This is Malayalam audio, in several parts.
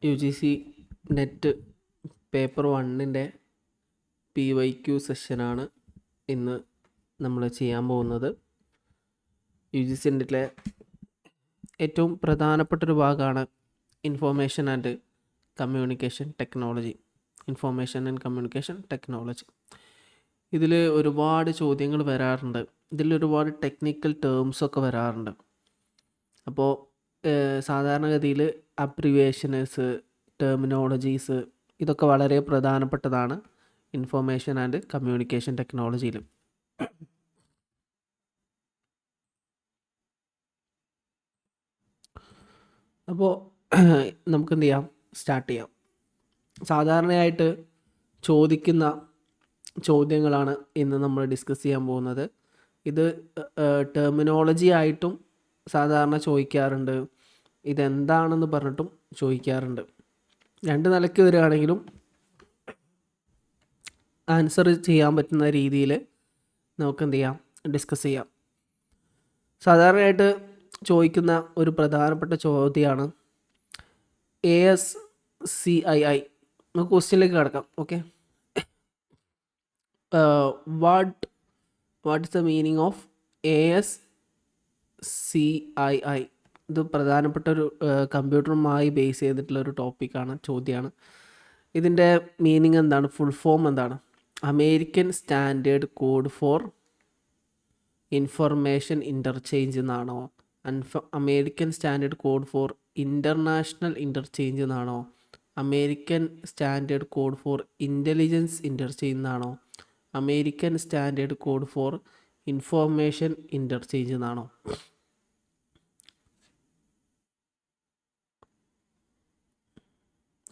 UGC നെറ്റ് പേപ്പർ 1ൻ്റെ PYQ സെഷനാണ് ഇന്ന് നമ്മൾ ചെയ്യാൻ പോകുന്നത്. UGC നെറ്റിലെ ഏറ്റവും പ്രധാനപ്പെട്ടൊരു ഭാഗമാണ് ഇൻഫോർമേഷൻ ആൻഡ് കമ്മ്യൂണിക്കേഷൻ ടെക്നോളജി. ഇതിൽ ഒരുപാട് ചോദ്യങ്ങൾ വരാറുണ്ട്. ഇതിലൊരുപാട് ടെക്നിക്കൽ ടേംസൊക്കെ വരാറുണ്ട്. അപ്പോൾ സാധാരണഗതിയിൽ അബ്രിവേഷൻസ്, ടെർമിനോളജീസ് ഇതൊക്കെ വളരെ പ്രധാനപ്പെട്ടതാണ് ഇൻഫോർമേഷൻ ആൻഡ് കമ്മ്യൂണിക്കേഷൻ ടെക്നോളജിയിൽ. അപ്പോൾ നമുക്ക് എന്ത് ചെയ്യാം, സ്റ്റാർട്ട് ചെയ്യാം. സാധാരണയായിട്ട് ചോദിക്കുന്ന ചോദ്യങ്ങളാണ് ഇന്ന് നമ്മൾ ഡിസ്കസ് ചെയ്യാൻ പോകുന്നത്. ഇത് ടെർമിനോളജി ആയിട്ടും സാധാരണ ചോദിക്കാറുണ്ട്, ഇതെന്താണെന്ന് പറഞ്ഞിട്ടും ചോദിക്കാറുണ്ട്. രണ്ട് നിലയ്ക്ക് വരികയാണെങ്കിലും ആൻസർ ചെയ്യാൻ പറ്റുന്ന രീതിയിൽ നമുക്ക് എന്ത് ചെയ്യാം, ഡിസ്കസ് ചെയ്യാം. സാധാരണയായിട്ട് ചോദിക്കുന്ന ഒരു പ്രധാനപ്പെട്ട ചോദ്യമാണ് ASCII. നമുക്ക് ക്വസ്റ്റ്യനിലേക്ക് കിടക്കാം. Okay, what is the meaning of ASCII? ഇത് പ്രധാനപ്പെട്ട ഒരു കമ്പ്യൂട്ടറുമായി ബേസ് ചെയ്തിട്ടുള്ളൊരു ടോപ്പിക്കാണ്, ചോദ്യമാണ്. ഇതിൻ്റെ മീനിങ് എന്താണ്, ഫുൾ ഫോം എന്താണ്? American standard code for information interchange എന്നാണോ? American standard code for international interchange എന്നാണോ? American standard code for intelligence interchange എന്നാണോ? American standard code for information interchange എന്നാണോ?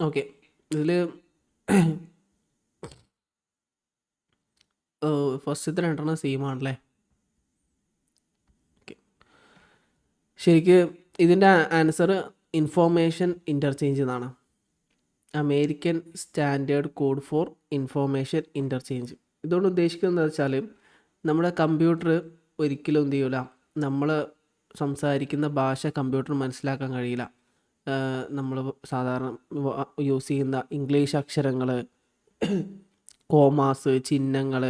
ഓക്കെ, ഇതിൽ ഫസ്റ്റത്തെ രണ്ടെണ്ണം സെയിം ആണല്ലേ. ഓക്കെ, ശരിക്ക് ഇതിൻ്റെ ആൻസർ ഇൻഫോർമേഷൻ ഇൻ്റർചേഞ്ച് എന്നാണ്. American standard code for information interchange. ഇതുകൊണ്ട് ഉദ്ദേശിക്കുന്നത് എന്താ വെച്ചാൽ, നമ്മുടെ കമ്പ്യൂട്ടർ ഒരിക്കലും എന്ത് ചെയ്യില്ല, നമ്മൾ സംസാരിക്കുന്ന ഭാഷ കമ്പ്യൂട്ടർ മനസ്സിലാക്കാൻ കഴിയില്ല. നമ്മൾ സാധാരണ യൂസ് ചെയ്യുന്ന ഇംഗ്ലീഷ് അക്ഷരങ്ങൾ, കോമാസ്, ചിഹ്നങ്ങൾ,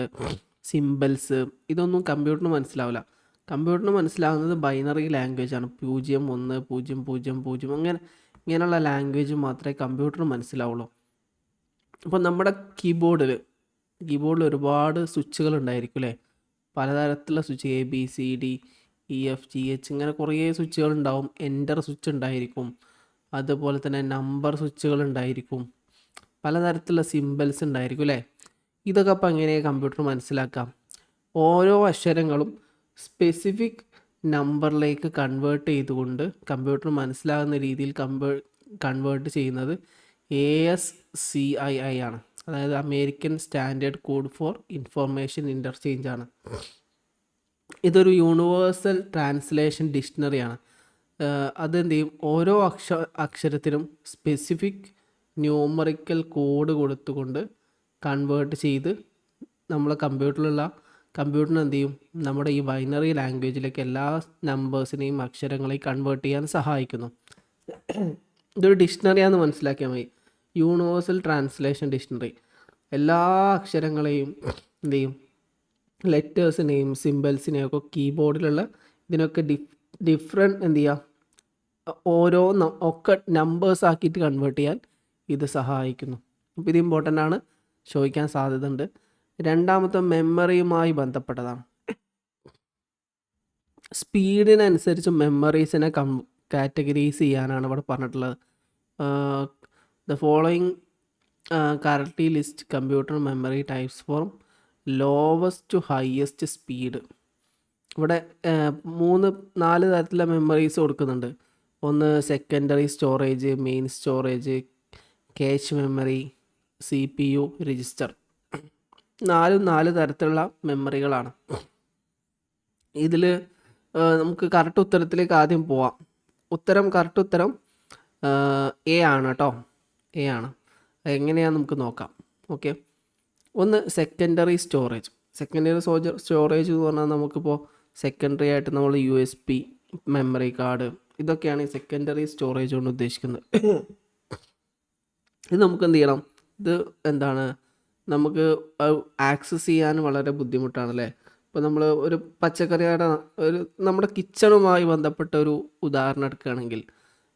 സിമ്പിൾസ്, ഇതൊന്നും കമ്പ്യൂട്ടറിന് മനസ്സിലാവില്ല. കമ്പ്യൂട്ടറിന് മനസ്സിലാകുന്നത് ബൈനറി ലാംഗ്വേജാണ്. 0 1 0 0 0 ഇങ്ങനെയുള്ള ലാംഗ്വേജ് മാത്രമേ കമ്പ്യൂട്ടറിന് മനസ്സിലാവുള്ളൂ. അപ്പോൾ നമ്മുടെ കീബോർഡിൽ ഒരുപാട് സ്വിച്ചുകൾ ഉണ്ടായിരിക്കും അല്ലേ. പലതരത്തിലുള്ള സ്വിച്ച്, ABCDEFGH ഇങ്ങനെ കുറേ സ്വിച്ചുകൾ ഉണ്ടാവും. എൻ്റർ സ്വിച്ച് ഉണ്ടായിരിക്കും, അതുപോലെ തന്നെ നമ്പർ സ്വിച്ചുകൾ ഉണ്ടായിരിക്കും, പലതരത്തിലുള്ള സിമ്പിൾസ് ഉണ്ടായിരിക്കും അല്ലേ. ഇതൊക്കെ അപ്പോൾ എങ്ങനെയാണ് കമ്പ്യൂട്ടർ മനസ്സിലാക്കാം? ഓരോ അക്ഷരങ്ങളും സ്പെസിഫിക് നമ്പറിലേക്ക് കൺവേർട്ട് ചെയ്തുകൊണ്ട് കമ്പ്യൂട്ടർ മനസ്സിലാകുന്ന രീതിയിൽ കൺവേർട്ട് ചെയ്യുന്നത് ASCII ആണ്. അതായത് American standard code for information interchange ആണ്. ഇതൊരു യൂണിവേഴ്സൽ ട്രാൻസ്ലേഷൻ ഡിക്ഷണറിയാണ്. അതെന്ത് ചെയ്യും, ഓരോ അക്ഷരത്തിനും സ്പെസിഫിക് ന്യൂമറിക്കൽ കോഡ് കൊടുത്തുകൊണ്ട് കൺവേർട്ട് ചെയ്ത് നമ്മളെ കമ്പ്യൂട്ടറിന് എന്ത് ചെയ്യും, നമ്മുടെ ഈ ബൈനറി ലാംഗ്വേജിലേക്ക് എല്ലാ നമ്പേഴ്സിനെയും അക്ഷരങ്ങളെയും കൺവേർട്ട് ചെയ്യാൻ സഹായിക്കുന്നു. ഇതൊരു ഡിക്ഷണറിയാണെന്ന് മനസ്സിലാക്കിയാൽ മതി. Universal translation dictionary. എല്ലാ അക്ഷരങ്ങളെയും എന്ത് ചെയ്യും, ലെറ്റേഴ്സിനെയും സിമ്പിൾസിനെയും ഒക്കെ കീബോർഡിലുള്ള ഇതിനൊക്കെ ഡിഫറെൻറ്റ് എന്ത് ചെയ്യുക, ഓരോ ഒക്കെ നമ്പേഴ്സ് ആക്കിയിട്ട് കൺവേർട്ട് ചെയ്യാൻ ഇത് സഹായിക്കുന്നു. അപ്പോൾ ഇത് ഇമ്പോർട്ടൻ്റ് ആണ്, ചോദിക്കാൻ സാധ്യത ഉണ്ട്. രണ്ടാമത്തെ മെമ്മറിയുമായി ബന്ധപ്പെട്ടതാണ്. സ്പീഡിനനുസരിച്ച് മെമ്മറീസിനെ കാറ്റഗറൈസ് ചെയ്യാനാണ് ഇവിടെ പറഞ്ഞിട്ടുള്ളത്. The following correctly list computer memory types for lowest to highest speed. ഇവിടെ 3-4 തരത്തിലുള്ള മെമ്മറീസ് കൊടുക്കുന്നുണ്ട്. ഒന്ന് secondary storage, main storage, cache memory, CPU, register. 4 തരത്തിലുള്ള മെമ്മറികളാണ്. ഇതിൽ നമുക്ക് കറക്റ്റ് ഉത്തരത്തിലേക്ക് ആദ്യം പോവാം. കറക്റ്റ് ഉത്തരം A ആണ് കേട്ടോ, A ആണ്. എങ്ങനെയാണെന്ന് നമുക്ക് നോക്കാം. ഓക്കെ, ഒന്ന് സെക്കൻഡറി സ്റ്റോറേജ്. സ്റ്റോറേജ് എന്ന് പറഞ്ഞാൽ നമുക്കിപ്പോൾ സെക്കൻഡറി ആയിട്ട് നമ്മൾ USB, മെമ്മറി കാർഡ്, ഇതൊക്കെയാണ് ഈ സെക്കൻഡറി സ്റ്റോറേജ് കൊണ്ട് ഉദ്ദേശിക്കുന്നത്. ഇത് നമുക്ക് എന്ത് ചെയ്യണം, ഇത് എന്താണ്, നമുക്ക് ആക്സസ് ചെയ്യാൻ വളരെ ബുദ്ധിമുട്ടാണല്ലേ. ഇപ്പോൾ നമ്മൾ ഒരു പച്ചക്കറിയുടെ ഒരു നമ്മുടെ കിച്ചണുമായി ബന്ധപ്പെട്ട ഒരു ഉദാഹരണം എടുക്കുകയാണെങ്കിൽ,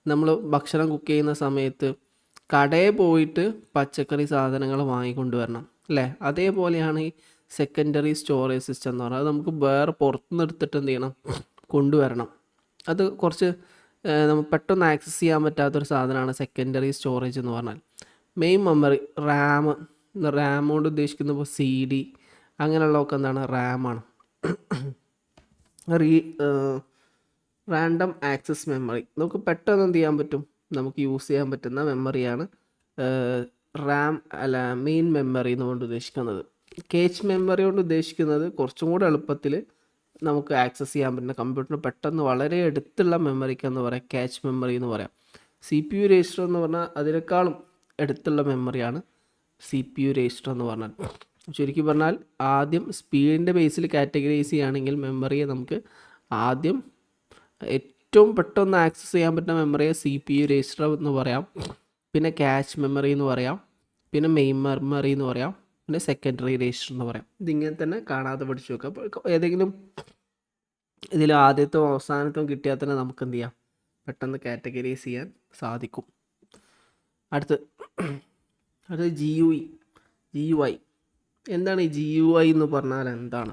നമ്മൾ ഭക്ഷണം കുക്ക് ചെയ്യുന്ന സമയത്ത് കടയിൽ പോയിട്ട് പച്ചക്കറി സാധനങ്ങൾ വാങ്ങിക്കൊണ്ടുവരണം അല്ലേ. അതേപോലെയാണ് ഈ സെക്കൻഡറി സ്റ്റോറേജ് സിസ്റ്റം എന്ന് പറഞ്ഞാൽ. അത് നമുക്ക് വേറെ പുറത്തുനിന്ന് എടുത്തിട്ട് എന്ത് ചെയ്യണം, കൊണ്ടുവരണം. അത് കുറച്ച് നമുക്ക് പെട്ടെന്ന് ആക്സസ് ചെയ്യാൻ പറ്റാത്തൊരു സാധനമാണ് സെക്കൻഡറി സ്റ്റോറേജ് എന്ന് പറഞ്ഞാൽ. മെയിൻ മെമ്മറി റാം കൊണ്ട് ഉദ്ദേശിക്കുന്നത് ഇപ്പോൾ CD അങ്ങനെയുള്ളതൊക്കെ എന്താണ്, റാമാണ്. റീ റാൻഡം ആക്സസ് മെമ്മറി നമുക്ക് പെട്ടെന്ന് എന്ത് ചെയ്യാൻ പറ്റും, നമുക്ക് യൂസ് ചെയ്യാൻ പറ്റുന്ന മെമ്മറിയാണ് റാം അല്ല മെയിൻ മെമ്മറി എന്നുകൊണ്ട് ഉദ്ദേശിക്കുന്നത്. കേച്ച് മെമ്മറി കൊണ്ട് ഉദ്ദേശിക്കുന്നത് കുറച്ചും കൂടെ എളുപ്പത്തിൽ നമുക്ക് ആക്സസ് ചെയ്യാൻ പറ്റുന്ന, കമ്പ്യൂട്ടറിന് പെട്ടെന്ന് വളരെ അടുത്തുള്ള മെമ്മറിക്ക് എന്ന് പറയാം ക്യാച്ച് മെമ്മറി എന്ന് പറയാം. CPU രജിസ്റ്റർ എന്ന് പറഞ്ഞാൽ അതിനേക്കാളും അടുത്തുള്ള മെമ്മറിയാണ് CPU രജിസ്റ്റർ എന്ന് പറഞ്ഞാൽ. ചുരുക്കി പറഞ്ഞാൽ ആദ്യം സ്പീഡിൻ്റെ ബേസിൽ കാറ്റഗറൈസ് ചെയ്യുകയാണെങ്കിൽ മെമ്മറിയെ നമുക്ക് ആദ്യം ഏറ്റവും പെട്ടെന്ന് ആക്സസ് ചെയ്യാൻ പറ്റുന്ന മെമ്മറിയെ CPU രജിസ്റ്റർ എന്ന് പറയാം, പിന്നെ ക്യാച്ച് മെമ്മറി എന്ന് പറയാം, പിന്നെ മെയിൻ മെമ്മറി എന്ന് പറയാം, പിന്നെ സെക്കൻഡറി രജിസ്റ്റർ എന്ന് പറയാം. ഇതിങ്ങനെ തന്നെ കാണാതെ പഠിച്ചു വെക്കുക. അപ്പോൾ ഏതെങ്കിലും ഇതിൽ ആദ്യത്തോ അവസാനത്തോ കിട്ടിയാൽ തന്നെ നമുക്ക് എന്ത് ചെയ്യാം, പെട്ടെന്ന് കാറ്റഗറൈസ് ചെയ്യാൻ സാധിക്കും. അടുത്ത് GUI. എന്താണ് ഈ GUI എന്ന് പറഞ്ഞാൽ എന്താണ്?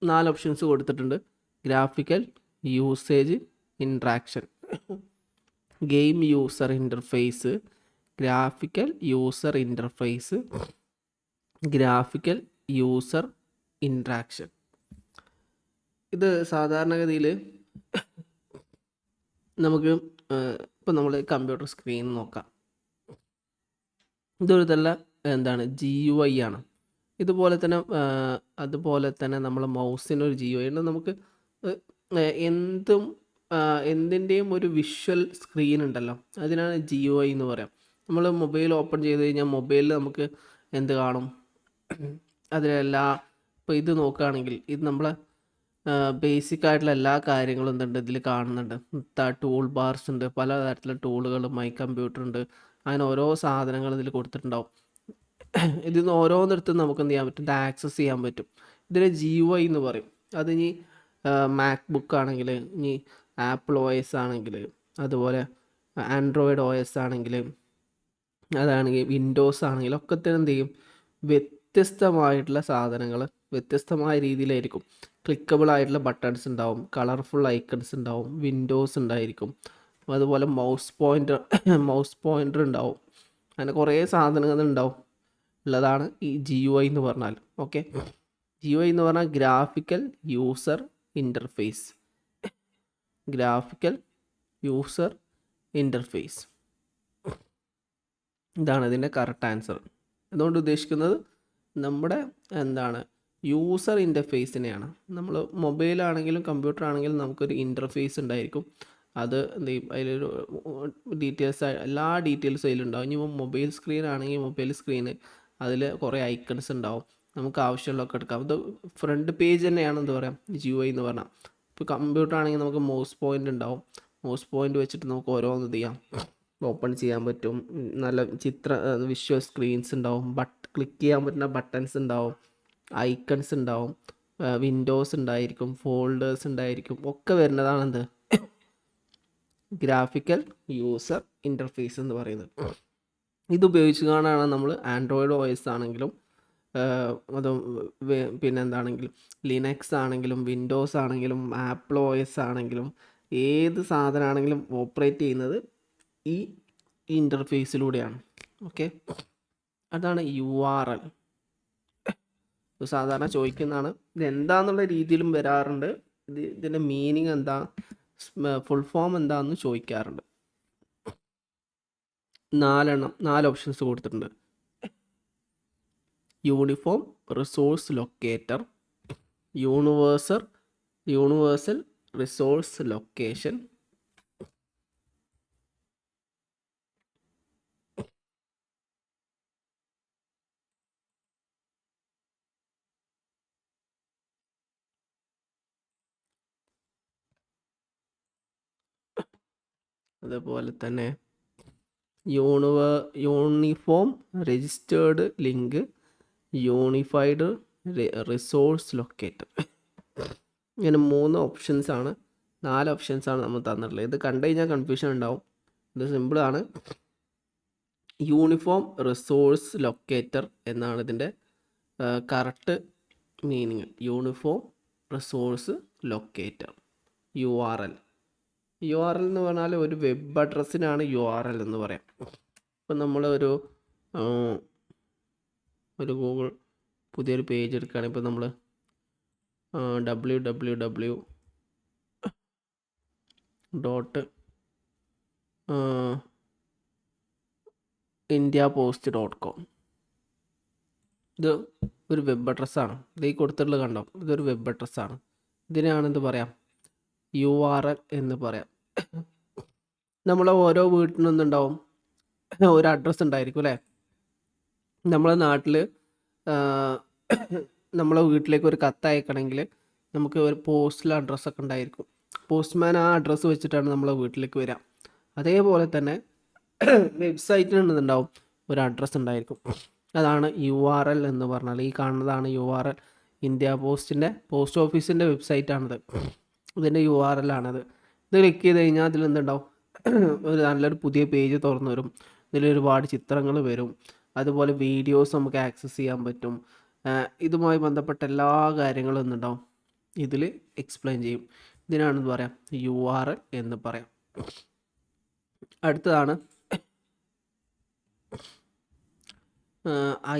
4 ഓപ്ഷൻസ് കൊടുത്തിട്ടുണ്ട്. Graphical usage interaction, game user interface, graphical user interface, graphical user interaction. ഇത് സാധാരണഗതിയിൽ നമുക്ക് ഇപ്പോൾ നമ്മൾ കമ്പ്യൂട്ടർ സ്ക്രീൻ നോക്കാം. ഇതൊരു നല്ല എന്താണ് GUI ആണ്. അതുപോലെ തന്നെ നമ്മൾ മൗസിനൊരു GUI ഉണ്ട്. നമുക്ക് എന്തിൻ്റെയും ഒരു വിഷ്വൽ സ്ക്രീൻ ഉണ്ടല്ലോ, അതിനാണ് GUI എന്ന് പറയാം. നമ്മൾ മൊബൈൽ ഓപ്പൺ ചെയ്ത് കഴിഞ്ഞാൽ മൊബൈലിൽ നമുക്ക് എന്ത് കാണും, അതിലെല്ലാ ഇപ്പോൾ ഇത് നോക്കുകയാണെങ്കിൽ ഇത് നമ്മളെ ബേസിക് ആയിട്ടുള്ള എല്ലാ കാര്യങ്ങളും എന്തുണ്ട് ഇതിൽ കാണുന്നുണ്ട്. ടൂൾ ബാർസ് ഉണ്ട്, പലതരത്തിലുള്ള ടൂളുകൾ, മൈ കമ്പ്യൂട്ടർ ഉണ്ട്, അങ്ങനെ ഓരോ സാധനങ്ങൾ ഇതിൽ കൊടുത്തിട്ടുണ്ടാവും. ഇതിൽ നിന്ന് ഓരോന്നിടത്തും നമുക്ക് എന്ത് ചെയ്യാൻ പറ്റും, ആക്സസ് ചെയ്യാൻ പറ്റും. ഇതിന് GUI എന്ന് പറയും. അത് ഇനി മാക് ബുക്ക് ആണെങ്കിൽ, ഇനി ആപ്പിൾ OS ആണെങ്കിൽ, അതുപോലെ ആൻഡ്രോയിഡ് OS ആണെങ്കിൽ, അതാണെങ്കിൽ വിൻഡോസ് ആണെങ്കിലും ഒക്കെ തന്നെ എന്ത് ചെയ്യും, വ്യത്യസ്തമായിട്ടുള്ള സാധനങ്ങൾ വ്യത്യസ്തമായ രീതിയിലായിരിക്കും. ക്ലിക്കബിൾ ആയിട്ടുള്ള ബട്ടൺസ് ഉണ്ടാവും, കളർഫുൾ ഐക്കൺസ് ഉണ്ടാവും, വിൻഡോസ് ഉണ്ടായിരിക്കും, അതുപോലെ മൗസ് പോയിൻ്റർ ഉണ്ടാവും, അങ്ങനെ കുറേ സാധനങ്ങൾ ഉണ്ടാവും. ഉള്ളതാണ് ഈ GUI എന്ന് പറഞ്ഞാൽ. ഓക്കെ, GUI എന്ന് പറഞ്ഞാൽ graphical user interface. Graphical user interface ഇതാണ് ഇതിൻ്റെ കറക്റ്റ് ആൻസർ. അതുകൊണ്ട് ഉദ്ദേശിക്കുന്നത് നമ്മുടെ എന്താണ്, യൂസർ ഇൻ്റർഫേസിനെയാണ്. നമ്മൾ മൊബൈലാണെങ്കിലും കമ്പ്യൂട്ടർ ആണെങ്കിലും നമുക്കൊരു ഇൻ്റർഫേസ് ഉണ്ടായിരിക്കും. അത് എന്ത് ചെയ്യും, അതിലൊരു എല്ലാ ഡീറ്റെയിൽസും അതിലുണ്ടാവും. ഇനി മൊബൈൽ സ്ക്രീൻ ആണെങ്കിൽ മൊബൈൽ സ്ക്രീന് അതിൽ കുറേ ഐക്കൺസ് ഉണ്ടാവും, നമുക്ക് ആവശ്യമുള്ളതൊക്കെ എടുക്കാം. ഇത് ഫ്രണ്ട് പേജ് തന്നെയാണ് എന്ത് പറയാം, GUI എന്ന് പറഞ്ഞാൽ. ഇപ്പോൾ കമ്പ്യൂട്ടർ ആണെങ്കിൽ നമുക്ക് മൗസ് പോയിൻ്റ് ഉണ്ടാവും, മൗസ് പോയിൻ്റ് വെച്ചിട്ട് നമുക്ക് ഓരോന്ന് ചെയ്യാം, ഓപ്പൺ ചെയ്യാൻ പറ്റും. നല്ല വിഷ്വൽ സ്ക്രീൻസ് ഉണ്ടാവും, ക്ലിക്ക് ചെയ്യാൻ പറ്റുന്ന ബട്ടൺസ് ഉണ്ടാവും, ഐക്കൺസ് ഉണ്ടാവും, വിൻഡോസ് ഉണ്ടായിരിക്കും, ഫോൾഡേഴ്സ് ഉണ്ടായിരിക്കും, ഒക്കെ വരുന്നതാണ് എന്ത്, ഗ്രാഫിക്കൽ യൂസർ ഇൻ്റർഫേസ് എന്ന് പറയുന്നത്. ഇത് ഉപയോഗിച്ച് കാണാനാണ് നമ്മൾ ആൻഡ്രോയിഡ് OS ആണെങ്കിലും അത് പിന്നെ എന്താണെങ്കിലും ലിനക്സ് ആണെങ്കിലും വിൻഡോസ് ആണെങ്കിലും ആപ്പിൾ OS ആണെങ്കിലും ഏത് സാധനമാണെങ്കിലും ഓപ്പറേറ്റ് ചെയ്യുന്നത് ഈ ഇൻ്റർഫേസിലൂടെയാണ്. ഓക്കെ, അതാണ് URL. സാധാരണ ചോദിക്കുന്നതാണ്, ഇത് എന്താന്നുള്ള രീതിയിലും വരാറുണ്ട്. ഇതിൻ്റെ മീനിങ് എന്താ, ഫുൾ ഫോം എന്താണെന്ന് ചോദിക്കാറുണ്ട്. 4 ഓപ്ഷൻസ് കൊടുത്തിട്ടുണ്ട്. Uniform resource locator, universal resource location, അതുപോലെ തന്നെ uniform registered link, unified resource locator. ഇങ്ങനെ 3 ഓപ്ഷൻസാണ് 4 ഓപ്ഷൻസാണ് നമ്മൾ തന്നിട്ടുള്ളത്. ഇത് കണ്ടു കഴിഞ്ഞാൽ കൺഫ്യൂഷൻ ഉണ്ടാവും. ഇത് സിമ്പിളാണ്. യൂണിഫോം റിസോഴ്സ് ലൊക്കേറ്റർ എന്നാണ് ഇതിൻ്റെ correct meaning. Uniform resource locator, URL. URL എന്ന് പറഞ്ഞാൽ ഒരു വെബ് അഡ്രസ്സിനാണ് URL എന്ന് പറയാം. ഇപ്പം നമ്മൾ ഒരു ഗൂഗിൾ പുതിയൊരു പേജ് എടുക്കുകയാണെങ്കിൽ ഇപ്പോൾ നമ്മൾ www.indiapost.com. ഇത് ഒരു വെബ് അഡ്രസ്സാണ്. ഇത് ഈ കൊടുത്തിട്ടുള്ളത് കണ്ടോ, ഇതൊരു വെബ് അഡ്രസ്സാണ്. ഇതിനെയാണ് എന്ത് പറയാം, URL എന്ന് പറയാം. നമ്മളെ ഓരോ വീട്ടിൽ നിന്നുണ്ടാവും ഒരു അഡ്രസ്സ് ഉണ്ടായിരിക്കും അല്ലേ. നമ്മളെ നാട്ടിൽ നമ്മളെ വീട്ടിലേക്ക് ഒരു കത്ത് അയക്കണമെങ്കിൽ നമുക്ക് ഒരു പോസ്റ്റൽ അഡ്രസ്സൊക്കെ ഉണ്ടായിരിക്കും. പോസ്റ്റ്മാൻ ആ അഡ്രസ്സ് വെച്ചിട്ടാണ് നമ്മളെ വീട്ടിലേക്ക് വരിക. അതേപോലെ തന്നെ വെബ്സൈറ്റിൽ നിന്നുണ്ടാവും ഒരു അഡ്രസ്സ് ഉണ്ടായിരിക്കും. അതാണ് URL എന്ന് പറഞ്ഞാൽ. ഈ കാണുന്നതാണ് URL. ഇന്ത്യ പോസ്റ്റിൻ്റെ പോസ്റ്റ് ഓഫീസിൻ്റെ വെബ്സൈറ്റാണിത്. ഇതിൻ്റെ URL ആണത്. ഇത് ക്ലിക്ക് ചെയ്ത് കഴിഞ്ഞാൽ അതിൽ എന്തുണ്ടാവും, ഒരു നല്ലൊരു പുതിയ പേജ് തുറന്നു വരും. ഇതിൽ ഒരുപാട് ചിത്രങ്ങൾ വരും. അതുപോലെ വീഡിയോസ് നമുക്ക് ആക്സസ് ചെയ്യാൻ പറ്റും. ഇതുമായി ബന്ധപ്പെട്ട എല്ലാ കാര്യങ്ങളും എന്തുണ്ടാവും ഇതിൽ എക്സ്പ്ലെയിൻ ചെയ്യും. ഇതിനാണെന്ന് പറയാം URL എന്ന് പറയാം. അടുത്തതാണ്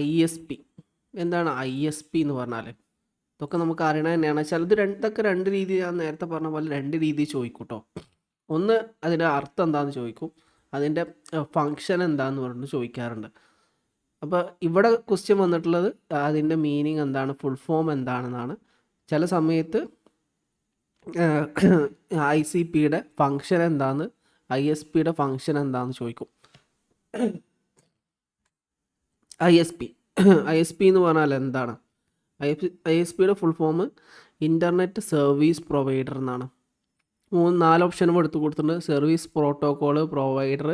ISP. എന്താണ് ISP എന്ന് പറഞ്ഞാൽ? ഇതൊക്കെ നമുക്ക് അറിയണ തന്നെയാണ്. ചിലത് ഇതൊക്കെ 2 രീതി, ഞാൻ നേരത്തെ പറഞ്ഞ പോലെ 2 രീതി ചോദിക്കും കേട്ടോ. ഒന്ന് അതിൻ്റെ അർത്ഥം എന്താണെന്ന് ചോദിക്കും, അതിൻ്റെ ഫങ്ഷൻ എന്താണെന്ന് പറഞ്ഞിട്ട് ചോദിക്കാറുണ്ട്. അപ്പോൾ ഇവിടെ ക്വസ്റ്റ്യൻ വന്നിട്ടുള്ളത് അതിൻ്റെ മീനിങ് എന്താണ്, ഫുൾ ഫോം എന്താണെന്നാണ്. ചില സമയത്ത് ICPയുടെ ഫങ്ഷൻ എന്താണെന്ന്, ISPയുടെ ഫങ്ഷൻ എന്താണെന്ന് ചോദിക്കും. ISP എന്ന് പറഞ്ഞാൽ എന്താണ്? ISPയുടെ full form internet service provider എന്നാണ്. 3-4 ഓപ്ഷനും എടുത്ത് കൊടുത്തിട്ടുണ്ട്. Service protocol provider,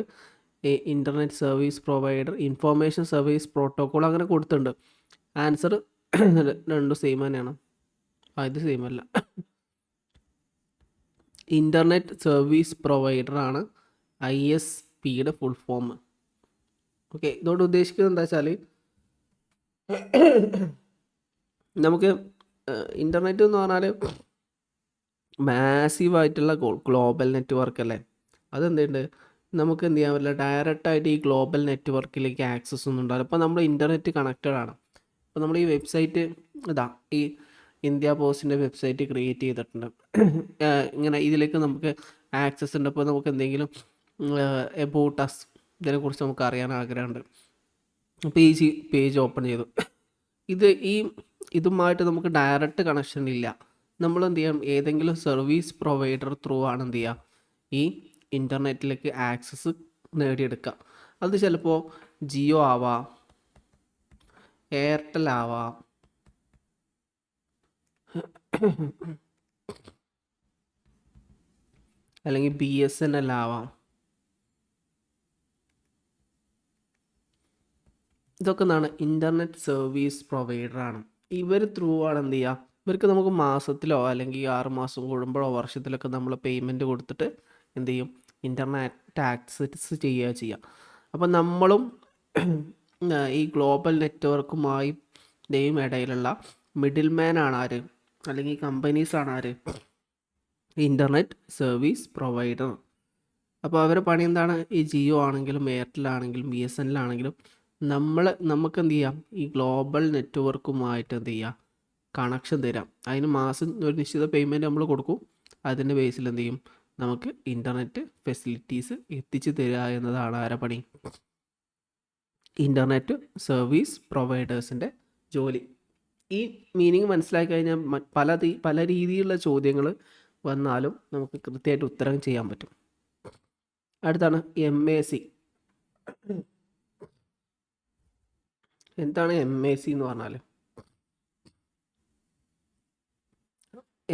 internet service provider, information service protocol, അങ്ങനെ കൊടുത്തിട്ടുണ്ട്. ആൻസർ രണ്ടും സെയിം തന്നെയാണ്. ഇത് സെയിം അല്ല. ഇൻ്റർനെറ്റ് സർവീസ് പ്രൊവൈഡറാണ് ISPയുടെ ഫുൾ ഫോം. ഓക്കെ, ഇതോട് ഉദ്ദേശിക്കുന്നത് എന്താ വെച്ചാൽ, നമുക്ക് ഇൻ്റർനെറ്റ് എന്ന് പറഞ്ഞാൽ മാസീവായിട്ടുള്ള ഗ്ലോബൽ നെറ്റ്വർക്ക് അല്ലേ. അതെന്തുണ്ട്, നമുക്ക് എന്ത് ചെയ്യാൻ പറ്റില്ല, ഡയറക്റ്റായിട്ട് ഈ ഗ്ലോബൽ നെറ്റ്വർക്കിലേക്ക് ആക്സസ് ഒന്നും ഉണ്ടാവില്ല. ഇപ്പോൾ നമ്മൾ ഇൻ്റർനെറ്റ് കണക്റ്റഡ് ആണ്. അപ്പോൾ നമ്മൾ ഈ വെബ്സൈറ്റ് ഈ ഇന്ത്യ പോസ്റ്റിൻ്റെ വെബ്സൈറ്റ് ക്രിയേറ്റ് ചെയ്തിട്ടുണ്ട്. ഇങ്ങനെ ഇതിലേക്ക് നമുക്ക് ആക്സസ് ഉണ്ട്. അപ്പോൾ നമുക്ക് എന്തെങ്കിലും എബൌട്ട് അസ് ഇതിനെക്കുറിച്ച് നമുക്ക് അറിയാൻ ആഗ്രഹമുണ്ട്. അപ്പോൾ ഈ പേജ് ഓപ്പൺ ചെയ്തു. ഇതുമായിട്ട് നമുക്ക് ഡയറക്റ്റ് കണക്ഷൻ ഇല്ല. നമ്മൾ എന്ത് ചെയ്യാം, ഏതെങ്കിലും സർവീസ് പ്രൊവൈഡർ ത്രൂ ആണ് എന്ത് ചെയ്യുക, ഈ ഇൻ്റർനെറ്റിലേക്ക് ആക്സസ് നേടിയെടുക്കുക. അത് ചിലപ്പോൾ ജിയോ ആവാം, എയർടെൽ ആവാം, അല്ലെങ്കിൽ BSNL ആവാം. ഇതൊക്കെ എന്താണ്, ഇൻ്റർനെറ്റ് സർവീസ് പ്രൊവൈഡറാണ്. ഇവർ ത്രൂ ആണ് എന്ത് ചെയ്യുക, ഇവർക്ക് നമുക്ക് മാസത്തിലോ അല്ലെങ്കിൽ 6 മാസം കൂടുമ്പോഴോ വർഷത്തിലൊക്കെ നമ്മൾ പേയ്മെൻറ്റ് കൊടുത്തിട്ട് എന്ത് ചെയ്യും, ഇൻ്റർനെറ്റ് ആക്സസ് ചെയ്യുക. അപ്പം നമ്മളും ഈ ഗ്ലോബൽ നെറ്റ്വർക്കുമായി ഇടയിലുള്ള മിഡിൽ മാൻ ആണ് ആര്, അല്ലെങ്കിൽ കമ്പനീസാണ് ആര്, ഇൻ്റർനെറ്റ് സർവീസ് പ്രൊവൈഡർ. അപ്പോൾ അവരുടെ പണി എന്താണ്, ഈ ജിയോ ആണെങ്കിലും എയർടെൽ ആണെങ്കിലും BSNL ആണെങ്കിലും നമുക്ക് എന്ത് ചെയ്യാം, ഈ ഗ്ലോബൽ നെറ്റ്വർക്കുമായിട്ട് എന്ത് ചെയ്യുക, കണക്ഷൻ തരാം. അതിന് മാസം ഒരു നിശ്ചിത പേയ്മെൻറ്റ് നമ്മൾ കൊടുക്കും. അതിൻ്റെ ബേസിൽ എന്ത് ചെയ്യും, നമുക്ക് ഇൻ്റർനെറ്റ് ഫെസിലിറ്റീസ് എത്തിച്ചു തരിക എന്നതാണ് ആരുടെ പണി, ഇൻ്റർനെറ്റ് സർവീസ് പ്രൊവൈഡേഴ്സിൻ്റെ ജോലി. ഈ മീനിങ് മനസ്സിലാക്കി കഴിഞ്ഞാൽ പല രീതിയിലുള്ള ചോദ്യങ്ങൾ വന്നാലും നമുക്ക് കൃത്യമായിട്ട് ഉത്തരം ചെയ്യാൻ പറ്റും. അടുത്താണ് MAC. എന്താണ് MAC എന്ന് പറഞ്ഞാൽ?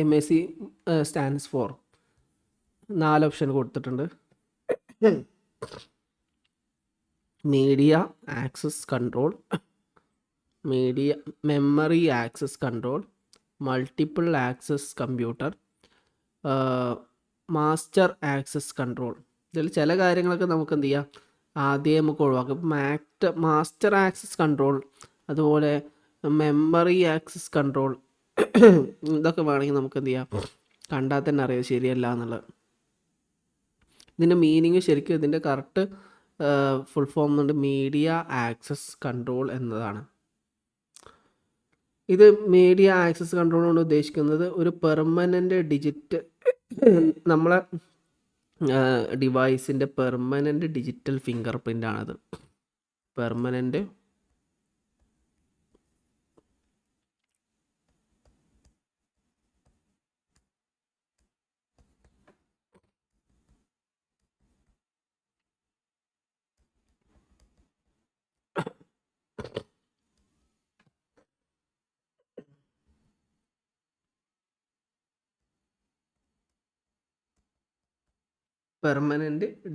MAC സ്റ്റാൻഡ്സ് ഫോർ 4 ഓപ്ഷൻ കൊടുത്തിട്ടുണ്ട്. Media access control, memory access control, multiple access computer, master access control. ഇതിൽ ചില കാര്യങ്ങളൊക്കെ നമുക്ക് എന്ത് ചെയ്യാം, ആദ്യം നമുക്ക് ഒഴിവാക്കാം. മാസ്റ്റർ ആക്സസ് കൺട്രോൾ, അതുപോലെ മെമ്മറി ആക്സസ് കൺട്രോൾ, ഇതൊക്കെ വേണമെങ്കിൽ നമുക്ക് എന്ത് ചെയ്യാം, കണ്ടാൽ തന്നെ അറിയാം ശരിയല്ല എന്നുള്ളത്. ഇതിൻ്റെ മീനിങ് ശരിക്കും ഇതിൻ്റെ കറക്റ്റ് ഫുൾ ഫോം എന്നുണ്ട് മീഡിയ ആക്സസ് കൺട്രോൾ എന്നതാണ്. ഇത് മീഡിയ ആക്സസ് കൺട്രോൾ കൊണ്ട് ഉദ്ദേശിക്കുന്നത് ഒരു പെർമനൻ്റ് ഡിജിറ്റ്, നമ്മളെ ഡിവൈസിൻ്റെ പെർമനൻ്റ് ഡിജിറ്റൽ ഫിംഗർ പ്രിൻ്റ് ആണത്. Permanent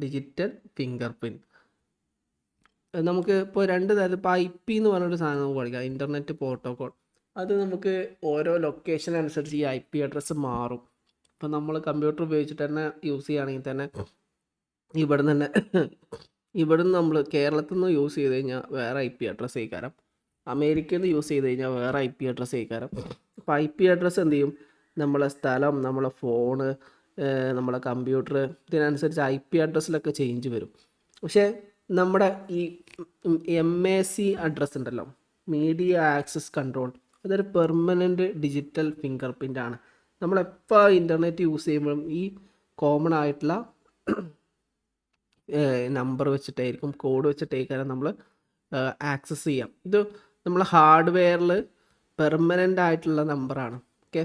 digital finger print. നമുക്ക് ഇപ്പോൾ രണ്ട് തരത്തിൽ, ഇപ്പോൾ IP എന്ന് പറഞ്ഞൊരു സാധനം നമുക്ക് പഠിക്കാം, ഇൻ്റർനെറ്റ് പ്രോട്ടോക്കോൾ. അത് നമുക്ക് ഓരോ ലൊക്കേഷൻ അനുസരിച്ച് ഈ IP അഡ്രസ്സ് മാറും. ഇപ്പോൾ നമ്മൾ കമ്പ്യൂട്ടർ ഉപയോഗിച്ചിട്ട് തന്നെ യൂസ് ചെയ്യുകയാണെങ്കിൽ തന്നെ ഇവിടെ നിന്ന് നമ്മൾ കേരളത്തിൽ നിന്ന് യൂസ് ചെയ്ത് കഴിഞ്ഞാൽ വേറെ IP അഡ്രസ്സ് ആയിക്കാരം, അമേരിക്കയിൽ നിന്ന് യൂസ് ചെയ്ത് കഴിഞ്ഞാൽ വേറെ IP അഡ്രസ്സ് ആയിക്കാരം. അപ്പോൾ IP അഡ്രസ്സ് എന്ത് ചെയ്യും, നമ്മളെ സ്ഥലം, നമ്മളെ ഫോണ്, നമ്മളെ കമ്പ്യൂട്ടർ, ഇതിനനുസരിച്ച് IP അഡ്രസ്സിലൊക്കെ ചേഞ്ച് വരും. പക്ഷേ നമ്മുടെ ഈ MAC അഡ്രസ്സ് ഉണ്ടല്ലോ, മീഡിയ ആക്സസ് കൺട്രോൾ, അതൊരു പെർമനൻ്റ് ഡിജിറ്റൽ ഫിംഗർ പ്രിൻ്റ് ആണ്. നമ്മളെപ്പോൾ ഇൻ്റർനെറ്റ് യൂസ് ചെയ്യുമ്പോഴും ഈ കോമൺ ആയിട്ടുള്ള നമ്പർ വെച്ചിട്ടായിരിക്കും, കോഡ് വെച്ചിട്ടായിരിക്കും നമ്മൾ ആക്സസ് ചെയ്യാം. ഇത് നമ്മൾ ഹാർഡ്വെയറിൽ പെർമനൻ്റ് ആയിട്ടുള്ള നമ്പറാണ്. Okay,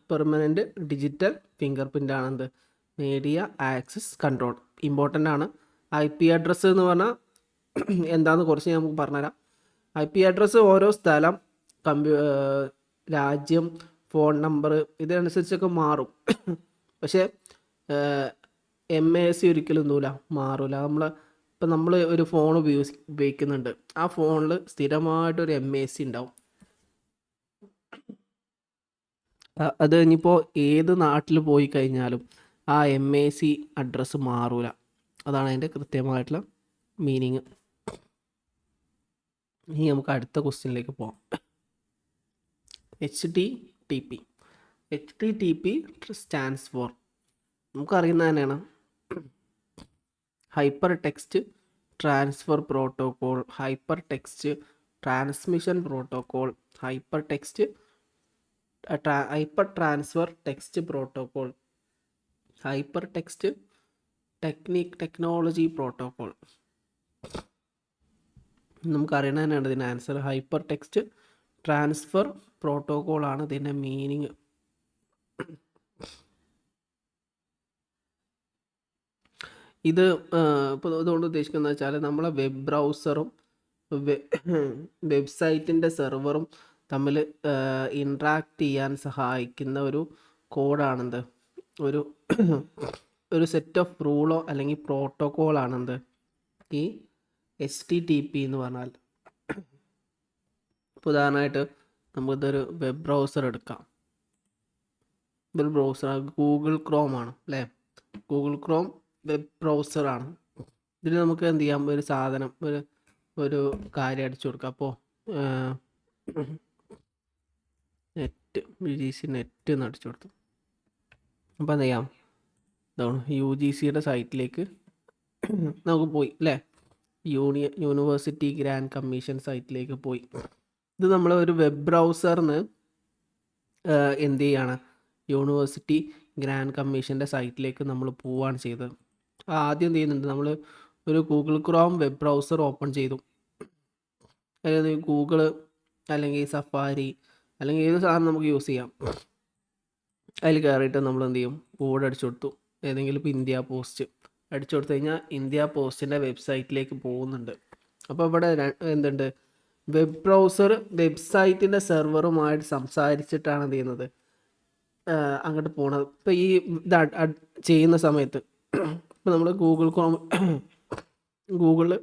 permanent digital fingerprint ആണെന്ത് മീഡിയ ആക്സസ് കൺട്രോൾ. ഇമ്പോർട്ടൻ്റ് ആണ്. IP അഡ്രസ്സ് എന്ന് പറഞ്ഞാൽ എന്താണെന്ന് കുറച്ച് നമുക്ക് പറഞ്ഞുതരാം. IP അഡ്രസ്സ് ഓരോ സ്ഥലം, രാജ്യം, ഫോൺ നമ്പർ, ഇതിനനുസരിച്ചൊക്കെ മാറും. പക്ഷേ MAC ഒരിക്കലും ഒന്നുമില്ല, മാറില്ല. നമ്മൾ ഒരു ഫോൺ ഉപയോഗിക്കുന്നുണ്ട്, ആ ഫോണിൽ സ്ഥിരമായിട്ടൊരു MAC ഉണ്ടാവും. അത് ഇനിയിപ്പോൾ ഏത് നാട്ടിൽ പോയി കഴിഞ്ഞാലും ആ MAC അഡ്രസ്സ് മാറൂല. അതാണ് അതിൻ്റെ കൃത്യമായിട്ടുള്ള മീനിങ്. ഇനി നമുക്ക് അടുത്ത ക്വസ്റ്റ്യനിലേക്ക് പോകാം. HTTP. HTTP സ്റ്റാൻഡ്സ് ഫോർ, നമുക്കറിയുന്നത് തന്നെയാണ്, hypertext transfer protocol, hypertext transmission protocol, hyper transfer text protocol, hypertext technology protocol. നമുക്കറിയണത് തന്നെയാണ് ഇതിൻ്റെ answer. Hypertext transfer protocol ആണ് ഇതിൻ്റെ മീനിങ്. ഇത് ഇപ്പോൾ ഇതുകൊണ്ട് ഉദ്ദേശിക്കുന്നത് വെച്ചാൽ നമ്മളെ വെബ് ബ്രൗസറും വെബ്സൈറ്റിൻ്റെ സെർവറും തമ്മിൽ ഇൻട്രാക്ട് ചെയ്യാൻ സഹായിക്കുന്ന ഒരു കോഡാണെന്ത്, ഒരു സെറ്റ് ഓഫ് റൂളോ അല്ലെങ്കിൽ പ്രോട്ടോക്കോളാണെന്ത് ഈ HTTP എന്ന് പറഞ്ഞാൽ. ഇപ്പോൾ ഉദാഹരണമായിട്ട് നമുക്കിതൊരു വെബ് ബ്രൗസർ എടുക്കാം. വെബ് ബ്രൗസർ ഗൂഗിൾ ക്രോം ആണ് അല്ലേ, ഗൂഗിൾ ക്രോം വെബ് ബ്രൗസറാണ്. ഇതിൽ നമുക്ക് എന്ത് ചെയ്യാം, ഒരു സാധനം, ഒരു കാര്യം അടിച്ചു കൊടുക്കാം. അപ്പോൾ UGC നെറ്റ് എന്ന് അടിച്ചു കൊടുത്തു. അപ്പോൾ എന്ത് ചെയ്യാം, ഇതാണ് UGCയുടെ സൈറ്റിലേക്ക് നമുക്ക് പോയി അല്ലേ, യൂണിവേഴ്സിറ്റി ഗ്രാൻഡ് കമ്മീഷൻ സൈറ്റിലേക്ക് പോയി. ഇത് നമ്മൾ ഒരു വെബ് ബ്രൗസറിന് എന്ത് ചെയ്യാണ്, യൂണിവേഴ്സിറ്റി ഗ്രാൻഡ് കമ്മീഷൻ്റെ സൈറ്റിലേക്ക് നമ്മൾ പോവുകയാണ് ചെയ്തത്. ആദ്യം എന്ത് ചെയ്യുന്നുണ്ട്, നമ്മൾ ഒരു Google Chrome web browser open ചെയ്തു. അതായത് ഗൂഗിള് അല്ലെങ്കിൽ സഫാരി അല്ലെങ്കിൽ ഏത് സാധനം നമുക്ക് യൂസ് ചെയ്യാം. അതിൽ കയറിയിട്ട് നമ്മൾ എന്ത് ചെയ്യും, കോഡ് അടിച്ചു കൊടുത്തു. ഏതെങ്കിലും ഇപ്പോൾ ഇന്ത്യ പോസ്റ്റ് അടിച്ചു കൊടുത്തു കഴിഞ്ഞാൽ ഇന്ത്യ പോസ്റ്റിൻ്റെ വെബ്സൈറ്റിലേക്ക് പോകുന്നുണ്ട്. അപ്പോൾ ഇവിടെ എന്തുണ്ട്, വെബ് ബ്രൗസർ വെബ്സൈറ്റിൻ്റെ സെർവറുമായിട്ട് സംസാരിച്ചിട്ടാണ് എന്ത് ചെയ്യുന്നത്, അങ്ങോട്ട് പോണത്. ഇപ്പോൾ ഈ ഇത് ചെയ്യുന്ന സമയത്ത് ഇപ്പോൾ നമ്മൾ ഗൂഗിളിൽ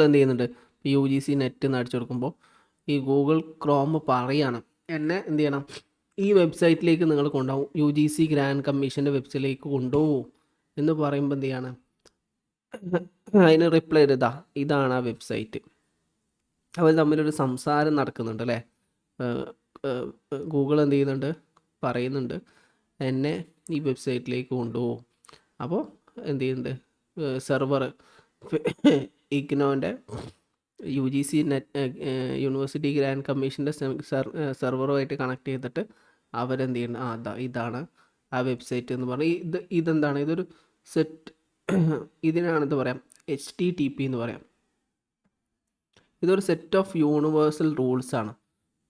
എന്ത് ചെയ്യുന്നുണ്ട്, UGC നെറ്റ് എന്ന് അടിച്ചു കൊടുക്കുമ്പോൾ ഈ ഗൂഗിൾ ക്രോം പറയണം എന്നെ എന്ത് ചെയ്യണം, ഈ വെബ്സൈറ്റിലേക്ക് നിങ്ങൾ കൊണ്ടുപോകും, UGC ഗ്രാൻഡ് കമ്മീഷൻ്റെ വെബ്സൈറ്റിലേക്ക് കൊണ്ടുപോകും എന്ന് പറയുമ്പോൾ എന്ത് ചെയ്യാണ്, അതിന് റിപ്ലൈ ചെയ്താ ഇതാണ് ആ വെബ്സൈറ്റ്. അവർ തമ്മിലൊരു സംസാരം നടക്കുന്നുണ്ട് അല്ലേ. ഗൂഗിൾ എന്ത് ചെയ്യുന്നുണ്ട്, പറയുന്നുണ്ട് എന്നെ ഈ വെബ്സൈറ്റിലേക്ക് കൊണ്ടുപോകും. അപ്പോൾ എന്ത് ചെയ്യുന്നുണ്ട്, സെർവർ ഇഗ്നോൻ്റെ UGC നെറ്റ് യൂണിവേഴ്സിറ്റി ഗ്രാൻഡ് കമ്മീഷൻ്റെ സെർവറുമായിട്ട് കണക്ട് ചെയ്തിട്ട് അവരെന്ത് ചെയ്യുന്നത്, ഇതാണ് ആ വെബ്സൈറ്റ് എന്ന് പറഞ്ഞ് ഇതെന്താണ്, ഇതൊരു സെറ്റ്, ഇതിനാണെന്ന് പറയാം HTTP എന്ന് പറയാം. ഇതൊരു സെറ്റ് ഓഫ് യൂണിവേഴ്സൽ റൂൾസാണ്,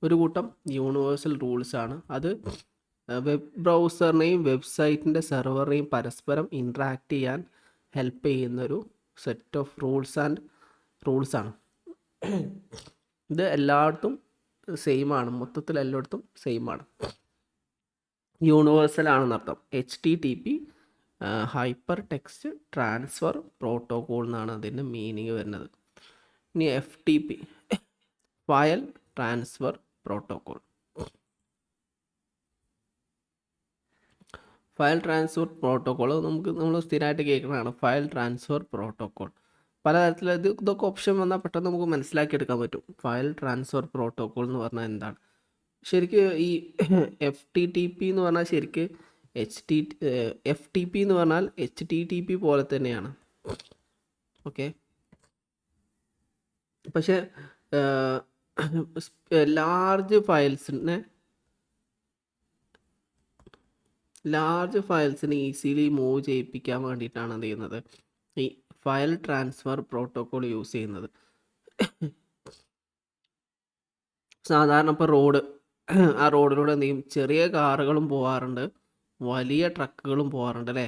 ഒരു കൂട്ടം യൂണിവേഴ്സൽ റൂൾസാണ്. അത് വെബ് ബ്രൗസറിനെയും വെബ്സൈറ്റിൻ്റെ സെർവറിനെയും പരസ്പരം ഇൻട്രാക്ട് ചെയ്യാൻ ഹെൽപ്പ് ചെയ്യുന്നൊരു സെറ്റ് ഓഫ് റൂൾസാണ്. ഇത് എല്ലായിടത്തും സെയിമാണ്, മൊത്തത്തിൽ എല്ലായിടത്തും സെയിമാണ്, യൂണിവേഴ്സൽ ആണെന്നർത്ഥം. HTTP hypertext transfer protocol എന്നാണ് അതിൻ്റെ മീനിങ് വരുന്നത്. ഇനി FTP file transfer protocol. File transfer protocol നമ്മൾ സ്ഥിരമായിട്ട് കേൾക്കുന്നതാണ്. ഫയൽ ട്രാൻസ്ഫർ പ്രോട്ടോകോൾ പലതരത്തിൽ ഇതൊക്കെ ഓപ്ഷൻ വന്നാൽ പെട്ടെന്ന് നമുക്ക് മനസ്സിലാക്കിയെടുക്കാൻ പറ്റും. ഫയൽ ട്രാൻസ്ഫർ പ്രോട്ടോകോൾ എന്ന് പറഞ്ഞാൽ എന്താണ് ശരിക്ക്. ഈ FTTP എന്ന് പറഞ്ഞാൽ ശരിക്ക് FTP എന്ന് പറഞ്ഞാൽ HTTP പോലെ തന്നെയാണ്. ഓക്കെ, പക്ഷേ ലാർജ് ഫയൽസിനെ ഈസിലി മൂവ് ചെയ്യിപ്പിക്കാൻ വേണ്ടിയിട്ടാണ് എന്ത് ചെയ്യുന്നത്, ഈ ഫയൽ ട്രാൻസ്ഫർ പ്രോട്ടോകോൾ യൂസ് ചെയ്യുന്നത്. സാധാരണ ഇപ്പോൾ ആ റോഡിലൂടെ എന്ത് ചെയ്യും, ചെറിയ കാറുകളും പോകാറുണ്ട്, വലിയ ട്രക്കുകളും പോകാറുണ്ട് അല്ലേ.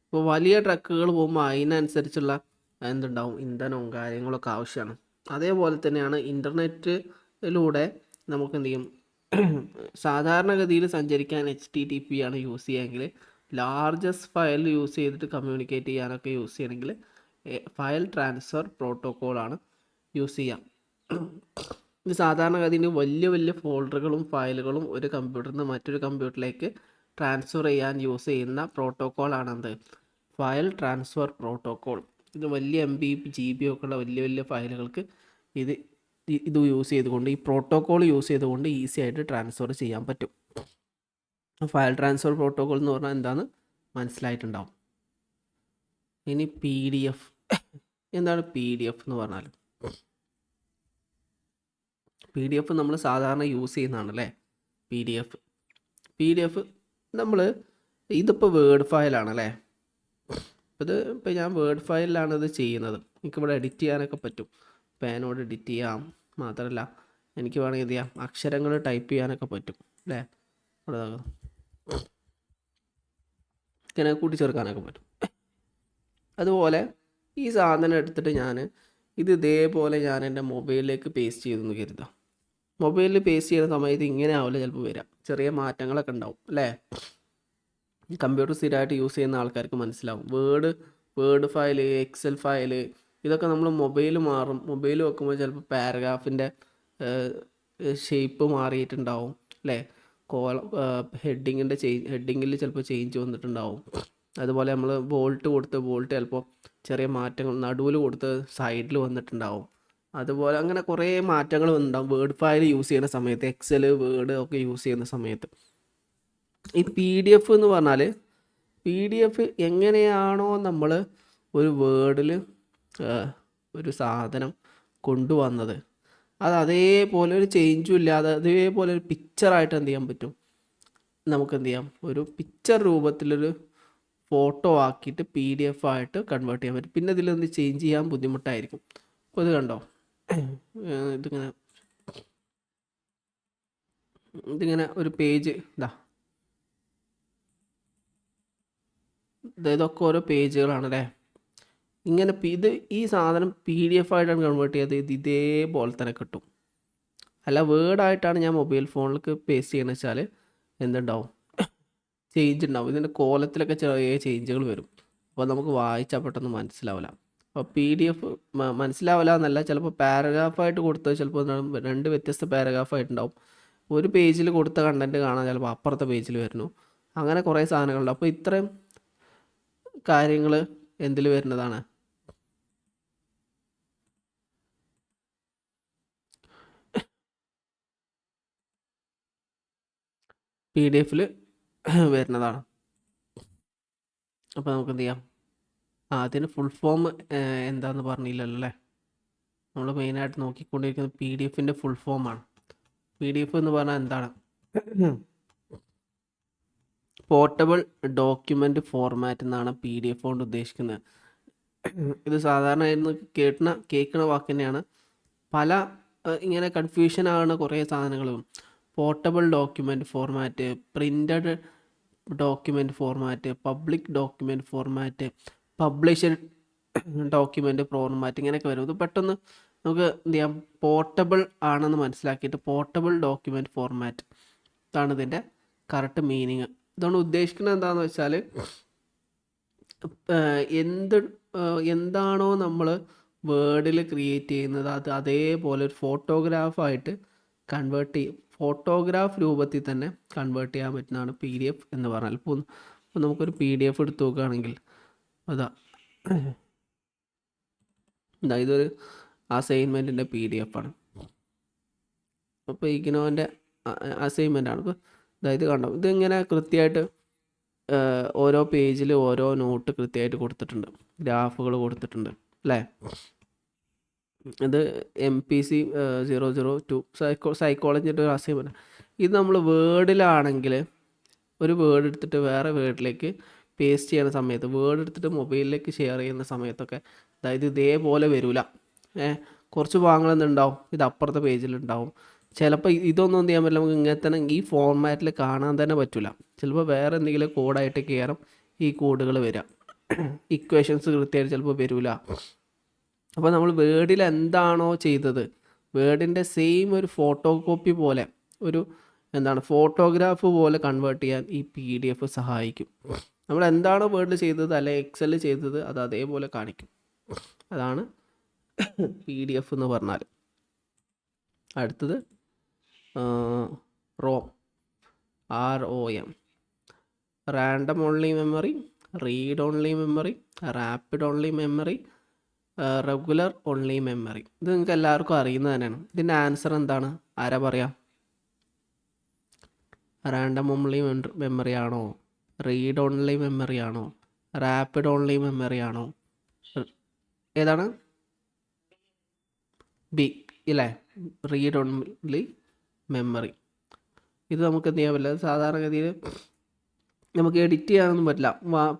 ഇപ്പോൾ വലിയ ട്രക്കുകൾ പോകുമ്പോൾ അതിനനുസരിച്ചുള്ള എന്തുണ്ടാവും, ഇന്ധനവും കാര്യങ്ങളൊക്കെ ആവശ്യമാണ്. അതേപോലെ തന്നെയാണ് ഇൻ്റർനെറ്റിലൂടെ നമുക്ക് എന്ത് ചെയ്യും, സാധാരണഗതിയിൽ സഞ്ചരിക്കാൻ HTTP ആണ് യൂസ് ചെയ്യുകയെങ്കിൽ, ലാർജസ്റ്റ് ഫയൽ യൂസ് ചെയ്തിട്ട് കമ്മ്യൂണിക്കേറ്റ് ചെയ്യാനൊക്കെ യൂസ് ചെയ്യണമെങ്കിൽ ഫയൽ ട്രാൻസ്ഫർ പ്രോട്ടോക്കോളാണ് യൂസ് ചെയ്യാം. ഇത് സാധാരണഗതിയിൽ വലിയ വലിയ ഫോൾഡറുകളും ഫയലുകളും ഒരു കമ്പ്യൂട്ടറിൽ നിന്ന് മറ്റൊരു കമ്പ്യൂട്ടറിലേക്ക് ട്രാൻസ്ഫർ ചെയ്യാൻ യൂസ് ചെയ്യുന്ന പ്രോട്ടോക്കോളാണെന്ത്, ഫയൽ ട്രാൻസ്ഫർ പ്രോട്ടോക്കോൾ. ഇത് വലിയ MB GB ഒക്കെ ഉള്ള വലിയ വലിയ ഫയലുകൾക്ക് ഇത് യൂസ് ചെയ്തുകൊണ്ട്, ഈ പ്രോട്ടോക്കോൾ യൂസ് ചെയ്തുകൊണ്ട് ഈസി ആയിട്ട് ട്രാൻസ്ഫർ ചെയ്യാൻ പറ്റും. ഫയൽ ട്രാൻസ്ഫർ പ്രോട്ടോക്കോൾ എന്ന് പറഞ്ഞാൽ എന്താണെന്ന് മനസ്സിലായിട്ടുണ്ടാവും. ഇനി PDF. എന്താണ് PDF എന്ന് പറഞ്ഞാൽ? PDF നമ്മൾ സാധാരണ യൂസ് ചെയ്യുന്നതാണ് അല്ലേ. PDF നമ്മൾ ഇതിപ്പോൾ വേർഡ് ഫയലാണല്ലേ. ഇപ്പോൾ ഞാൻ വേർഡ് ഫയലിലാണ് ഇത് ചെയ്യുന്നത്. എനിക്കിവിടെ എഡിറ്റ് ചെയ്യാനൊക്കെ പറ്റും, പേനോട് എഡിറ്റ് ചെയ്യാം. മാത്രമല്ല എനിക്ക് വേണമെങ്കിൽ എന്ത് ചെയ്യാം, അക്ഷരങ്ങൾ ടൈപ്പ് ചെയ്യാനൊക്കെ പറ്റും അല്ലേ. ഇവിടെ ഇങ്ങനെ കൂട്ടിച്ചേർക്കാനൊക്കെ പറ്റും. അതുപോലെ ഈ സാധനം എടുത്തിട്ട് ഇത് ഇതേപോലെ ഞാൻ എൻ്റെ മൊബൈലിലേക്ക് പേസ്റ്റ് ചെയ്തെന്ന് കരുതാം. മൊബൈലിൽ പേസ്റ്റ് ചെയ്യുന്ന സമയത്ത് ഇങ്ങനെ ആവില്ല ചിലപ്പോൾ വരാം, ചെറിയ മാറ്റങ്ങളൊക്കെ ഉണ്ടാവും അല്ലേ. കമ്പ്യൂട്ടർ സ്ഥിരമായിട്ട് യൂസ് ചെയ്യുന്ന ആൾക്കാർക്ക് മനസ്സിലാവും. വേർഡ് ഫയല്, എക്സൽ ഫയല്, ഇതൊക്കെ നമ്മൾ മൊബൈൽ വെക്കുമ്പോൾ ചിലപ്പോൾ പാരഗ്രാഫിൻ്റെ ഷേപ്പ് മാറിയിട്ടുണ്ടാവും അല്ലേ. ഹെഡിങ്ങിൽ ചിലപ്പോൾ ചേഞ്ച് വന്നിട്ടുണ്ടാവും. അതുപോലെ നമ്മൾ ബോൾട്ട് ചിലപ്പോൾ ചെറിയ മാറ്റങ്ങൾ, നടുവിൽ കൊടുത്ത് സൈഡിൽ വന്നിട്ടുണ്ടാവും. അതുപോലെ അങ്ങനെ കുറേ മാറ്റങ്ങൾ ഉണ്ടാവും വേർഡ് ഫയൽ യൂസ് ചെയ്യുന്ന സമയത്ത്, എക്സൽ വേർഡ് ഒക്കെ യൂസ് ചെയ്യുന്ന സമയത്ത്. ഈ PDF എന്ന് പറഞ്ഞാൽ, PDF എങ്ങനെയാണോ നമ്മൾ ഒരു വേർഡിൽ ഒരു സാധനം കൊണ്ടുവന്നത്, അത് അതേപോലെ ഒരു ചേഞ്ചും ഇല്ലാതെ അതേപോലെ ഒരു പിക്ചറായിട്ട് എന്ത് ചെയ്യാൻ പറ്റും, നമുക്ക് എന്ത് ചെയ്യാം, ഒരു പിക്ചർ രൂപത്തിലൊരു ഫോട്ടോ ആക്കിയിട്ട് PDF ആയിട്ട് കൺവേർട്ട് ചെയ്യാൻ പറ്റും. പിന്നെ ഇതിലൊന്ന് ചേഞ്ച് ചെയ്യാൻ ബുദ്ധിമുട്ടായിരിക്കും. അപ്പോൾ ഇത് കണ്ടോ, ഇതിങ്ങനെ ഒരു പേജ് ഇതൊക്കെ ഓരോ പേജുകളാണ് അല്ലേ. ഇങ്ങനെ ഈ സാധനം PDF ആയിട്ടാണ് കൺവേർട്ട് ചെയ്തത്, ഇത് ഇതേപോലെ തന്നെ കിട്ടും. അല്ല വേർഡായിട്ടാണ് ഞാൻ മൊബൈൽ ഫോണിലേക്ക് പേസ്റ്റ് ചെയ്യണമെന്ന് വെച്ചാൽ എന്തുണ്ടാവും, ചേഞ്ച് ഉണ്ടാവും. ഇതിൻ്റെ കോലത്തിലൊക്കെ ചെറിയ ചേഞ്ചുകൾ വരും. അപ്പോൾ നമുക്ക് വായിച്ചാൽ പെട്ടെന്ന് മനസ്സിലാവില്ല. അപ്പോൾ PDF മനസ്സിലാവില്ല എന്നല്ല, ചിലപ്പോൾ പാരഗ്രാഫായിട്ട് കൊടുത്തത് ചിലപ്പോൾ 2 വ്യത്യസ്ത പാരഗ്രാഫായിട്ടുണ്ടാവും. ഒരു പേജിൽ കൊടുത്ത കണ്ടൻറ്റ് കാണാൻ ചിലപ്പോൾ അപ്പുറത്തെ പേജിൽ വരുന്നു. അങ്ങനെ കുറേ സാധനങ്ങളുണ്ട്. അപ്പോൾ ഇത്രയും കാര്യങ്ങൾ എന്തിൽ വരുന്നതാണ്? PDF വരുന്നതാണ്. അപ്പോൾ നമുക്ക് എന്ത് ചെയ്യാം? അതിന് ഫുൾ ഫോം എന്താണെന്ന് പറഞ്ഞില്ലല്ലോ അല്ലേ? നമ്മൾ മെയിനായിട്ട് നോക്കിക്കൊണ്ടിരിക്കുന്നത് PDF ഫുൾ ഫോമാണ്. PDF എന്ന് പറഞ്ഞാൽ എന്താണ്? പോർട്ടബിൾ ഡോക്യുമെൻ്റ് ഫോർമാറ്റ് എന്നാണ് PDF കൊണ്ട് ഉദ്ദേശിക്കുന്നത്. ഇത് സാധാരണ കേൾക്കണ വാക്ക് തന്നെയാണ്. പല ഇങ്ങനെ കൺഫ്യൂഷൻ ആകുന്ന കുറേ സാധനങ്ങളും. Portable document format, printed document format, public document format, published document format, ഇങ്ങനെയൊക്കെ വരും. ഇത് പെട്ടെന്ന് നമുക്ക് എന്ത് ചെയ്യാം? പോർട്ടബിൾ ആണെന്ന് മനസ്സിലാക്കിയിട്ട് പോർട്ടബിൾ ഡോക്യുമെൻ്റ് ഫോർമാറ്റ്, ഇതാണ് ഇതിൻ്റെ കറക്റ്റ് മീനിങ്. ഇതുകൊണ്ട് ഉദ്ദേശിക്കുന്നത് എന്താണെന്ന് വെച്ചാൽ എന്താണോ നമ്മൾ വേർഡിൽ ക്രിയേറ്റ് ചെയ്യുന്നത് അത് അതേപോലെ ഒരു ഫോട്ടോഗ്രാഫായിട്ട് കൺവേർട്ട് ചെയ്യും. ഫോട്ടോഗ്രാഫ് രൂപത്തിൽ തന്നെ കൺവേർട്ട് ചെയ്യാൻ പറ്റുന്നതാണ് PDF എന്ന് പറഞ്ഞാൽ. ഇപ്പോൾ നമുക്കൊരു PDF എടുത്ത് നോക്കുകയാണെങ്കിൽ ഇതൊരു അസൈൻമെൻറ്റിൻ്റെ PDF ആണ്. അപ്പോൾ ഇഗ്നോൻ്റെ അസൈൻമെൻ്റ് ആണ്. അപ്പോൾ അതായത് കണ്ടോ, ഇതിങ്ങനെ കൃത്യമായിട്ട് ഓരോ പേജിൽ ഓരോ നോട്ട് കൃത്യമായിട്ട് കൊടുത്തിട്ടുണ്ട്, ഗ്രാഫുകൾ കൊടുത്തിട്ടുണ്ട് അല്ലേ? ഇത് MPC 002 സൈക്കോളജിയുടെ ഒരു അസൈൻമെൻറ്റ്. ഇത് നമ്മൾ വേർഡിലാണെങ്കിൽ ഒരു വേർഡ് എടുത്തിട്ട് വേറെ വേർഡിലേക്ക് പേസ്റ്റ് ചെയ്യുന്ന സമയത്ത്, വേർഡ് എടുത്തിട്ട് മൊബൈലിലേക്ക് ഷെയർ ചെയ്യുന്ന സമയത്തൊക്കെ അതായത് ഇതേപോലെ വരില്ല. കുറച്ച് ഭാഗങ്ങളെന്നുണ്ടാവും ഇത് അപ്പുറത്തെ പേജിലുണ്ടാവും. ചിലപ്പോൾ ഇതൊന്നും എന്ത് ചെയ്യാൻ പറ്റില്ല, നമുക്ക് ഇങ്ങനെ തന്നെ ഈ ഫോർമാറ്റിൽ കാണാൻ തന്നെ പറ്റില്ല. ചിലപ്പോൾ വേറെ എന്തെങ്കിലും കോഡായിട്ട് കയറും ഈ കോഡുകൾ വരിക. ഇക്വേഷൻസ് കൃത്യമായിട്ട് ചിലപ്പോൾ വരില്ല. അപ്പോൾ നമ്മൾ വേർഡിൽ എന്താണോ ചെയ്തത് വേർഡിൻ്റെ സെയിം ഒരു ഫോട്ടോ കോപ്പി പോലെ, ഒരു ഫോട്ടോഗ്രാഫ് പോലെ കൺവേർട്ട് ചെയ്യാൻ ഈ PDF സഹായിക്കും. നമ്മൾ എന്താണോ വേർഡിൽ ചെയ്തത് അല്ലെങ്കിൽ എക്സലിൽ ചെയ്തത് അത് അതേപോലെ കാണിക്കും. അതാണ് PDF എന്ന് പറഞ്ഞാൽ. അടുത്തത് ROM, random only memory, read only memory, rapid only memory, regular only memory. ഇത് നിങ്ങൾക്ക് എല്ലാവർക്കും അറിയുന്നത് തന്നെയാണ്. ഇതിൻ്റെ ആൻസർ എന്താണ്? ആരാ പറയാം? റാൻഡം ഓൺലി മെമ്മറി ആണോ? റീഡ് ഓൺലി മെമ്മറി ആണോ? റാപ്പിഡ് ഓൺലി മെമ്മറി ആണോ? ഏതാണ്? ബി ഇല്ലേ? Read only memory. ഇത് നമുക്ക് എന്ത് ചെയ്യാൻ പറ്റില്ല. സാധാരണഗതിയിൽ നമുക്ക് എഡിറ്റ് ചെയ്യാനൊന്നും പറ്റില്ല.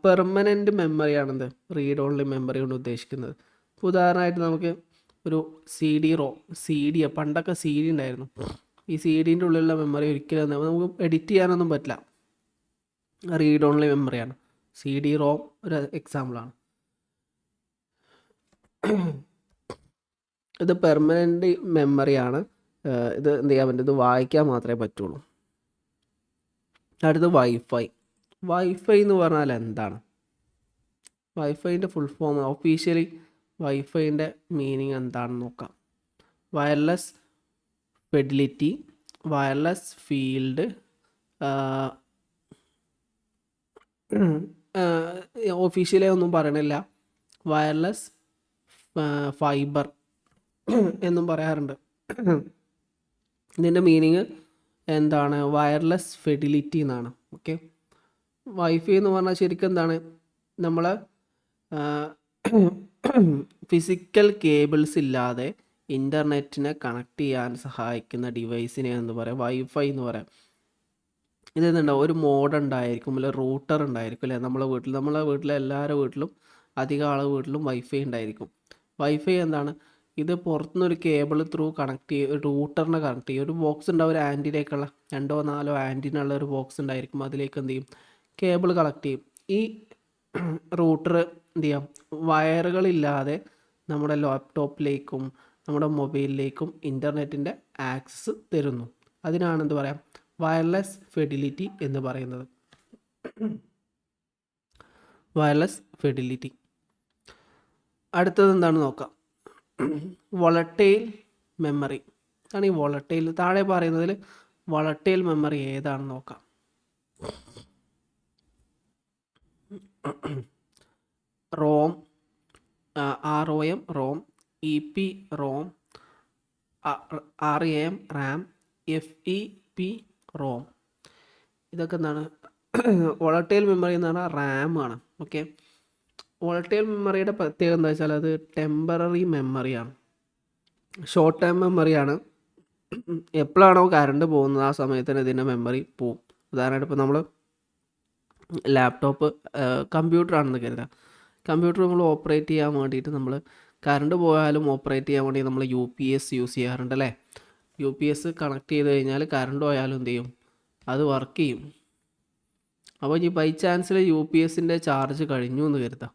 പെർമനൻറ്റ് മെമ്മറിയാണെന്ത് റീഡ് ഓൺലി മെമ്മറി കൊണ്ട് ഉദ്ദേശിക്കുന്നത്. ഇപ്പോൾ ഉദാഹരണമായിട്ട് നമുക്ക് ഒരു CD പണ്ടൊക്കെ CD ഉണ്ടായിരുന്നു. ഈ CDൻ്റെ ഉള്ളിലുള്ള മെമ്മറി ഒരിക്കലും നമുക്ക് എഡിറ്റ് ചെയ്യാനൊന്നും പറ്റില്ല. Read only മെമ്മറിയാണ്. CD-ROM ഒരു എക്സാമ്പിളാണ്. ഇത് പെർമനൻ്റ് മെമ്മറിയാണ്. ഇത് എന്ത് ചെയ്യാൻ പറ്റും? ഇത് വായിക്കാൻ മാത്രമേ പറ്റുള്ളൂ. അടുത്ത് വൈഫൈ എന്ന് പറഞ്ഞാൽ എന്താണ്? വൈഫൈൻ്റെ ഫുൾ ഫോം ഒഫീഷ്യലി വൈഫൈൻ്റെ മീനിങ് എന്താണെന്ന് നോക്കാം. Wireless fidelity, wireless field, officially ഒന്നും പറയണില്ല. വയർലെസ് ഫൈബർ എന്നും പറയാറുണ്ട്. ഇതിൻ്റെ മീനിങ് എന്താണ്? വയർലെസ് ഫിഡിലിറ്റി എന്നാണ്. ഓക്കെ, വൈഫൈ എന്ന് പറഞ്ഞാൽ ശരിക്കും എന്താണ്? നമ്മൾ ഫിസിക്കൽ കേബിൾസ് ഇല്ലാതെ ഇൻ്റർനെറ്റിനെ കണക്ട് ചെയ്യാൻ സഹായിക്കുന്ന ഡിവൈസിനെ എന്ന് പറയാം വൈഫൈ എന്ന് പറയാം. ഇതെന്തുണ്ടാവും? ഒരു മോഡ് ഉണ്ടായിരിക്കും, അല്ലെങ്കിൽ റൂട്ടർ ഉണ്ടായിരിക്കും അല്ലേ? നമ്മളെ വീട്ടിലെ എല്ലാവരുടെ വീട്ടിലും അധികം ആളുടെ വീട്ടിലും വൈഫൈ ഉണ്ടായിരിക്കും. വൈഫൈ എന്താണ്? ഇത് പുറത്തുനിന്നൊരു കേബിൾ ത്രൂ കണക്ട് ചെയ്യും, റൂട്ടറിനെ കണക്ട് ചെയ്യും. ഒരു ബോക്സ് ഉണ്ടാവും, ഒരു ആൻറ്റിനേക്കുള്ള 2-4 ആൻറ്റിനുള്ള ഒരു ബോക്സ് ഉണ്ടായിരിക്കും. അതിലേക്ക് എന്ത് ചെയ്യും? കേബിൾ കണക്ട് ചെയ്യും. ഈ റൂട്ടർ എന്ത് ചെയ്യാം? വയറുകളില്ലാതെ നമ്മുടെ ലാപ്ടോപ്പിലേക്കും നമ്മുടെ മൊബൈലിലേക്കും ഇൻ്റർനെറ്റിൻ്റെ ആക്സസ് തരുന്നു. അതിനാണ് എന്ത് പറയാം? വയർലെസ് ഫിഡിലിറ്റി എന്ന് പറയുന്നത്. Wireless fidelity. അടുത്തത് എന്താണെന്ന് നോക്കാം. Volatile memory. അതാണ് ഈ വോളട്ടൈൽ. താഴെ പറയുന്നതിൽ വോളട്ടൈൽ മെമ്മറി ഏതാണെന്ന് നോക്കാം. ROM, ROM ROM, EP ROM, RAM RAM, FEP ROM. ഇതൊക്കെ എന്താണ്? വോളട്ടൈൽ മെമ്മറി എന്ന് പറഞ്ഞാൽ റാം ആണ്. ഓക്കെ, വോളട്ടൈൽ മെമ്മറിയുടെ പ്രത്യേകത എന്താ വെച്ചാൽ അത് ടെമ്പററി മെമ്മറിയാണ്, ഷോർട്ട് ടൈം മെമ്മറിയാണ്. എപ്പോഴാണോ കറണ്ട് പോകുന്നത് ആ സമയത്തിന് ഇതിൻ്റെ മെമ്മറി പോവും. ഉദാഹരണമായിട്ട് ഇപ്പോൾ നമ്മൾ ലാപ്ടോപ്പ്, കമ്പ്യൂട്ടറാണെന്ന് കരുതാം. കമ്പ്യൂട്ടർ നമ്മൾ ഓപ്പറേറ്റ് ചെയ്യാൻ വേണ്ടിയിട്ട് നമ്മൾ കറണ്ട് പോയാലും ഓപ്പറേറ്റ് ചെയ്യാൻ വേണ്ടി നമ്മൾ UPS യൂസ് ചെയ്യാറുണ്ട് അല്ലേ. UPS കണക്ട് ചെയ്ത് കഴിഞ്ഞാൽ കറണ്ട് പോയാലും എന്ത് ചെയ്യും? അത് വർക്ക് ചെയ്യും. അപ്പോൾ ഈ ബൈ ചാൻസിൽ UPSൻ്റെ ചാർജ് കഴിഞ്ഞു എന്ന് കരുതാം.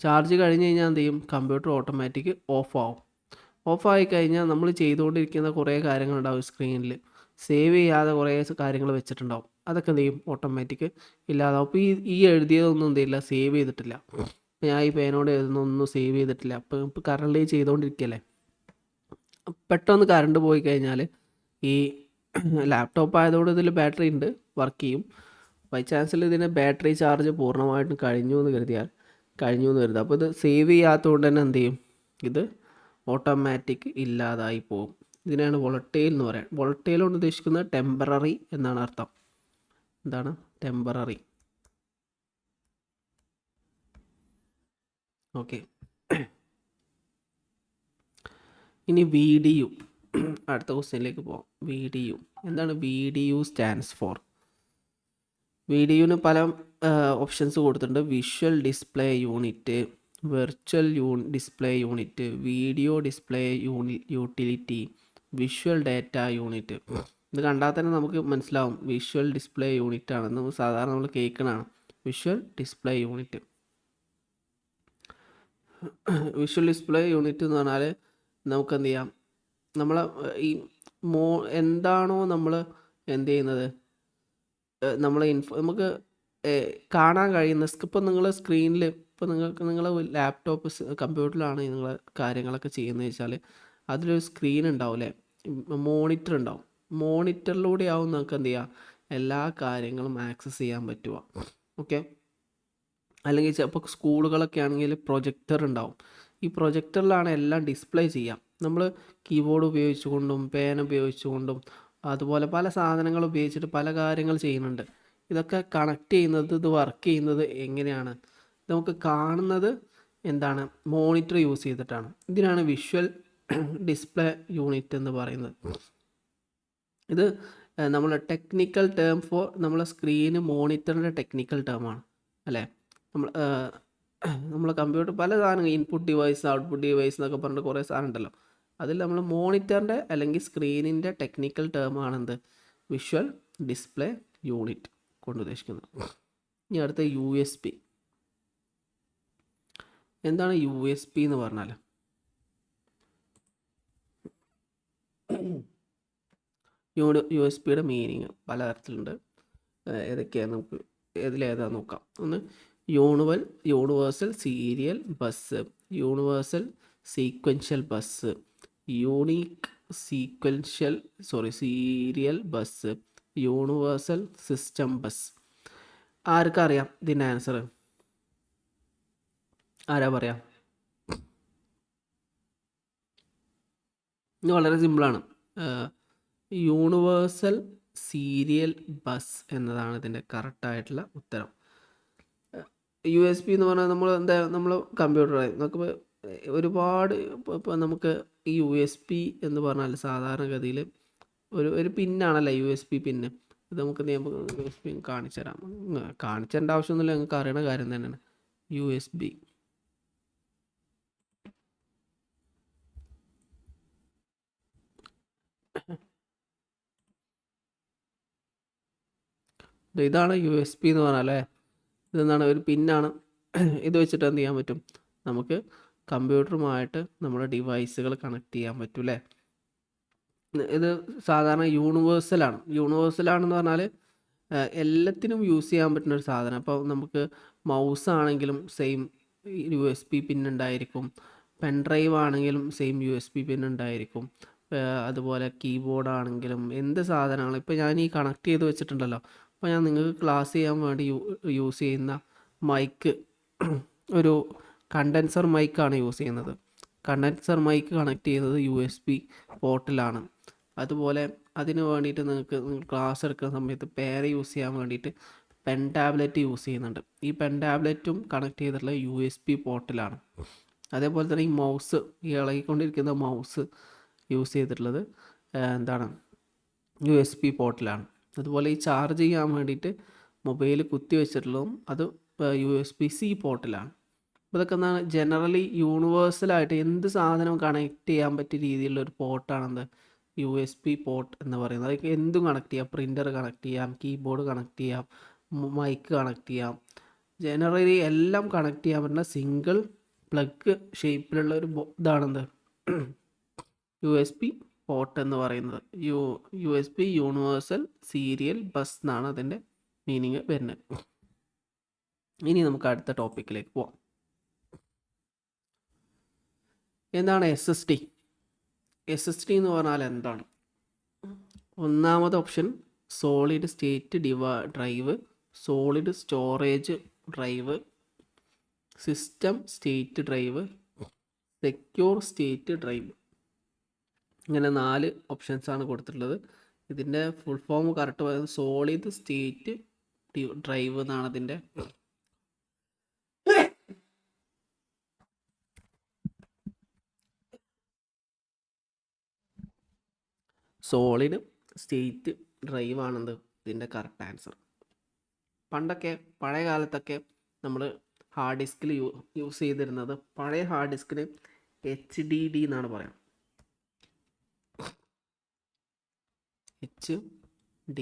ചാർജ് കഴിഞ്ഞ് കഴിഞ്ഞാൽ എന്ത് ചെയ്യും? കമ്പ്യൂട്ടർ ഓട്ടോമാറ്റിക് ഓഫ് ആവും. ഓഫായി കഴിഞ്ഞാൽ നമ്മൾ ചെയ്തുകൊണ്ടിരിക്കുന്ന കുറേ കാര്യങ്ങളുണ്ടാവും സ്ക്രീനിൽ, സേവ് ചെയ്യാതെ കുറേ കാര്യങ്ങൾ വെച്ചിട്ടുണ്ടാവും. അതൊക്കെ എന്ത് ചെയ്യും? ഓട്ടോമാറ്റിക് ഇല്ലാതാവും. അപ്പോൾ ഈ എഴുതിയതൊന്നും എന്ത് ചെയ്യില്ല, സേവ് ചെയ്തിട്ടില്ല. ഞാൻ ഈ പേനോട് എഴുതുന്നൊന്നും സേവ് ചെയ്തിട്ടില്ല. ഇപ്പോൾ കറണ്ട് ചെയ്തുകൊണ്ടിരിക്കുകയല്ലേ. പെട്ടെന്ന് കറണ്ട് പോയി കഴിഞ്ഞാൽ ഈ ലാപ്ടോപ്പ് ആയതുകൊണ്ട് ഇതിൽ ബാറ്ററി ഉണ്ട്, വർക്ക് ചെയ്യും. ബൈ ചാൻസിൽ ഇതിന് ബാറ്ററി ചാർജ് പൂർണ്ണമായിട്ടും കഴിഞ്ഞു എന്ന് കരുതാം. അപ്പോൾ ഇത് സേവ് ചെയ്യാത്തതുകൊണ്ട് തന്നെ എന്ത് ചെയ്യും? ഇത് ഓട്ടോമാറ്റിക് ഇല്ലാതായി പോകും. ഇതിനാണ് വോളട്ടൈൽ എന്ന് പറയുന്നത്. വോളട്ടൈൽ കൊണ്ട് ഉദ്ദേശിക്കുന്നത് ടെമ്പററി എന്നാണ് അർത്ഥം. എന്താണ് ടെമ്പററി? ഓക്കെ, ഇനി VDU. അടുത്ത ക്വസ്റ്റ്യനിലേക്ക് പോകാം. VDU എന്താണ്? VDU stands for. VDUവിന് പല ഓപ്ഷൻസ് കൊടുത്തിട്ടുണ്ട്. Visual display unit, virtual display unit, video display utility, visual data unit. ഇത് കണ്ടാൽ തന്നെ നമുക്ക് മനസ്സിലാവും വിഷ്വൽ ഡിസ്പ്ലേ യൂണിറ്റ് ആണെന്ന്. സാധാരണ നമ്മൾ കേൾക്കണതാണ് visual display unit. Visual display unit എന്ന് പറഞ്ഞാൽ നമുക്ക് എന്ത് ചെയ്യാം? നമ്മളെ ഈ എന്താണോ നമ്മൾ എന്ത് ചെയ്യുന്നത്, നമുക്ക് കാണാൻ കഴിയുന്ന, ഇപ്പോൾ നിങ്ങൾ സ്ക്രീനിൽ, ഇപ്പോൾ നിങ്ങൾ ലാപ്ടോപ്പ് കമ്പ്യൂട്ടറിലാണ് നിങ്ങൾ കാര്യങ്ങളൊക്കെ ചെയ്യുന്നത് വെച്ചാൽ അതിലൊരു സ്ക്രീൻ ഉണ്ടാവില്ലേ, മോണിറ്റർ ഉണ്ടാവും. മോണിറ്ററിലൂടെ ആവും നമുക്ക് എന്ത് ചെയ്യുക? എല്ലാ കാര്യങ്ങളും ആക്സസ് ചെയ്യാൻ പറ്റുക. ഓക്കെ, അല്ലെങ്കിൽ ചിലപ്പോൾ സ്കൂളുകളൊക്കെ ആണെങ്കിൽ പ്രൊജക്ടർ ഉണ്ടാവും. ഈ പ്രൊജക്ടറിലാണ് എല്ലാം ഡിസ്പ്ലേ ചെയ്യാം. നമ്മൾ കീബോർഡ് ഉപയോഗിച്ചുകൊണ്ടും പേന ഉപയോഗിച്ചുകൊണ്ടും അതുപോലെ പല സാധനങ്ങൾ ഉപയോഗിച്ചിട്ട് പല കാര്യങ്ങൾ ചെയ്യുന്നുണ്ട്. ഇതൊക്കെ കണക്ട് ചെയ്യുന്നത്, ഇത് വർക്ക് ചെയ്യുന്നത് എങ്ങനെയാണ്? നമുക്ക് കാണുന്നത് എന്താണ്? മോണിറ്റർ യൂസ് ചെയ്തിട്ടാണ്. ഇതിനാണ് വിഷ്വൽ ഡിസ്പ്ലേ യൂണിറ്റ് എന്ന് പറയുന്നത്. ഇത് നമ്മളെ ടെക്നിക്കൽ ടേം ഫോർ നമ്മളെ സ്ക്രീന് മോണിറ്ററിൻ്റെ ടെക്നിക്കൽ ടേമാണ് അല്ലേ. നമ്മളെ കമ്പ്യൂട്ടർ പല സാധനങ്ങൾ, ഇൻപുട്ട് ഡിവൈസ്, ഔട്ട്പുട്ട് ഡിവൈസ് എന്നൊക്കെ പറഞ്ഞിട്ട് കുറേ സാധനം ഉണ്ടല്ലോ. അതിൽ നമ്മൾ മോണിറ്ററിൻ്റെ അല്ലെങ്കിൽ സ്ക്രീനിൻ്റെ ടെക്നിക്കൽ ടേമാണെന്ത്? വിഷ്വൽ ഡിസ്പ്ലേ യൂണിറ്റ് കൊണ്ട് ഉദ്ദേശിക്കുന്നത്. ഇനി അടുത്ത USB. എന്താണ് USB എന്ന് പറഞ്ഞാൽ? USBയുടെ മീനിങ് പലതരത്തിലുണ്ട്. ഏതൊക്കെയാണ് നമുക്ക് ഏതിലേതാന്ന് നോക്കാം. ഒന്ന് universal serial bus, universal sequential bus, serial bus, universal system bus. ആർക്കറിയാം ഇതിൻ്റെ ആൻസർ? ആരാ പറയാം? ഇത് വളരെ സിമ്പിളാണ്. യൂണിവേഴ്സൽ സീരിയൽ ബസ് എന്നതാണ് ഇതിൻ്റെ കറക്റ്റായിട്ടുള്ള ഉത്തരം. USB എന്ന് പറഞ്ഞാൽ നമ്മൾ കമ്പ്യൂട്ടറായി നമുക്ക് ഒരുപാട് ഇപ്പോൾ നമുക്ക് ഈ USB എന്ന് പറഞ്ഞാൽ സാധാരണഗതിയിൽ ഒരു പിന്നാണല്ലോ USB പിന്ന്. ഇത് നമുക്ക് USB കാണിച്ചു തരാം. കാണിച്ചേണ്ട ആവശ്യമൊന്നുമില്ല, നിങ്ങൾക്ക് അറിയണ കാര്യം തന്നെയാണ് USB. ഇതാണ് USB എന്ന് പറഞ്ഞാലേ. ഇതെന്താണ്? ഒരു പിന്നാണ്. ഇത് വെച്ചിട്ട് എന്ത് ചെയ്യാൻ പറ്റും? നമുക്ക് കമ്പ്യൂട്ടറുമായിട്ട് നമ്മുടെ ഡിവൈസുകൾ കണക്ട് ചെയ്യാൻ പറ്റും അല്ലേ. ഇത് സാധാരണ യൂണിവേഴ്സലാണെന്ന് പറഞ്ഞാൽ എല്ലാത്തിനും യൂസ് ചെയ്യാൻ പറ്റുന്ന ഒരു സാധനം. അപ്പോൾ നമുക്ക് മൗസ് ആണെങ്കിലും സെയിം USB പിൻ ഉണ്ടായിരിക്കും, പെൻ ഡ്രൈവ് ആണെങ്കിലും സെയിം USB പിൻ ഉണ്ടായിരിക്കും, അതുപോലെ കീബോർഡ് ആണെങ്കിലും എന്ത് സാധനമാണ്. ഇപ്പോൾ ഞാൻ ഈ കണക്ട് ചെയ്ത് വെച്ചിട്ടുണ്ടല്ലോ, അപ്പോൾ ഞാൻ നിങ്ങൾക്ക് ക്ലാസ് ചെയ്യാൻ വേണ്ടി യൂസ് ചെയ്യുന്ന മൈക്ക് ഒരു കണ്ടൻസർ മൈക്കാണ് യൂസ് ചെയ്യുന്നത്. കണ്ടൻസർ മൈക്ക് കണക്ട് ചെയ്യുന്നത് USB പോർട്ടിലാണ്. അതുപോലെ അതിന് വേണ്ടിയിട്ട് നിങ്ങൾക്ക് ക്ലാസ് എടുക്കുന്ന സമയത്ത് പേര് യൂസ് ചെയ്യാൻ വേണ്ടിയിട്ട് പെൻ ടാബ്ലറ്റ് യൂസ് ചെയ്യുന്നുണ്ട്. ഈ പെൻ ടാബ്ലറ്റും കണക്ട് ചെയ്തിട്ടുള്ള USB പോർട്ടിലാണ്. അതേപോലെ തന്നെ ഈ മൗസ്, ഈ ഇളകിക്കൊണ്ടിരിക്കുന്ന മൗസ് യൂസ് ചെയ്തിട്ടുള്ളത് എന്താണ്, USB പോർട്ടിലാണ്. അതുപോലെ ഈ ചാർജ് ചെയ്യാൻ വേണ്ടിയിട്ട് മൊബൈൽ കുത്തി വെച്ചിട്ടുള്ളതും അത് USB-C പോർട്ടിലാണ്. ഇതൊക്കെ എന്താണ്, ജനറലി യൂണിവേഴ്സലായിട്ട് എന്ത് സാധനവും കണക്ട് ചെയ്യാൻ പറ്റിയ രീതിയിലുള്ള ഒരു പോർട്ടാണെന്ത് USB പോർട്ട് എന്ന് പറയുന്നത്. അതൊക്കെ എന്തും കണക്ട് ചെയ്യാം, പ്രിൻ്റർ കണക്ട് ചെയ്യാം, കീബോർഡ് കണക്ട് ചെയ്യാം, മൈക്ക് കണക്ട് ചെയ്യാം, ജനറലി എല്ലാം കണക്ട് ചെയ്യാൻ പറ്റുന്ന സിംഗിൾ പ്ലഗ് ഷേപ്പിലുള്ള ഒരു ഇതാണെന്ത് USB പോർട്ട് എന്ന് പറയുന്നത്. USB യൂണിവേഴ്സൽ സീരിയൽ ബസ് എന്നാണ് അതിൻ്റെ മീനിങ് വരുന്നത്. ഇനി നമുക്ക് അടുത്ത ടോപ്പിക്കിലേക്ക് പോവാം. എന്താണ് SSD? SSD എന്ന് പറഞ്ഞാൽ എന്താണ്? ഒന്നാമത്തെ option solid state drive, solid storage drive, system state drive, secure state drive. ഇങ്ങനെ 4 ഓപ്ഷൻസാണ് കൊടുത്തിട്ടുള്ളത്. ഇതിൻ്റെ ഫുൾ ഫോം കറക്റ്റ് പറയുന്നത് സോളിഡ് സ്റ്റേറ്റ് ഡ്രൈവ് എന്നാണ് അതിൻ്റെ സോളിഡ് സ്റ്റേറ്റ് ഡ്രൈവ് ആണെന്ത് ഇതിൻ്റെ കറക്റ്റ് ആൻസർ. പണ്ടൊക്കെ പഴയ കാലത്തൊക്കെ നമ്മൾ ഹാർഡ് ഡിസ്കിൽ യൂസ് ചെയ്തിരുന്നത്, പഴയ ഹാർഡ് ഡിസ്കിന് HDD എന്നാണ് പറയാം. HDD,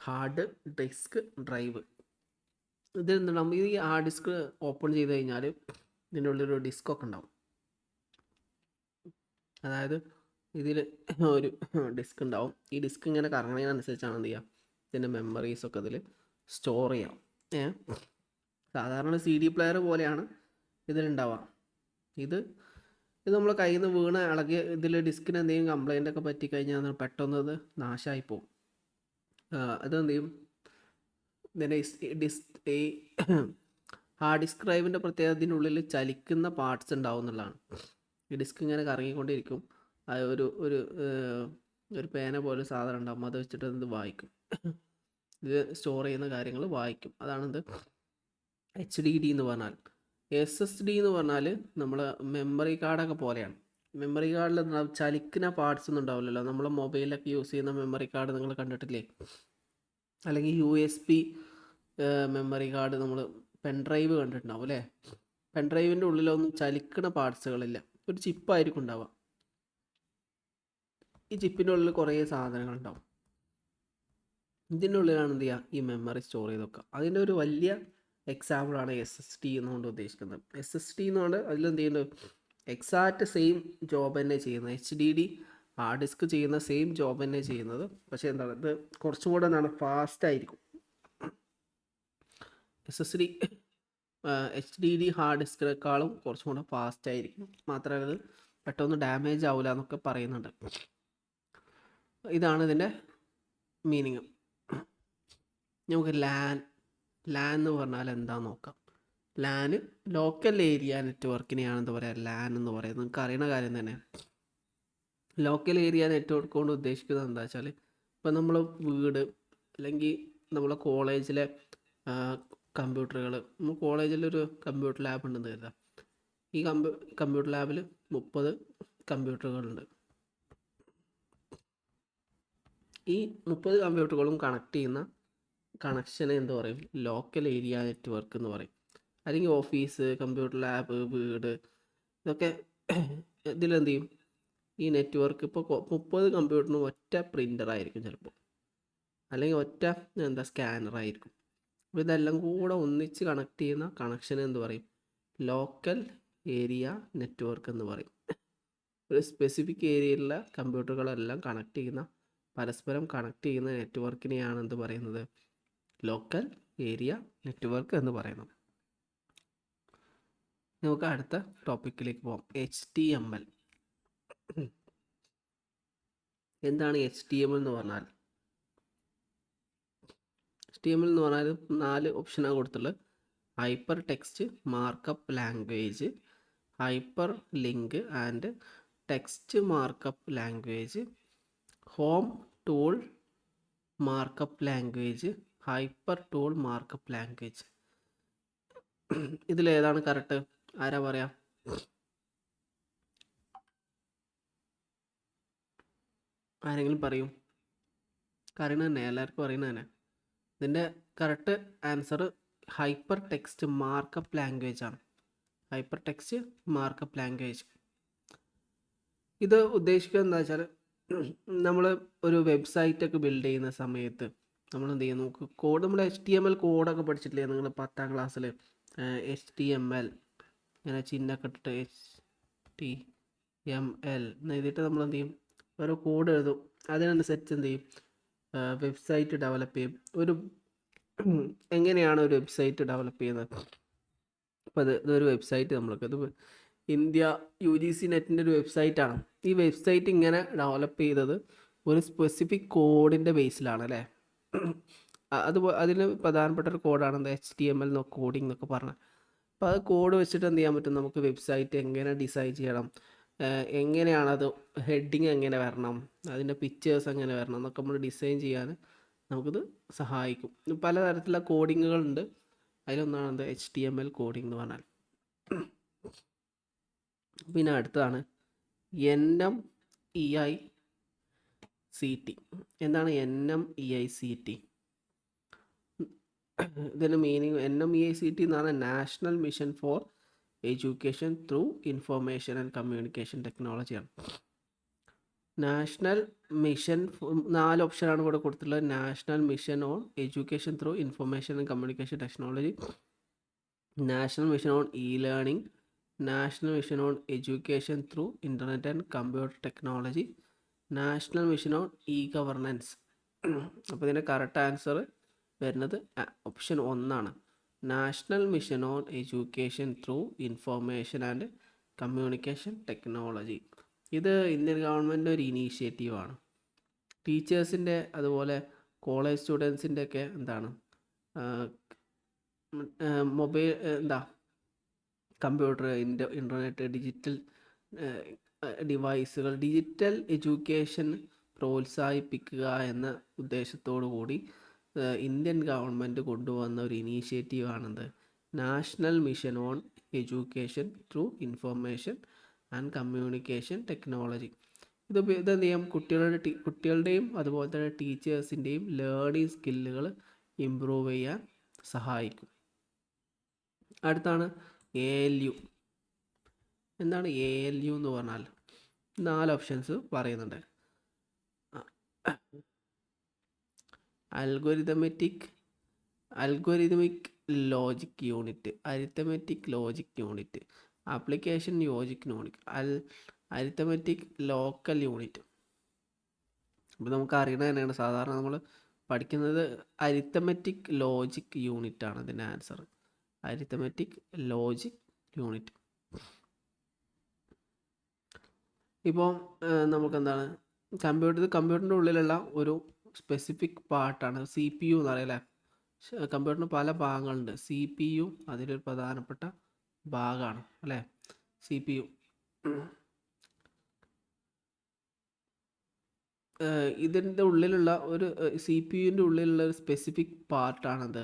hard disk drive. ഇതിൽ നമ്മൾ ഈ ഹാർഡ് ഡിസ്ക് ഓപ്പൺ ചെയ്ത് കഴിഞ്ഞാൽ ഇതിൻ്റെ ഉള്ളിലൊരു ഡിസ്കൊക്കെ ഉണ്ടാവും. അതായത് ഇതിൽ ഒരു ഡിസ്ക് ഉണ്ടാവും. ഈ ഡിസ്ക് ഇങ്ങനെ കറങ്ങുന്നതിനനുസരിച്ചാണ് എന്ത് ചെയ്യുക, ഇതിൻ്റെ മെമ്മറീസൊക്കെ ഇതിൽ സ്റ്റോർ ചെയ്യാം. സാധാരണ CD പ്ലെയർ പോലെയാണ് ഇതിലുണ്ടാവുക. ഇത് നമ്മൾ കയ്യിൽ നിന്ന് വീണ് ഇളകി ഇതിൽ ഡിസ്കിന് എന്തെങ്കിലും കംപ്ലൈൻ്റ് ഒക്കെ പറ്റിക്കഴിഞ്ഞാൽ പെട്ടെന്ന് ഇത് നാശമായി പോകും. അതെന്ത് ചെയ്യും, ഇതിൻ്റെ ഈ ഹാർഡ് ഡിസ്ക് ഡ്രൈവിൻ്റെ പ്രത്യേകത ഇതിനുള്ളിൽ ചലിക്കുന്ന പാർട്സ് ഉണ്ടാവും എന്നുള്ളതാണ്. ഈ ഡിസ്ക് ഇങ്ങനെ കറങ്ങിക്കൊണ്ടിരിക്കും. അത് ഒരു പേന പോലെ സാധനം ഉണ്ടാകും, അത് വെച്ചിട്ട് ഇത് വായിക്കും, ഇത് സ്റ്റോർ ചെയ്യുന്ന കാര്യങ്ങൾ വായിക്കും. അതാണിത് HDD എന്ന് പറഞ്ഞാൽ. SSD എന്ന് പറഞ്ഞാൽ നമ്മൾ മെമ്മറി കാർഡൊക്കെ പോലെയാണ്. മെമ്മറി കാർഡിൽ ചലിക്കുന്ന പാർട്സ് ഒന്നും ഉണ്ടാവില്ലല്ലോ. നമ്മൾ മൊബൈലൊക്കെ യൂസ് ചെയ്യുന്ന മെമ്മറി കാർഡ് നിങ്ങൾ കണ്ടിട്ടില്ലേ? അല്ലെങ്കിൽ USB മെമ്മറി കാർഡ്, നമ്മൾ പെൻ ഡ്രൈവ് കണ്ടിട്ടുണ്ടാവും അല്ലേ? പെൻ ഡ്രൈവിൻ്റെ ഉള്ളിലൊന്നും ചലിക്കുന്ന പാർട്സുകളില്ല, ഒരു ചിപ്പായിരിക്കും ഉണ്ടാവുക. ഈ ചിപ്പിൻ്റെ ഉള്ളിൽ കുറേ സാധനങ്ങളുണ്ടാവും. ഇതിൻ്റെ ഉള്ളിലാണ് എന്ത് ചെയ്യുക, ഈ മെമ്മറി സ്റ്റോർ ചെയ്ത് വെക്കുക. അതിൻ്റെ ഒരു വലിയ എക്സാമ്പിളാണ് SSD എന്നുകൊണ്ട് ഉദ്ദേശിക്കുന്നത്. SSD എന്നുകൊണ്ട് അതിലെന്ത് ചെയ്യുന്നത്, എക്സാക്റ്റ് സെയിം ജോബ് തന്നെ ചെയ്യുന്നത്. HDD ഹാർഡ് ഡിസ്ക് ചെയ്യുന്ന സെയിം ജോബ് തന്നെ ചെയ്യുന്നത്. പക്ഷേ എന്താണ്, ഇത് കുറച്ചും കൂടെ എന്താണ് ഫാസ്റ്റ് ആയിരിക്കും. HDD ഹാർഡ് ഡിസ്കിനേക്കാളും കുറച്ചും കൂടെ ഫാസ്റ്റ് ആയിരിക്കും. മാത്രമല്ല ഇത് പെട്ടെന്ന് ഡാമേജ് ആവില്ല എന്നൊക്കെ പറയുന്നുണ്ട്. ഇതാണ് ഇതിൻ്റെ മീനിങ്. നമുക്ക് ലാൻ എന്ന് പറഞ്ഞാൽ എന്താണെന്ന് നോക്കാം. ലാൻ ലോക്കൽ ഏരിയ നെറ്റ്വർക്കിനെയാണ് എന്താ പറയുക, ലാൻ എന്ന് പറയുന്നത്. നിങ്ങൾക്ക് അറിയുന്ന കാര്യം തന്നെ. ലോക്കൽ ഏരിയ നെറ്റ്വർക്ക് കൊണ്ട് ഉദ്ദേശിക്കുന്നത് എന്താ വെച്ചാൽ, ഇപ്പം നമ്മൾ വീട് അല്ലെങ്കിൽ നമ്മളെ കോളേജിലെ കമ്പ്യൂട്ടറുകൾ, നമ്മൾ കോളേജിലൊരു കമ്പ്യൂട്ടർ ലാബ് ഉണ്ടെന്ന് കരുതാം. ഈ കമ്പ്യൂട്ടർ ലാബിൽ 30 കമ്പ്യൂട്ടറുകളുണ്ട്. ഈ 30 കമ്പ്യൂട്ടറുകളും കണക്ട് ചെയ്യുന്ന കണക്ഷനെ എന്ത് പറയും, ലോക്കൽ ഏരിയ നെറ്റ്വർക്ക് എന്ന് പറയും. അല്ലെങ്കിൽ ഓഫീസ്, കമ്പ്യൂട്ടർ ലാബ്, വീട്, ഇതൊക്കെ ഇതിലെന്ത് ചെയ്യും, ഈ നെറ്റ്വർക്ക് ഇപ്പോൾ 30 കമ്പ്യൂട്ടറിനും ഒറ്റ പ്രിൻ്ററായിരിക്കും ചിലപ്പോൾ, അല്ലെങ്കിൽ ഒറ്റ സ്കാനറായിരിക്കും. അപ്പോൾ ഇതെല്ലാം കൂടെ ഒന്നിച്ച് കണക്ട് ചെയ്യുന്ന കണക്ഷന് എന്ത് പറയും, ലോക്കൽ ഏരിയ നെറ്റ്വർക്ക് എന്ന് പറയും. ഒരു സ്പെസിഫിക് ഏരിയയിലുള്ള കമ്പ്യൂട്ടറുകളെല്ലാം കണക്ട് ചെയ്യുന്ന പരസ്പരം കണക്ട് ചെയ്യുന്ന നെറ്റ്വർക്കിനെയാണ് എന്ത് പറയുന്നത്? ലോക്കൽ ഏരിയ നെറ്റ്വർക്ക് എന്ന് പറയുന്നത്. നമുക്ക് അടുത്ത ടോപ്പിക്കിലേക്ക് പോകാം. HTML. എന്താണ് HTML എന്ന് പറഞ്ഞാൽ? HTML എന്ന് പറഞ്ഞാൽ 4 ഓപ്ഷനാണ് കൊടുത്തുള്ളത്. Hypertext markup language, hyper link and text markup language, home tool markup language, hyper tool markup language. ഇതിലേതാണ് കറക്റ്റ്? ആരാ പറയാ? ആരെങ്കിലും പറയും? അറിയണ തന്നെ, എല്ലാവർക്കും അറിയണ തന്നെ. ഇതിൻ്റെ correct answer hypertext markup language ആണ്. Hypertext markup language. ഇത് ഉദ്ദേശിക്കുക എന്താ വെച്ചാൽ, നമ്മൾ ഒരു വെബ്സൈറ്റൊക്കെ ബിൽഡ് ചെയ്യുന്ന സമയത്ത് നമ്മൾ എന്ത് ചെയ്യും? നമുക്ക് കോഡ്, നമ്മൾ HTML കോഡൊക്കെ പഠിച്ചിട്ടില്ലേ നിങ്ങൾ 10ാം ക്ലാസ്സിൽ? HTML ഇങ്ങനെ ചിഹ്നമൊക്കെ ഇട്ടിട്ട് HTML എന്ന് എഴുതിയിട്ട് നമ്മൾ എന്ത് ചെയ്യും? ഓരോ കോഡ് എഴുതും. അതിനനുസരിച്ച് എന്ത് ചെയ്യും? വെബ്സൈറ്റ് ഡെവലപ്പ് ചെയ്യും. എങ്ങനെയാണ് ഒരു വെബ്സൈറ്റ് ഡെവലപ്പ് ചെയ്യുന്നത്? അപ്പോൾ ഇതൊരു വെബ്സൈറ്റ്, ഇത് ഇന്ത്യ UGC നെറ്റിൻ്റെ ഒരു വെബ്സൈറ്റാണ്. ഈ വെബ്സൈറ്റ് ഇങ്ങനെ ഡെവലപ്പ് ചെയ്തത് ഒരു സ്പെസിഫിക് കോഡിൻ്റെ ബേസിലാണ് അല്ലേ? അതിന് പ്രധാനപ്പെട്ട ഒരു കോഡാണ് HTML കോഡിംഗ് എന്നൊക്കെ പറഞ്ഞത്. അപ്പോൾ അത് കോഡ് വെച്ചിട്ട് എന്ത് ചെയ്യാൻ പറ്റും? നമുക്ക് വെബ്സൈറ്റ് എങ്ങനെ ഡിസൈൻ ചെയ്യണം, എങ്ങനെയാണത്, ഹെഡിങ് എങ്ങനെ വരണം, അതിൻ്റെ പിക്ചേഴ്സ് എങ്ങനെ വരണം എന്നൊക്കെ നമ്മൾ ഡിസൈൻ ചെയ്യാൻ നമുക്കിത് സഹായിക്കും. പലതരത്തിലുള്ള കോഡിങ്ങുകളുണ്ട്. അതിലൊന്നാണ് HTML കോഡിംഗ് എന്ന് പറഞ്ഞാൽ. പിന്നെ അടുത്തതാണ് NMEICT. എന്താണ് NMEICT? ഇതിൻ്റെ മീനിങ്, NMEICT എന്ന് പറഞ്ഞാൽ national mission for education through information and communication ടെക്നോളജിയാണ്. നാഷണൽ മിഷൻ, 4 ഓപ്ഷനാണ് ഇവിടെ കൊടുത്തിട്ടുള്ളത്. National mission on education through information and communication technology, national mission on learning, national mission on education through internet and computer technology, national mission on governance. അപ്പോൾ ഇതിൻ്റെ കറക്റ്റ് ആൻസർ വരുന്നത് option 1 national mission on education through information and communication technology. ഇത് ഇന്ത്യൻ ഗവൺമെൻറ് ഒരു ഇനീഷ്യേറ്റീവാണ്. ടീച്ചേഴ്സിൻ്റെ അതുപോലെ കോളേജ് സ്റ്റുഡൻസിൻ്റെ ഒക്കെ എന്താണ് മൊബൈൽ കമ്പ്യൂട്ടർ, ഇൻ്റർനെറ്റ്, ഡിജിറ്റൽ ഡിവൈസുകൾ, ഡിജിറ്റൽ എഡ്യൂക്കേഷൻ പ്രോത്സാഹിപ്പിക്കുക എന്ന ഉദ്ദേശത്തോടു കൂടി ഇന്ത്യൻ ഗവൺമെൻറ് കൊണ്ടുവന്ന ഒരു ഇനീഷ്യേറ്റീവാണെന്ത്? National mission on education through information and communication technology. ഇതെന്ത് ചെയ്യാം? കുട്ടികളുടെയും അതുപോലെ തന്നെ ടീച്ചേഴ്സിൻ്റെയും ലേണിംഗ് സ്കില്ലുകൾ ഇമ്പ്രൂവ് ചെയ്യാൻ സഹായിക്കും. അടുത്താണ് ALU. എന്താണ് ALU എന്ന് പറഞ്ഞാൽ? 4 ഓപ്ഷൻസ് പറയുന്നുണ്ട്. Algorithmic logic unit, arithmetic logic unit, application logic unit, arithmetic local unit. അപ്പോൾ നമുക്ക് അറിയണത് തന്നെയാണ്, സാധാരണ നമ്മൾ പഠിക്കുന്നത് അരിത്തമെറ്റിക് ലോജിക് യൂണിറ്റ് ആണ് ഇതിൻ്റെ ആൻസർ. Arithmetic logic unit. ഇപ്പോൾ നമുക്കെന്താണ്, കമ്പ്യൂട്ടറിൻ്റെ ഉള്ളിലുള്ള ഒരു സ്പെസിഫിക് പാർട്ടാണ് CPU എന്ന് പറയല്ലേ. കമ്പ്യൂട്ടറിന് പല ഭാഗങ്ങളുണ്ട്. CPU അതിലൊരു പ്രധാനപ്പെട്ട ഭാഗമാണ് അല്ലേ, CPU. ഇതിൻ്റെ ഉള്ളിലുള്ള ഒരു CPUവിൻ്റെ ഉള്ളിലുള്ള ഒരു സ്പെസിഫിക് പാർട്ടാണത്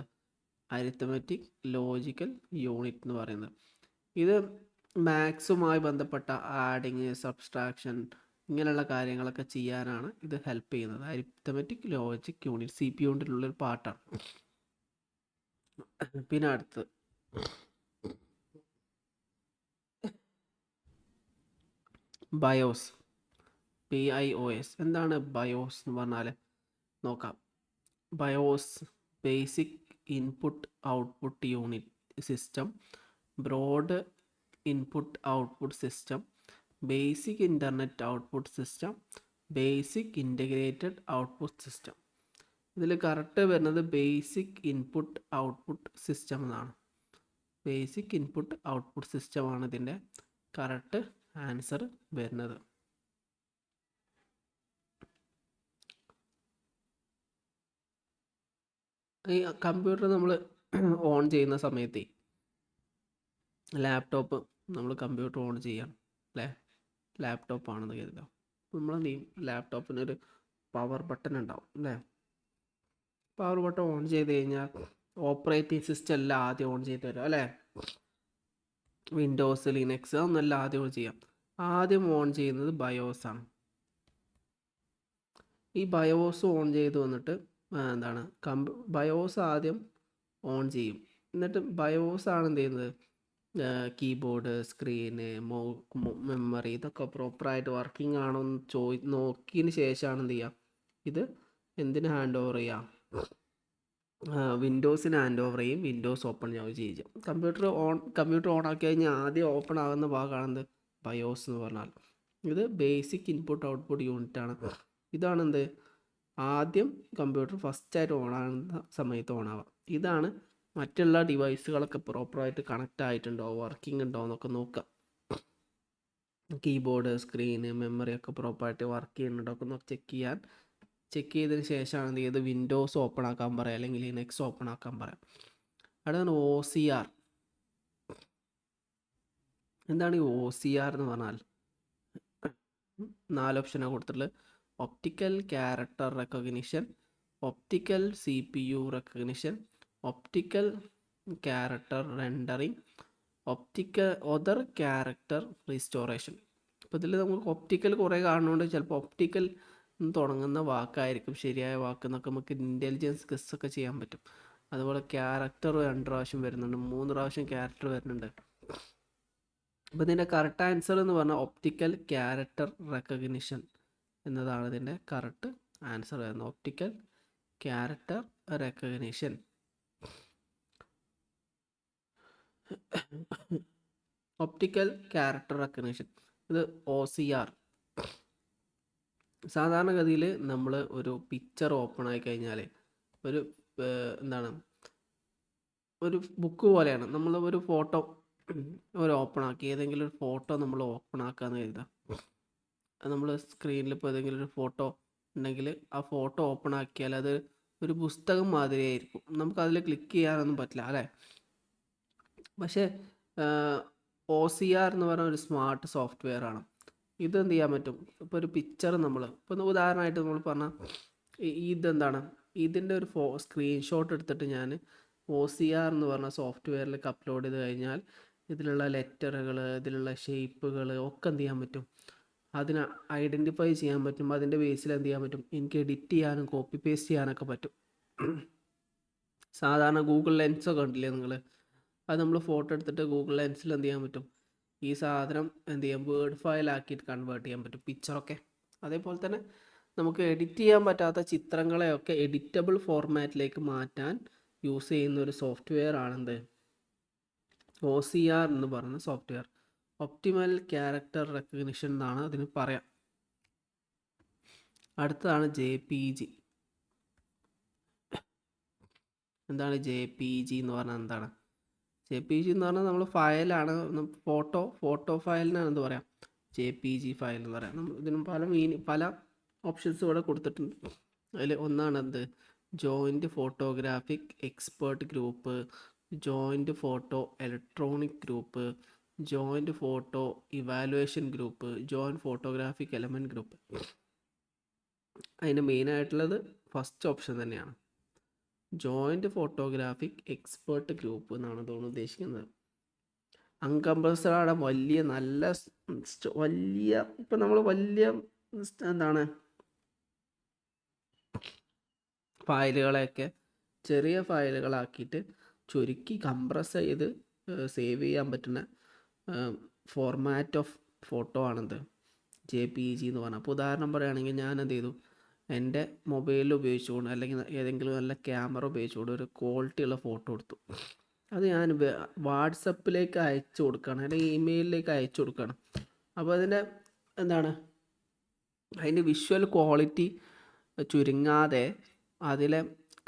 അരിത്തമെറ്റിക് ലോജിക്കൽ യൂണിറ്റ് എന്ന് പറയുന്നത്. ഇത് മാത്സുമായി ബന്ധപ്പെട്ട ആഡിങ്, സബ്സ്ട്രാക്ഷൻ ഇങ്ങനെയുള്ള കാര്യങ്ങളൊക്കെ ചെയ്യാനാണ് ഇത് ഹെൽപ്പ് ചെയ്യുന്നത്. അരിത്തമെറ്റിക് ലോജിക് യൂണിറ്റ് CPUവിൻ്റെ ഉള്ളൊരു പാർട്ടാണ്. പിന്നെ അടുത്ത് ബയോസ്, BIOS. എന്താണ് ബയോസ് എന്ന് പറഞ്ഞാൽ? നോക്കാം. BIOS basic input output unit system, broad input output system, basic internet output system, basic integrated output system. ഇതിൽ കറക്റ്റ് വരുന്നത് ബേസിക് ഇൻപുട്ട് ഔട്ട്പുട്ട് സിസ്റ്റം എന്നാണ്. ബേസിക് ഇൻപുട്ട് ഔട്ട്പുട്ട് സിസ്റ്റമാണ് ഇതിൻ്റെ കറക്റ്റ് ആൻസർ വരുന്നത്. ഈ കമ്പ്യൂട്ടർ നമ്മൾ ഓൺ ചെയ്യുന്ന സമയത്ത് ലാപ്ടോപ്പ് നമ്മൾ കമ്പ്യൂട്ടർ ഓൺ ചെയ്യാം അല്ലേ, ലാപ്ടോപ്പ് ആണെന്ന് കരുതുക. നമ്മളെന്ത് ചെയ്യും, ലാപ്ടോപ്പിനൊരു പവർ ബട്ടൺ ഉണ്ടാവും അല്ലേ. പവർ ബട്ടൺ ഓൺ ചെയ്ത് കഴിഞ്ഞാൽ ഓപ്പറേറ്റിംഗ് സിസ്റ്റം എല്ലാം ആദ്യം ഓൺ ചെയ്ത് തരും അല്ലേ. വിൻഡോസ്, ലിനക്സ് ഒന്നല്ല ആദ്യം ഓൺ ചെയ്യാം. ആദ്യം ഓൺ ചെയ്യുന്നത് ബയോസ് ആണ്. ഈ ബയോസ് ഓൺ ചെയ്ത് വന്നിട്ട് എന്താണ് ബയോസ് ആദ്യം ഓൺ ചെയ്യും. എന്നിട്ട് ബയോസ് ആണ് എന്ത് ചെയ്യുന്നത്, കീബോർഡ്, സ്ക്രീന്, മെമ്മറി ഇതൊക്കെ പ്രോപ്പറായിട്ട് വർക്കിംഗ് ആണോ എന്ന് നോക്കിയതിന് ശേഷമാണ് എന്ത് ചെയ്യുക, ഇത് എന്തിന് ഹാൻഡ് ഓവർ ചെയ്യുക, വിൻഡോസിന് ഹാൻഡ് ഓവർ ചെയ്യും. വിൻഡോസ് ഓപ്പൺ ചെയ്യും. കമ്പ്യൂട്ടർ ഓൺ ആക്കി കഴിഞ്ഞാൽ ആദ്യം ഓപ്പൺ ആകുന്ന ഭാഗമാണെന്ത്, ബയോസ് എന്ന് പറഞ്ഞാൽ. ഇത് ബേസിക് ഇൻപുട്ട് ഔട്ട്പുട്ട് യൂണിറ്റ് ആണ്. ഇതാണെന്ത്, ആദ്യം കമ്പ്യൂട്ടർ ഫസ്റ്റായിട്ട് ഓൺ ആകുന്ന സമയത്ത് ഓൺ ആവാം. ഇതാണ് മറ്റുള്ള ഡിവൈസുകളൊക്കെ പ്രോപ്പറായിട്ട് കണക്റ്റ് ആയിട്ടുണ്ടോ, വർക്കിംഗ് ഉണ്ടോ എന്നൊക്കെ നോക്കുക. കീബോർഡ്, സ്ക്രീന്, മെമ്മറി ഒക്കെ പ്രോപ്പറായിട്ട് വർക്ക് ചെയ്യുന്നുണ്ടോ ഒക്കെ ചെക്ക് ചെയ്തതിന് ശേഷമാണ് എന്ത് ചെയ്ത് വിൻഡോസ് ഓപ്പൺ ആക്കാൻ പറയാം, അല്ലെങ്കിൽ ലിനക്സ് ഓപ്പൺ ആക്കാൻ പറയാം. അടുത്താണ് OCR. എന്താണ് ഈ OCR എന്ന് പറഞ്ഞാൽ? 4 ഓപ്ഷനാണ് കൊടുത്തിട്ടുള്ളത്. Optical character recognition, optical CPU recognition, optical character rendering, optical other character restoration. അപ്പോൾ ഇതിൽ നമുക്ക് ഒപ്റ്റിക്കൽ കുറേ കാണുന്നതുകൊണ്ട് ചിലപ്പോൾ ഒപ്റ്റിക്കൽ തുടങ്ങുന്ന വാക്കായിരിക്കും ശരിയായ വാക്ക് എന്നൊക്കെ നമുക്ക് ഇൻ്റലിജൻസ് ഗസ് ഒക്കെ ചെയ്യാൻ പറ്റും. അതുപോലെ ക്യാരക്ടർ 2 പ്രാവശ്യം വരുന്നുണ്ട്, 3 പ്രാവശ്യം ക്യാരക്ടർ വരുന്നുണ്ട്. അപ്പോൾ ഇതിൻ്റെ കറക്റ്റ് ആൻസർ എന്ന് പറഞ്ഞാൽ ഒപ്റ്റിക്കൽ ക്യാരക്ടർ റെക്കഗ്നിഷൻ എന്നതാണ് ഇതിൻ്റെ കറക്റ്റ് ആൻസർ വരുന്നത്. Optical character recognition. Optical character recognition, ഇത് OCR. സാധാരണഗതിയിൽ നമ്മൾ ഒരു പിക്ചർ ഓപ്പൺ ആയി കഴിഞ്ഞാൽ ഒരു ഒരു ബുക്ക് പോലെയാണ്. നമ്മൾ ഒരു ഫോട്ടോ ഓപ്പൺ ആക്കി, ഏതെങ്കിലും ഒരു ഫോട്ടോ നമ്മൾ ഓപ്പൺ ആക്കാന്ന് കരുതാം. നമ്മൾ സ്ക്രീനിൽ ഇപ്പോൾ ഏതെങ്കിലും ഒരു ഫോട്ടോ ഉണ്ടെങ്കിൽ ആ ഫോട്ടോ ഓപ്പൺ ആക്കിയാൽ അത് ഒരു പുസ്തകം മാതിരിയായിരിക്കും. നമുക്കതിൽ ക്ലിക്ക് ചെയ്യാനൊന്നും പറ്റില്ല അല്ലേ. പക്ഷേ OCR എന്ന് പറഞ്ഞ ഒരു സ്മാർട്ട് സോഫ്റ്റ്വെയർ ആണ്. ഇതെന്ത് ചെയ്യാൻ പറ്റും, ഇപ്പോൾ ഒരു പിക്ചർ ഇപ്പോൾ ഉദാഹരണമായിട്ട് നമ്മൾ പറഞ്ഞാൽ ഇതെന്താണ്, ഇതിൻ്റെ ഒരു സ്ക്രീൻഷോട്ട് എടുത്തിട്ട് ഞാൻ OCR എന്ന് പറഞ്ഞ സോഫ്റ്റ്വെയറിലേക്ക് അപ്ലോഡ് ചെയ്ത് കഴിഞ്ഞാൽ ഇതിലുള്ള ലെറ്ററുകൾ, ഇതിലുള്ള ഷേപ്പുകൾ ഒക്കെ എന്ത് ചെയ്യാൻ പറ്റും, അതിനെ ഐഡൻറ്റിഫൈ ചെയ്യാൻ പറ്റും. അതിൻ്റെ ബേസിൽ എന്ത് ചെയ്യാൻ പറ്റും, എനിക്ക് എഡിറ്റ് ചെയ്യാനും കോപ്പി പേസ്റ്റ് ചെയ്യാനൊക്കെ പറ്റും. സാധാരണ ഗൂഗിൾ ലെൻസൊക്കെ ഉണ്ടല്ലേ നിങ്ങൾ, അത് നമ്മൾ ഫോട്ടോ എടുത്തിട്ട് ഗൂഗിൾ ലെൻസിൽ എന്ത് ചെയ്യാൻ പറ്റും, ഈ സാധനം എന്ത് ചെയ്യാം, വേർഡ് ഫയൽ ആക്കിയിട്ട് കൺവേർട്ട് ചെയ്യാൻ പറ്റും പിക്ചറൊക്കെ. അതേപോലെ തന്നെ നമുക്ക് എഡിറ്റ് ചെയ്യാൻ പറ്റാത്ത ചിത്രങ്ങളെയൊക്കെ എഡിറ്റബിൾ ഫോർമാറ്റിലേക്ക് മാറ്റാൻ യൂസ് ചെയ്യുന്ന ഒരു സോഫ്റ്റ്വെയർ ആണെന്ത്, OCR എന്ന് പറയുന്ന സോഫ്റ്റ്വെയർ. ഒപ്റ്റിമൽ ക്യാരക്ടർ റെക്കഗ്നിഷൻ എന്നാണ് അതിന് പറയാം. അടുത്തതാണ് JPG. എന്താണ് JPG എന്ന് പറഞ്ഞാൽ? എന്താണ് JPG എന്ന് പറഞ്ഞാൽ നമ്മൾ ഫയലാണ്, ഫോട്ടോ ഫയലിനാണ് എന്ത് പറയാം, JPG ഫയൽ എന്ന് പറയാം. ഇതിനും പല ഓപ്ഷൻസ് ഇവിടെ കൊടുത്തിട്ടുണ്ട്. അതിൽ ഒന്നാണ് എന്ത്, joint photographic expert group, joint photo electronic group, joint photo evaluation group, joint photographic element group. അതിന് മെയിനായിട്ടുള്ളത് ഫസ്റ്റ് ഓപ്ഷൻ തന്നെയാണ്, ജോയിൻറ്റ് ഫോട്ടോഗ്രാഫിക് എക്സ്പേർട്ട് ഗ്രൂപ്പ് എന്നാണ് തോന്നുന്നു ഉദ്ദേശിക്കുന്നത്. അൺകംപ്രസ്ഡ് വലിയ ഇപ്പം നമ്മൾ വലിയ ഫയലുകളെയൊക്കെ ചെറിയ ഫയലുകളാക്കിയിട്ട് ചുരുക്കി കംപ്രസ് ചെയ്ത് സേവ് ചെയ്യാൻ പറ്റുന്ന ഫോർമാറ്റ് ഓഫ് ഫോട്ടോ ആണെന്ത്, JPG എന്ന് പറഞ്ഞാൽ. അപ്പോൾ ഉദാഹരണം പറയുകയാണെങ്കിൽ ഞാൻ എന്ത് ചെയ്തു, എൻ്റെ മൊബൈലിൽ ഉപയോഗിച്ചുകൊണ്ട് അല്ലെങ്കിൽ ഏതെങ്കിലും നല്ല ക്യാമറ ഉപയോഗിച്ചുകൊണ്ട് ഒരു ക്വാളിറ്റിയുള്ള ഫോട്ടോ എടുത്തു. അത് ഞാൻ വാട്സപ്പിലേക്ക് അയച്ചു കൊടുക്കുകയാണ്, അല്ലെങ്കിൽ ഇമെയിലിലേക്ക് അയച്ചു കൊടുക്കുകയാണ്. അപ്പോൾ അതിൻ്റെ അതിൻ്റെ വിഷ്വൽ ക്വാളിറ്റി ചുരുങ്ങാതെ അതിലെ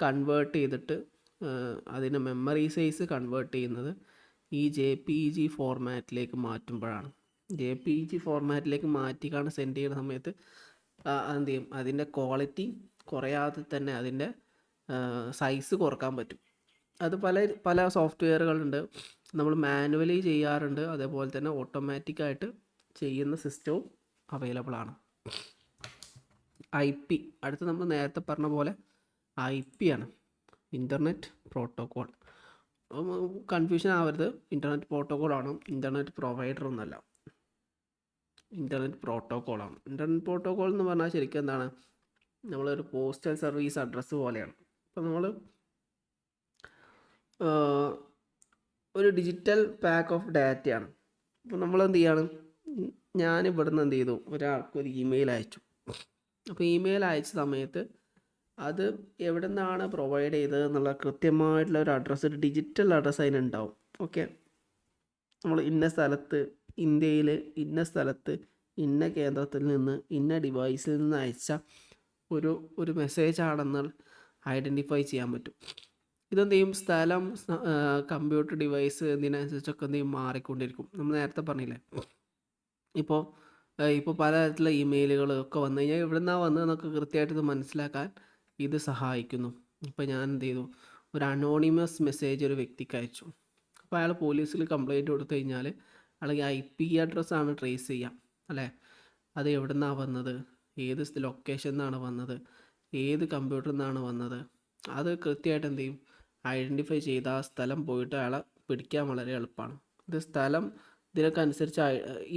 കൺവേർട്ട് ചെയ്തിട്ട് അതിൻ്റെ മെമ്മറി സൈസ് കൺവേർട്ട് ചെയ്യുന്നത് ഈ JPEG ഫോർമാറ്റിലേക്ക് മാറ്റുമ്പോഴാണ്. JPEG ഫോർമാറ്റിലേക്ക് മാറ്റിക്കാണ് സെൻഡ് ചെയ്യുന്ന സമയത്ത് എന്ത് ചെയ്യും, അതിൻ്റെ ക്വാളിറ്റി കുറയാതെ തന്നെ അതിൻ്റെ സൈസ് കുറക്കാൻ പറ്റും. അത് പല സോഫ്റ്റ്വെയറുകളുണ്ട്, നമ്മൾ മാനുവലി ചെയ്യാറുണ്ട്, അതേപോലെ തന്നെ ഓട്ടോമാറ്റിക്കായിട്ട് ചെയ്യുന്ന സിസ്റ്റവും അവൈലബിൾ ആണ്. IP, അടുത്ത് നമ്മൾ നേരത്തെ പറഞ്ഞ പോലെ IP ആണ്, ഇൻ്റർനെറ്റ് പ്രോട്ടോക്കോൾ. കൺഫ്യൂഷൻ ആവരുത്, ഇൻ്റർനെറ്റ് പ്രോട്ടോക്കോളാണ്, ഇൻ്റർനെറ്റ് പ്രൊവൈഡർ ഒന്നല്ല, ഇൻ്റർനെറ്റ് പ്രോട്ടോക്കോളാണ്. ഇൻ്റർനെറ്റ് പ്രോട്ടോക്കോൾ എന്ന് പറഞ്ഞാൽ ശരിക്കും എന്താണ്, നമ്മളൊരു പോസ്റ്റൽ സർവീസ് അഡ്രസ്സ് പോലെയാണ്. ഇപ്പോൾ നമ്മൾ ഒരു ഡിജിറ്റൽ പാക്ക് ഓഫ് ഡാറ്റയാണ്. അപ്പോൾ നമ്മൾ എന്ത് ചെയ്യാണ്, ഞാനിവിടുന്ന് എന്ത് ചെയ്തു, ഒരാൾക്ക് ഒരു ഇമെയിൽ അയച്ചു. അപ്പോൾ ഇമെയിൽ അയച്ച സമയത്ത് അത് എവിടെ നിന്നാണ് പ്രൊവൈഡ് ചെയ്തത് എന്നുള്ള കൃത്യമായിട്ടുള്ള ഒരു അഡ്രസ്സ്, ഒരു ഡിജിറ്റൽ അഡ്രസ്സ് അതിനുണ്ടാവും. ഓക്കെ, നമ്മൾ ഇന്ന സ്ഥലത്ത്, ഇന്ത്യയിൽ ഇന്ന സ്ഥലത്ത്, ഇന്ന കേന്ദ്രത്തിൽ നിന്ന്, ഇന്ന ഡിവൈസിൽ നിന്ന് അയച്ച ഒരു മെസ്സേജ് ആണെന്ന് ഐഡൻറ്റിഫൈ ചെയ്യാൻ പറ്റും. ഇതെന്ത് ചെയ്യും, സ്ഥലം, കമ്പ്യൂട്ടർ ഡിവൈസ് ഇതിനനുസരിച്ചൊക്കെ എന്ത് ചെയ്യും, മാറിക്കൊണ്ടിരിക്കും. നമ്മൾ നേരത്തെ പറഞ്ഞില്ലേ, ഇപ്പോൾ പലതരത്തിലുള്ള ഇമെയിലുകൾ ഒക്കെ വന്നു കഴിഞ്ഞാൽ എവിടെ നിന്നാണ് വന്നതെന്നൊക്കെ കൃത്യമായിട്ട് ഇത് മനസ്സിലാക്കാൻ ഇത് സഹായിക്കുന്നു. ഇപ്പോൾ ഞാൻ എന്ത് ചെയ്തു, ഒരു അനോണിമസ് മെസ്സേജ് ഒരു വ്യക്തിക്ക് അയച്ചു. അപ്പോൾ അയാൾ പോലീസിൽ കംപ്ലയിൻറ്റ് കൊടുത്തു കഴിഞ്ഞാൽ അല്ലെങ്കിൽ IP അഡ്രസ്സാണ് ട്രേസ് ചെയ്യാം അല്ലേ, അത് എവിടെ നിന്നാണ് വന്നത്, ഏത് ലൊക്കേഷനിൽ നിന്നാണ് വന്നത്, ഏത് കമ്പ്യൂട്ടറിൽ നിന്നാണ് വന്നത്, അത് കൃത്യമായിട്ട് എന്ത് ചെയ്യും, ഐഡൻറ്റിഫൈ ചെയ്ത് ആ സ്ഥലം പോയിട്ട് അയാളെ പിടിക്കാൻ വളരെ എളുപ്പമാണ്. ഇത് സ്ഥലം ഇതിനൊക്കെ അനുസരിച്ച്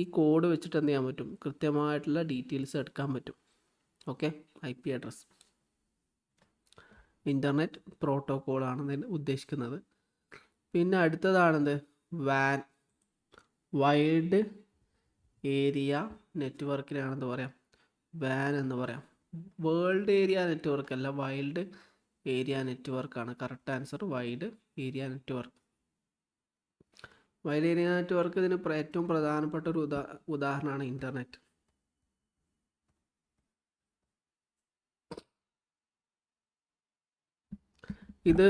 ഈ കോഡ് വെച്ചിട്ട് എന്ത് ചെയ്യാൻ പറ്റും, കൃത്യമായിട്ടുള്ള ഡീറ്റെയിൽസ് എടുക്കാൻ പറ്റും. ഓക്കെ, IP അഡ്രസ്സ് ഇൻ്റർനെറ്റ് പ്രോട്ടോക്കോളാണ് ഉദ്ദേശിക്കുന്നത്. പിന്നെ അടുത്തതാണെന്ത്, വൈഡ് ഏരിയ നെറ്റ്വർക്കിനാണെന്ന് പറയാം, വാൻ എന്ന് പറയാം. വേൾഡ് ഏരിയ നെറ്റ്വർക്ക് അല്ല, വൈൽഡ് ഏരിയ നെറ്റ്വർക്കാണ് correct answer, wide area network. Wide area network ഇതിന് ഏറ്റവും പ്രധാനപ്പെട്ട ഒരു ഉദാഹരണമാണ് ഇൻ്റർനെറ്റ്. ഇത്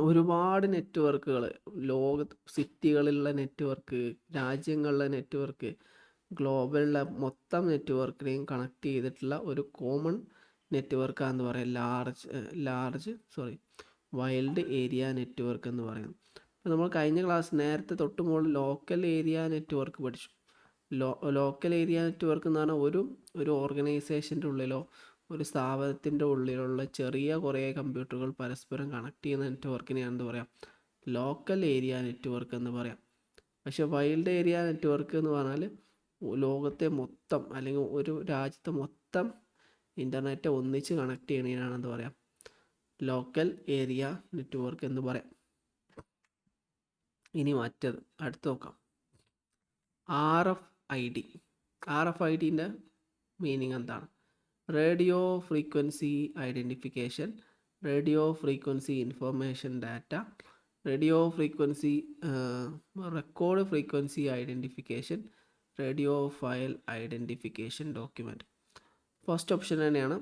ഒരുപാട് നെറ്റ്വർക്കുകൾ, ലോകത്ത് സിറ്റികളിലുള്ള നെറ്റ്വർക്ക്, രാജ്യങ്ങളിലെ നെറ്റ്വർക്ക്, ഗ്ലോബലിലെ മൊത്തം നെറ്റ്വർക്കിനെയും കണക്ട് ചെയ്തിട്ടുള്ള ഒരു കോമൺ നെറ്റ്വർക്കാന്ന് പറയാം, വൈൽഡ് ഏരിയ നെറ്റ്വർക്ക് എന്ന് പറയുന്നത്. അപ്പോൾ നമ്മൾ കഴിഞ്ഞ നേരത്തെ തൊട്ട് മുകളിൽ ലോക്കൽ ഏരിയ നെറ്റ്വർക്ക് പഠിച്ചു. ലോക്കൽ ഏരിയ നെറ്റ്വർക്ക് എന്ന് പറഞ്ഞാൽ ഒരു ഓർഗനൈസേഷൻ്റെ ഉള്ളിലോ ഒരു സ്ഥാപനത്തിൻ്റെ ഉള്ളിലുള്ള ചെറിയ കുറേ കമ്പ്യൂട്ടറുകൾ പരസ്പരം കണക്ട് ചെയ്യുന്ന നെറ്റ്വർക്കിനെയാണ് എന്ത് പറയാം, ലോക്കൽ ഏരിയ നെറ്റ്വർക്ക് എന്ന് പറയാം. പക്ഷേ വൈൽഡ് ഏരിയ നെറ്റ്വർക്ക് എന്ന് പറഞ്ഞാൽ ലോകത്തെ മൊത്തം അല്ലെങ്കിൽ ഒരു രാജ്യത്തെ മൊത്തം ഇൻ്റർനെറ്റ് ഒന്നിച്ച് കണക്ട് ചെയ്യണതിനാണ് എന്ത് പറയാം, ലോക്കൽ ഏരിയ നെറ്റ്വർക്ക് എന്ന് പറയാം. ഇനി അടുത്ത് നോക്കാം, RFID മീനിങ് എന്താണ്? Radio frequency identification, radio frequency information data, radio frequency record frequency identification, radio file identification document. First option തന്നെയാണ്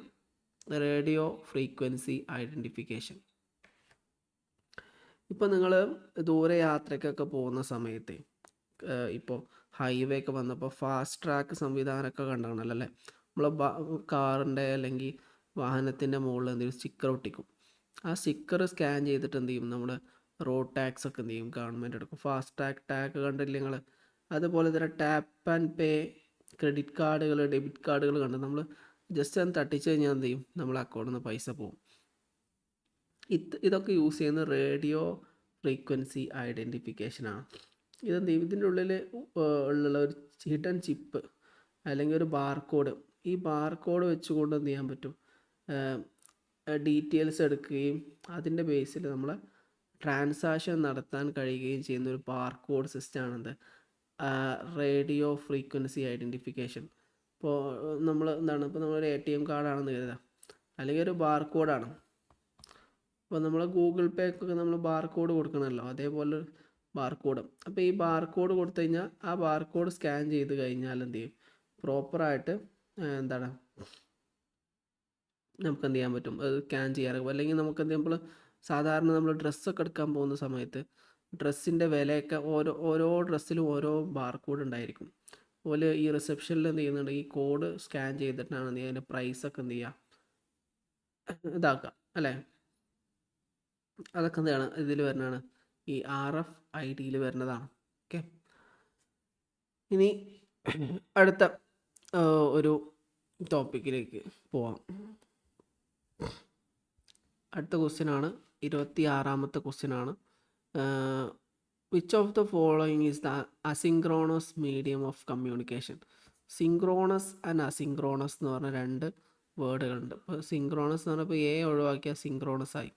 റേഡിയോ ഫ്രീക്വൻസി ഐഡൻറ്റിഫിക്കേഷൻ. ഇപ്പോൾ നിങ്ങൾ ദൂരെ യാത്രയ്ക്കൊക്കെ പോകുന്ന സമയത്ത്, ഇപ്പോൾ ഹൈവേ ഒക്കെ വന്നപ്പോൾ ഫാസ്റ്റ് ട്രാക്ക് സംവിധാനമൊക്കെ കണ്ടാണല്ലോ അല്ലേ, നമ്മളെ കാറിൻ്റെ അല്ലെങ്കിൽ വാഹനത്തിൻ്റെ മുകളിൽ എന്തെങ്കിലും സ്റ്റിക്കർ ഒട്ടിക്കും. ആ സ്റ്റിക്കർ സ്കാൻ ചെയ്തിട്ട് എന്ത് ചെയ്യും, നമ്മൾ റോഡ് ടാക്സ് ഒക്കെ എന്ത് ചെയ്യും, ഗവൺമെൻറ് എടുക്കും. ഫാസ്റ്റ് ടാഗ് കണ്ടില്ലേ നിങ്ങൾ? അതുപോലെ തന്നെ ടാപ്പ് ആൻഡ് പേ, ക്രെഡിറ്റ് കാർഡുകൾ, ഡെബിറ്റ് കാർഡുകൾ കണ്ട് നമ്മൾ ജസ്റ്റ് ഒന്ന് തട്ടിച്ച് കഴിഞ്ഞാൽ എന്ത് ചെയ്യും, നമ്മളെ അക്കൗണ്ടിൽ നിന്ന് പൈസ പോകും. ഇതൊക്കെ യൂസ് ചെയ്യുന്ന റേഡിയോ ഫ്രീക്വൻസി ഐഡൻറ്റിഫിക്കേഷനാണ്. ഇതെന്ത് ചെയ്യും, ഇതിൻ്റെ ഉള്ളിൽ ഉള്ള ഒരു ഹിഡൻ ചിപ്പ് അല്ലെങ്കിൽ ഒരു ബാർകോഡ്, ഈ ബാർകോഡ് വെച്ചുകൊണ്ട് എന്ത് ചെയ്യാൻ പറ്റും, ഡീറ്റെയിൽസ് എടുക്കുകയും അതിൻ്റെ ബേസിൽ നമ്മൾ ട്രാൻസാക്ഷൻ നടത്താൻ കഴിയുകയും ചെയ്യുന്ന ഒരു ബാർകോഡ് സിസ്റ്റമാണെന്ത്, റേഡിയോ ഫ്രീക്വൻസി ഐഡൻറ്റിഫിക്കേഷൻ. ഇപ്പോൾ നമ്മൾ നമ്മളൊരു ATM കാർഡാണെന്ന് കരുതാം, അല്ലെങ്കിൽ ഒരു ബാർകോഡാണ്. അപ്പോൾ നമ്മൾ ഗൂഗിൾ പേക്കൊക്കെ നമ്മൾ ബാർകോഡ് കൊടുക്കണമല്ലോ, അതേപോലെ ബാർകോഡ്. അപ്പോൾ ഈ ബാർകോഡ് കൊടുത്തു കഴിഞ്ഞാൽ ആ ബാർകോഡ് സ്കാൻ ചെയ്ത് കഴിഞ്ഞാൽ എന്ത് ചെയ്യും, പ്രോപ്പറായിട്ട് എന്താണ് നമുക്ക് എന്ത് ചെയ്യാൻ പറ്റും, അത് സ്കാൻ ചെയ്യാറൊക്കെ. അല്ലെങ്കിൽ നമുക്ക് എന്ത് ചെയ്യുമ്പോൾ സാധാരണ നമ്മൾ ഡ്രസ്സൊക്കെ എടുക്കാൻ പോകുന്ന സമയത്ത് ഡ്രസ്സിൻ്റെ വിലയൊക്കെ ഓരോ ഡ്രസ്സിലും ഓരോ ബാർകോഡ് ഉണ്ടായിരിക്കും. അതുപോലെ ഈ റിസപ്ഷനിൽ എന്ത് ചെയ്യുന്നുണ്ട്, ഈ കോഡ് സ്കാൻ ചെയ്തിട്ടാണ് എന്ത് ചെയ്യുക, അതിൻ്റെ പ്രൈസൊക്കെ എന്ത് ചെയ്യുക, ഇതാക്കുക അല്ലേ. അതൊക്കെ എന്താണ് ഇതിൽ വരുന്നതാണ്, ഈ RFID വരുന്നതാണ്. ഓക്കെ, ഇനി അടുത്ത ഒരു ടോപ്പിക്കിലേക്ക് പോവാം. അടുത്ത ക്വസ്റ്റ്യനാണ്, 26ാമത്തെ ക്വസ്റ്റ്യനാണ്. Which of the following is the asynchronous medium of communication? Synchronous and asynchronous എന്ന് പറഞ്ഞ രണ്ട് വേർഡുകളുണ്ട്. ഇപ്പോൾ സിങ്ക്രോണസ് എന്ന് പറഞ്ഞപ്പോൾ ഒഴിവാക്കിയാൽ സിങ്ക്രോണസ് ആയി.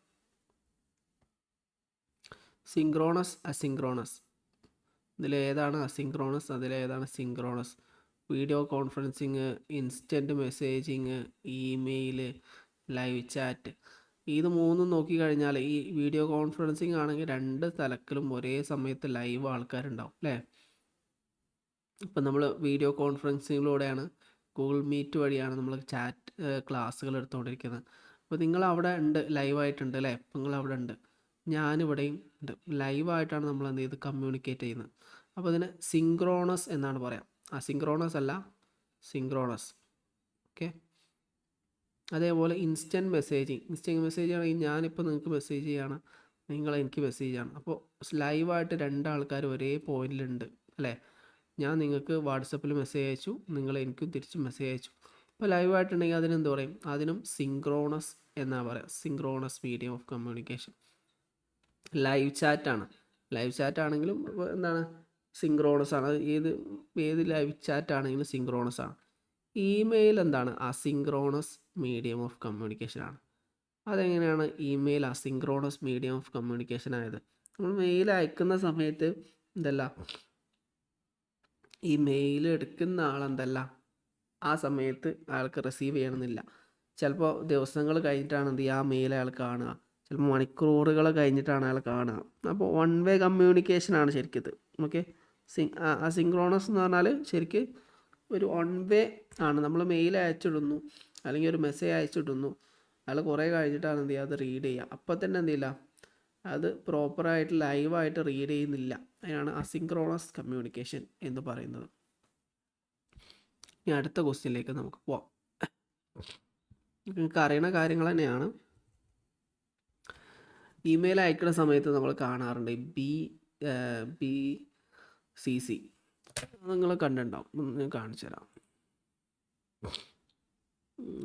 സിങ്ക്രോണസ്, അസിങ്ക്രോണസ്, ഇതിലേതാണ് അസിങ്ക്രോണസ്, അതിലേതാണ് synchronous? Video conferencing, instant messaging, email, live chat, ഇത് മൂന്നും നോക്കിക്കഴിഞ്ഞാൽ ഈ വീഡിയോ കോൺഫറൻസിങ് ആണെങ്കിൽ രണ്ട് തലക്കിലും ഒരേ സമയത്ത് ലൈവ് ആൾക്കാരുണ്ടാവും അല്ലേ. ഇപ്പം നമ്മൾ വീഡിയോ കോൺഫറൻസിങ്ങിലൂടെയാണ്, ഗൂഗിൾ മീറ്റ് വഴിയാണ് നമ്മൾ ചാറ്റ് ക്ലാസ്സുകൾ എടുത്തുകൊണ്ടിരിക്കുന്നത്. അപ്പോൾ നിങ്ങൾ അവിടെ ഉണ്ട്, ലൈവായിട്ടുണ്ട് അല്ലേ, നിങ്ങൾ അവിടെ ഉണ്ട്, ഞാനിവിടെയും ഉണ്ട്, ലൈവായിട്ടാണ് നമ്മൾ എന്ത് ചെയ്ത് കമ്മ്യൂണിക്കേറ്റ് ചെയ്യുന്നത്. അപ്പോൾ ഇതിന് സിങ്ക്രോണസ് എന്നാണ് പറയാം, അസിങ്ക്രോണസ് അല്ല, സിങ്ക്രോണസ്. ഓക്കെ, അതേപോലെ ഇൻസ്റ്റൻറ്റ് മെസ്സേജ് ആണെങ്കിൽ ഞാനിപ്പോൾ നിങ്ങൾക്ക് മെസ്സേജ് ചെയ്യാണ്, നിങ്ങൾ എനിക്ക് മെസ്സേജ് ചെയ്യണം. അപ്പോൾ ലൈവായിട്ട് രണ്ടാൾക്കാർ ഒരേ പോയിന്റിലുണ്ട് അല്ലേ. ഞാൻ നിങ്ങൾക്ക് വാട്സപ്പിൽ മെസ്സേജ് അയച്ചു, നിങ്ങൾ എനിക്കും തിരിച്ച് മെസ്സേജ് അയച്ചു. ഇപ്പോൾ ലൈവായിട്ടുണ്ടെങ്കിൽ അതിനെന്ത് പറയും, അതിനും സിങ്ക്രോണസ് എന്നാണ് പറയാം, synchronous medium of communication. Live ചാറ്റാണ്, ലൈവ് ചാറ്റ് ആണെങ്കിലും എന്താണ് സിങ്ക്രോണസ് ആണ്. ഏത് ലൈവ് ചാറ്റ് ആണെങ്കിലും സിങ്ക്രോണസ് ആണ്. ഇമെയിൽ എന്താണ്, അസിങ്ക്രോണസ് മീഡിയം ഓഫ് കമ്മ്യൂണിക്കേഷൻ ആണ്. അതെങ്ങനെയാണ് email asynchronous medium of communication ആയത്? നമ്മൾ മെയിൽ അയക്കുന്ന സമയത്ത് എന്തല്ല, ഈ മെയിൽ എടുക്കുന്ന ആളെന്തല്ല ആ സമയത്ത് അയാൾക്ക് റിസീവ് ചെയ്യണമെന്നില്ല. ചിലപ്പോൾ ദിവസങ്ങൾ കഴിഞ്ഞിട്ടാണ് എന്ത് ചെയ്യുക, ആ മെയിൽ അയാൾ കാണുക, ചിലപ്പോൾ മണിക്കൂറുകൾ കഴിഞ്ഞിട്ടാണ് അയാൾ കാണുക. അപ്പോൾ വൺ വേ കമ്മ്യൂണിക്കേഷനാണ് ശരിക്കും. ഓക്കെ, അസിങ്ക്രോണസ് എന്ന് പറഞ്ഞാൽ ശരിക്ക് ഒരു വൺ വേ ആണ്. നമ്മൾ മെയിൽ അയച്ചിടുന്നു അല്ലെങ്കിൽ ഒരു മെസ്സേജ് അയച്ചിടുന്നു, അയാൾ കുറേ കഴിഞ്ഞിട്ടാണ് എന്ത് ചെയ്യുക, അത് റീഡ് ചെയ്യുക. അപ്പം തന്നെ എന്ത് ചെയ്യില്ല, അത് പ്രോപ്പറായിട്ട് ലൈവായിട്ട് റീഡ് ചെയ്യുന്നില്ല. അതിനാണ് അസിങ്ക്രോണസ് കമ്മ്യൂണിക്കേഷൻ എന്ന് പറയുന്നത്. ഇനി അടുത്ത ക്വസ്റ്റ്യനിലേക്ക് നമുക്ക് പോവാം. നിങ്ങൾക്ക് അറിയുന്ന കാര്യങ്ങൾ തന്നെയാണ്. ഇമെയിൽ അയക്കുന്ന സമയത്ത് നമ്മൾ കാണാറുണ്ട് BCC, നിങ്ങൾ കണ്ടിട്ടുണ്ടാവും, ഞാൻ കാണിച്ചു തരാം.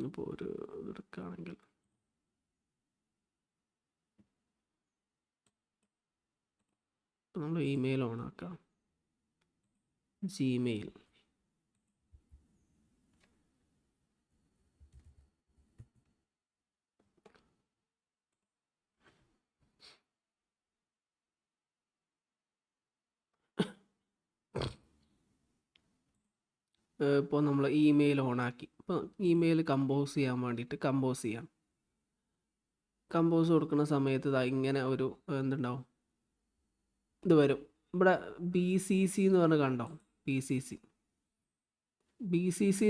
ഇപ്പോൾ ഒരു എടുക്കുകയാണെങ്കിൽ നമ്മൾ ഇമെയിൽ ഓൺ ആക്കാം, ജിമെയിൽ. ഇപ്പോൾ നമ്മൾ ഇമെയിൽ ഓണാക്കി, ഇപ്പോൾ ഇമെയിൽ കമ്പോസ് ചെയ്യാൻ വേണ്ടിയിട്ട് കമ്പോസ് ചെയ്യാം. കമ്പോസ് കൊടുക്കുന്ന സമയത്ത് ഇങ്ങനെ ഒരു എന്തുണ്ടാവും, ഇത് വരും. ഇവിടെ BCC എന്ന് പറഞ്ഞ് കണ്ടോ, BCC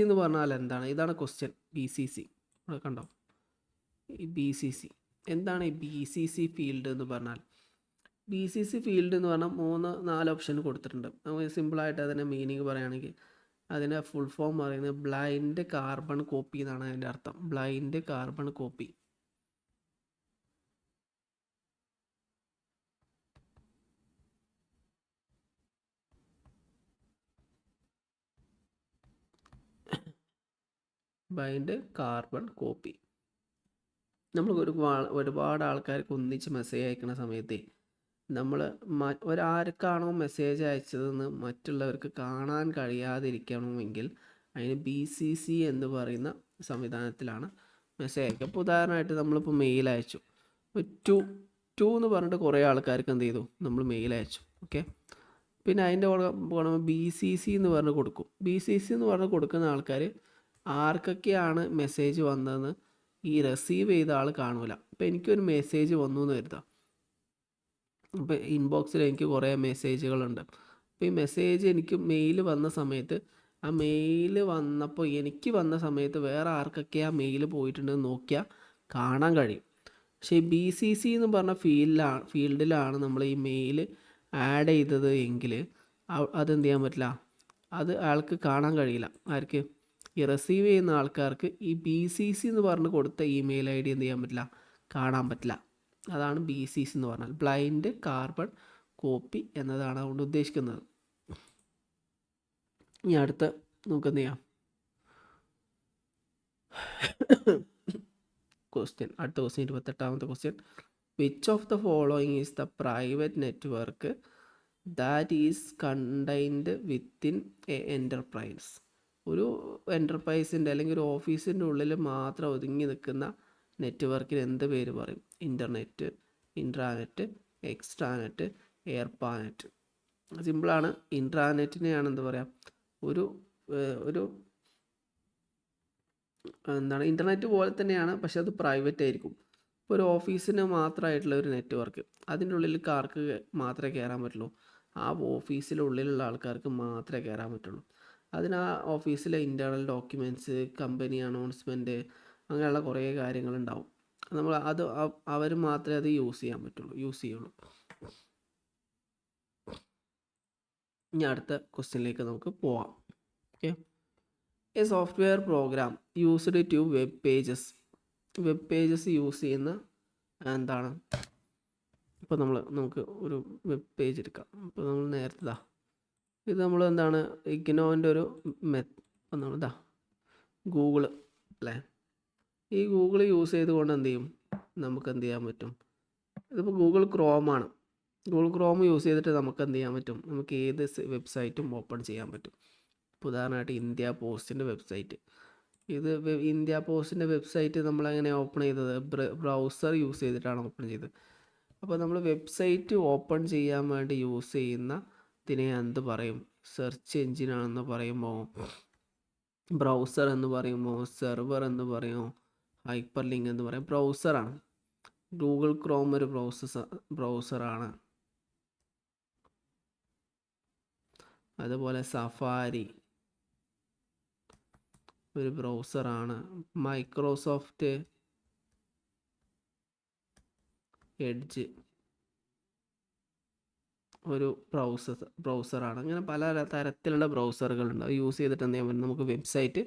എന്ന് പറഞ്ഞാൽ എന്താണ്, ഇതാണ് ക്വസ്റ്റ്യൻ. BCC ഇവിടെ കണ്ടോ, ഈ BCC എന്താണ്? ഈ BCC ഫീൽഡ് എന്ന് പറഞ്ഞാൽ, BCC ഫീൽഡ് എന്ന് പറഞ്ഞാൽ 3-4 ഓപ്ഷൻ കൊടുത്തിട്ടുണ്ട്. നമുക്ക് സിമ്പിളായിട്ട് അതിൻ്റെ മീനിങ് പറയുകയാണെങ്കിൽ അതിൻ്റെ ഫുൾ ഫോം പറയുന്നത് ബ്ലൈൻഡ് കാർബൺ കോപ്പി എന്നാണ് അതിൻ്റെ അർത്ഥം. Blind carbon copy. നമ്മൾ ഒരുപാട് ആൾക്കാർക്ക് ഒന്നിച്ച് മെസ്സേജ് അയക്കുന്ന സമയത്ത് നമ്മൾ ഒരാർക്കാണോ മെസ്സേജ് അയച്ചതെന്ന് മറ്റുള്ളവർക്ക് കാണാൻ കഴിയാതിരിക്കണമെങ്കിൽ അതിന് BCC എന്ന് പറയുന്ന സംവിധാനത്തിലാണ് മെസ്സേജ് അയക്കുക. ഇപ്പോൾ ഉദാഹരണമായിട്ട് നമ്മളിപ്പോൾ മെയിൽ അയച്ചു, ടു എന്ന് പറഞ്ഞിട്ട് കുറേ ആൾക്കാർക്ക് എന്ത് ചെയ്തു, നമ്മൾ മെയിൽ അയച്ചു. ഓക്കെ, പിന്നെ അതിൻ്റെ പുറമെ BCC എന്ന് പറഞ്ഞ് കൊടുക്കും. BCC എന്ന് പറഞ്ഞ് കൊടുക്കുന്ന ആൾക്കാർ ആർക്കൊക്കെയാണ് മെസ്സേജ് വന്നതെന്ന് ഈ റിസീവ് ചെയ്ത ആൾ കാണൂല. ഇപ്പോൾ എനിക്കൊരു മെസ്സേജ് വന്നു എന്ന് കരുതാം, അപ്പോൾ ഇൻബോക്സിൽ എനിക്ക് കുറേ മെസ്സേജുകളുണ്ട്. അപ്പോൾ ഈ മെസ്സേജ് എനിക്ക് മെയിൽ വന്ന സമയത്ത് ആ മെയിൽ വന്നപ്പോൾ എനിക്ക് വന്ന സമയത്ത് വേറെ ആർക്കൊക്കെ ആ മെയിൽ പോയിട്ടുണ്ടെന്ന് നോക്കിയാൽ കാണാൻ കഴിയും. പക്ഷേ BCC എന്ന് പറഞ്ഞ ഫീൽഡിലാണ് നമ്മൾ ഈ മെയിൽ ആഡ് ചെയ്തത് എങ്കിൽ അതെന്ത് ചെയ്യാൻ പറ്റില്ല, അത് ആൾക്ക് കാണാൻ കഴിയില്ല. ആർക്ക്? ഈ റിസീവ് ചെയ്യുന്ന ആൾക്കാർക്ക് ഈ BCC എന്ന് പറഞ്ഞ് കൊടുത്ത ഇമെയിൽ ID എന്ത് ചെയ്യാൻ പറ്റില്ല, കാണാൻ പറ്റില്ല. അതാണ് BCC എന്ന് പറഞ്ഞാൽ ബ്ലൈൻഡ് കാർബൺ കോപ്പി എന്നതാണ് അതുകൊണ്ട് ഉദ്ദേശിക്കുന്നത്. ഇനി അടുത്ത നമുക്ക് എന്ത് ചെയ്യാം, അടുത്ത ക്വസ്റ്റ്യൻ 28ാമത്തെ question. Which of the following is the private network that is contained within a enterprise? ഒരു എൻ്റർപ്രൈസിൻ്റെ അല്ലെങ്കിൽ ഒരു ഓഫീസിൻ്റെ ഉള്ളിൽ മാത്രം ഒതുങ്ങി നിൽക്കുന്ന നെറ്റ്വർക്കിന് എന്ത് പേര് പറയും? Internet, intranet, extranet, ARPANET. സിമ്പിളാണ്. ഇൻട്രാനെറ്റിനെയാണ് എന്ത് പറയുക, ഒരു എന്താണ് ഇൻ്റർനെറ്റ് പോലെ തന്നെയാണ്, പക്ഷെ അത് പ്രൈവറ്റ് ആയിരിക്കും. ഇപ്പോൾ ഒരു ഓഫീസിന് മാത്രമായിട്ടുള്ള ഒരു നെറ്റ്വർക്ക്, അതിൻ്റെ ഉള്ളിലേക്ക് ആർക്ക് മാത്രമേ കയറാൻ പറ്റുള്ളൂ? ആ ഓഫീസിലുള്ളിലുള്ള ആൾക്കാർക്ക് മാത്രമേ കയറാൻ പറ്റുള്ളൂ. അതിന് ആ ഓഫീസിലെ ഇൻറ്റേർണൽ ഡോക്യുമെൻറ്റ്സ്, കമ്പനി അനൗൺസ്മെൻറ്റ്, അങ്ങനെയുള്ള കുറേ കാര്യങ്ങളുണ്ടാവും. നമ്മൾ അത് അവർ മാത്രമേ അത് യൂസ് ചെയ്യുള്ളൂ. ഇനി അടുത്ത ക്വസ്റ്റ്യനിലേക്ക് നമുക്ക് പോവാം. Okay. A software program used to web pages use ചെയ്യുന്ന എന്താണ്? ഇപ്പോൾ നമുക്ക് ഒരു വെബ് പേജ് എടുക്കാം. ഇപ്പോൾ നമ്മൾ നേരത്തെ ഇത് നമ്മൾ എന്താണ് ഇഗ്നോൻ്റെ ഒരു എന്താണ് ഗൂഗിള് അല്ലേ? ഈ ഗൂഗിൾ യൂസ് ചെയ്തുകൊണ്ട് എന്ത് ചെയ്യും, നമുക്ക് എന്ത് ചെയ്യാൻ പറ്റും? ഇതിപ്പോൾ ഗൂഗിൾ ക്രോമാണ്. ഗൂഗിൾ ക്രോം യൂസ് ചെയ്തിട്ട് നമുക്ക് എന്ത് ചെയ്യാൻ പറ്റും? നമുക്ക് ഏത് വെബ്സൈറ്റും ഓപ്പൺ ചെയ്യാൻ പറ്റും. ഇപ്പോൾ ഉദാഹരണമായിട്ട് ഇന്ത്യ പോസ്റ്റിൻ്റെ വെബ്സൈറ്റ്. ഇത് ഇന്ത്യ പോസ്റ്റിൻ്റെ വെബ്സൈറ്റ് നമ്മളെങ്ങനെ ഓപ്പൺ ചെയ്തത്? ബ്രൗസർ യൂസ് ചെയ്തിട്ടാണ് ഓപ്പൺ ചെയ്തത്. അപ്പോൾ നമ്മൾ വെബ്സൈറ്റ് ഓപ്പൺ ചെയ്യാൻ വേണ്ടി യൂസ് ചെയ്യുന്ന ഇതിനെ എന്ത് പറയും? സെർച്ച് എഞ്ചിനാണെന്ന് പറയുമോ, ബ്രൗസർ എന്ന് പറയുമോ, സെർവർ എന്ന് പറയുമോ, ഹൈപ്പർ ലിങ്ക് എന്ന് പറയും? ബ്രൗസറാണ്. ഗൂഗിൾ ക്രോം ഒരു ബ്രൗസറാണ്. അതുപോലെ സഫാരി ഒരു ബ്രൗസറാണ്. മൈക്രോസോഫ്റ്റ് എഡ്ജ് ഒരു ബ്രൗസറാണ്. അങ്ങനെ പല തരത്തിലുള്ള ബ്രൗസറുകളുണ്ട്. അത് യൂസ് ചെയ്തിട്ട് എന്ത് ചെയ്യാൻ പറ്റും? നമുക്ക് വെബ്സൈറ്റ്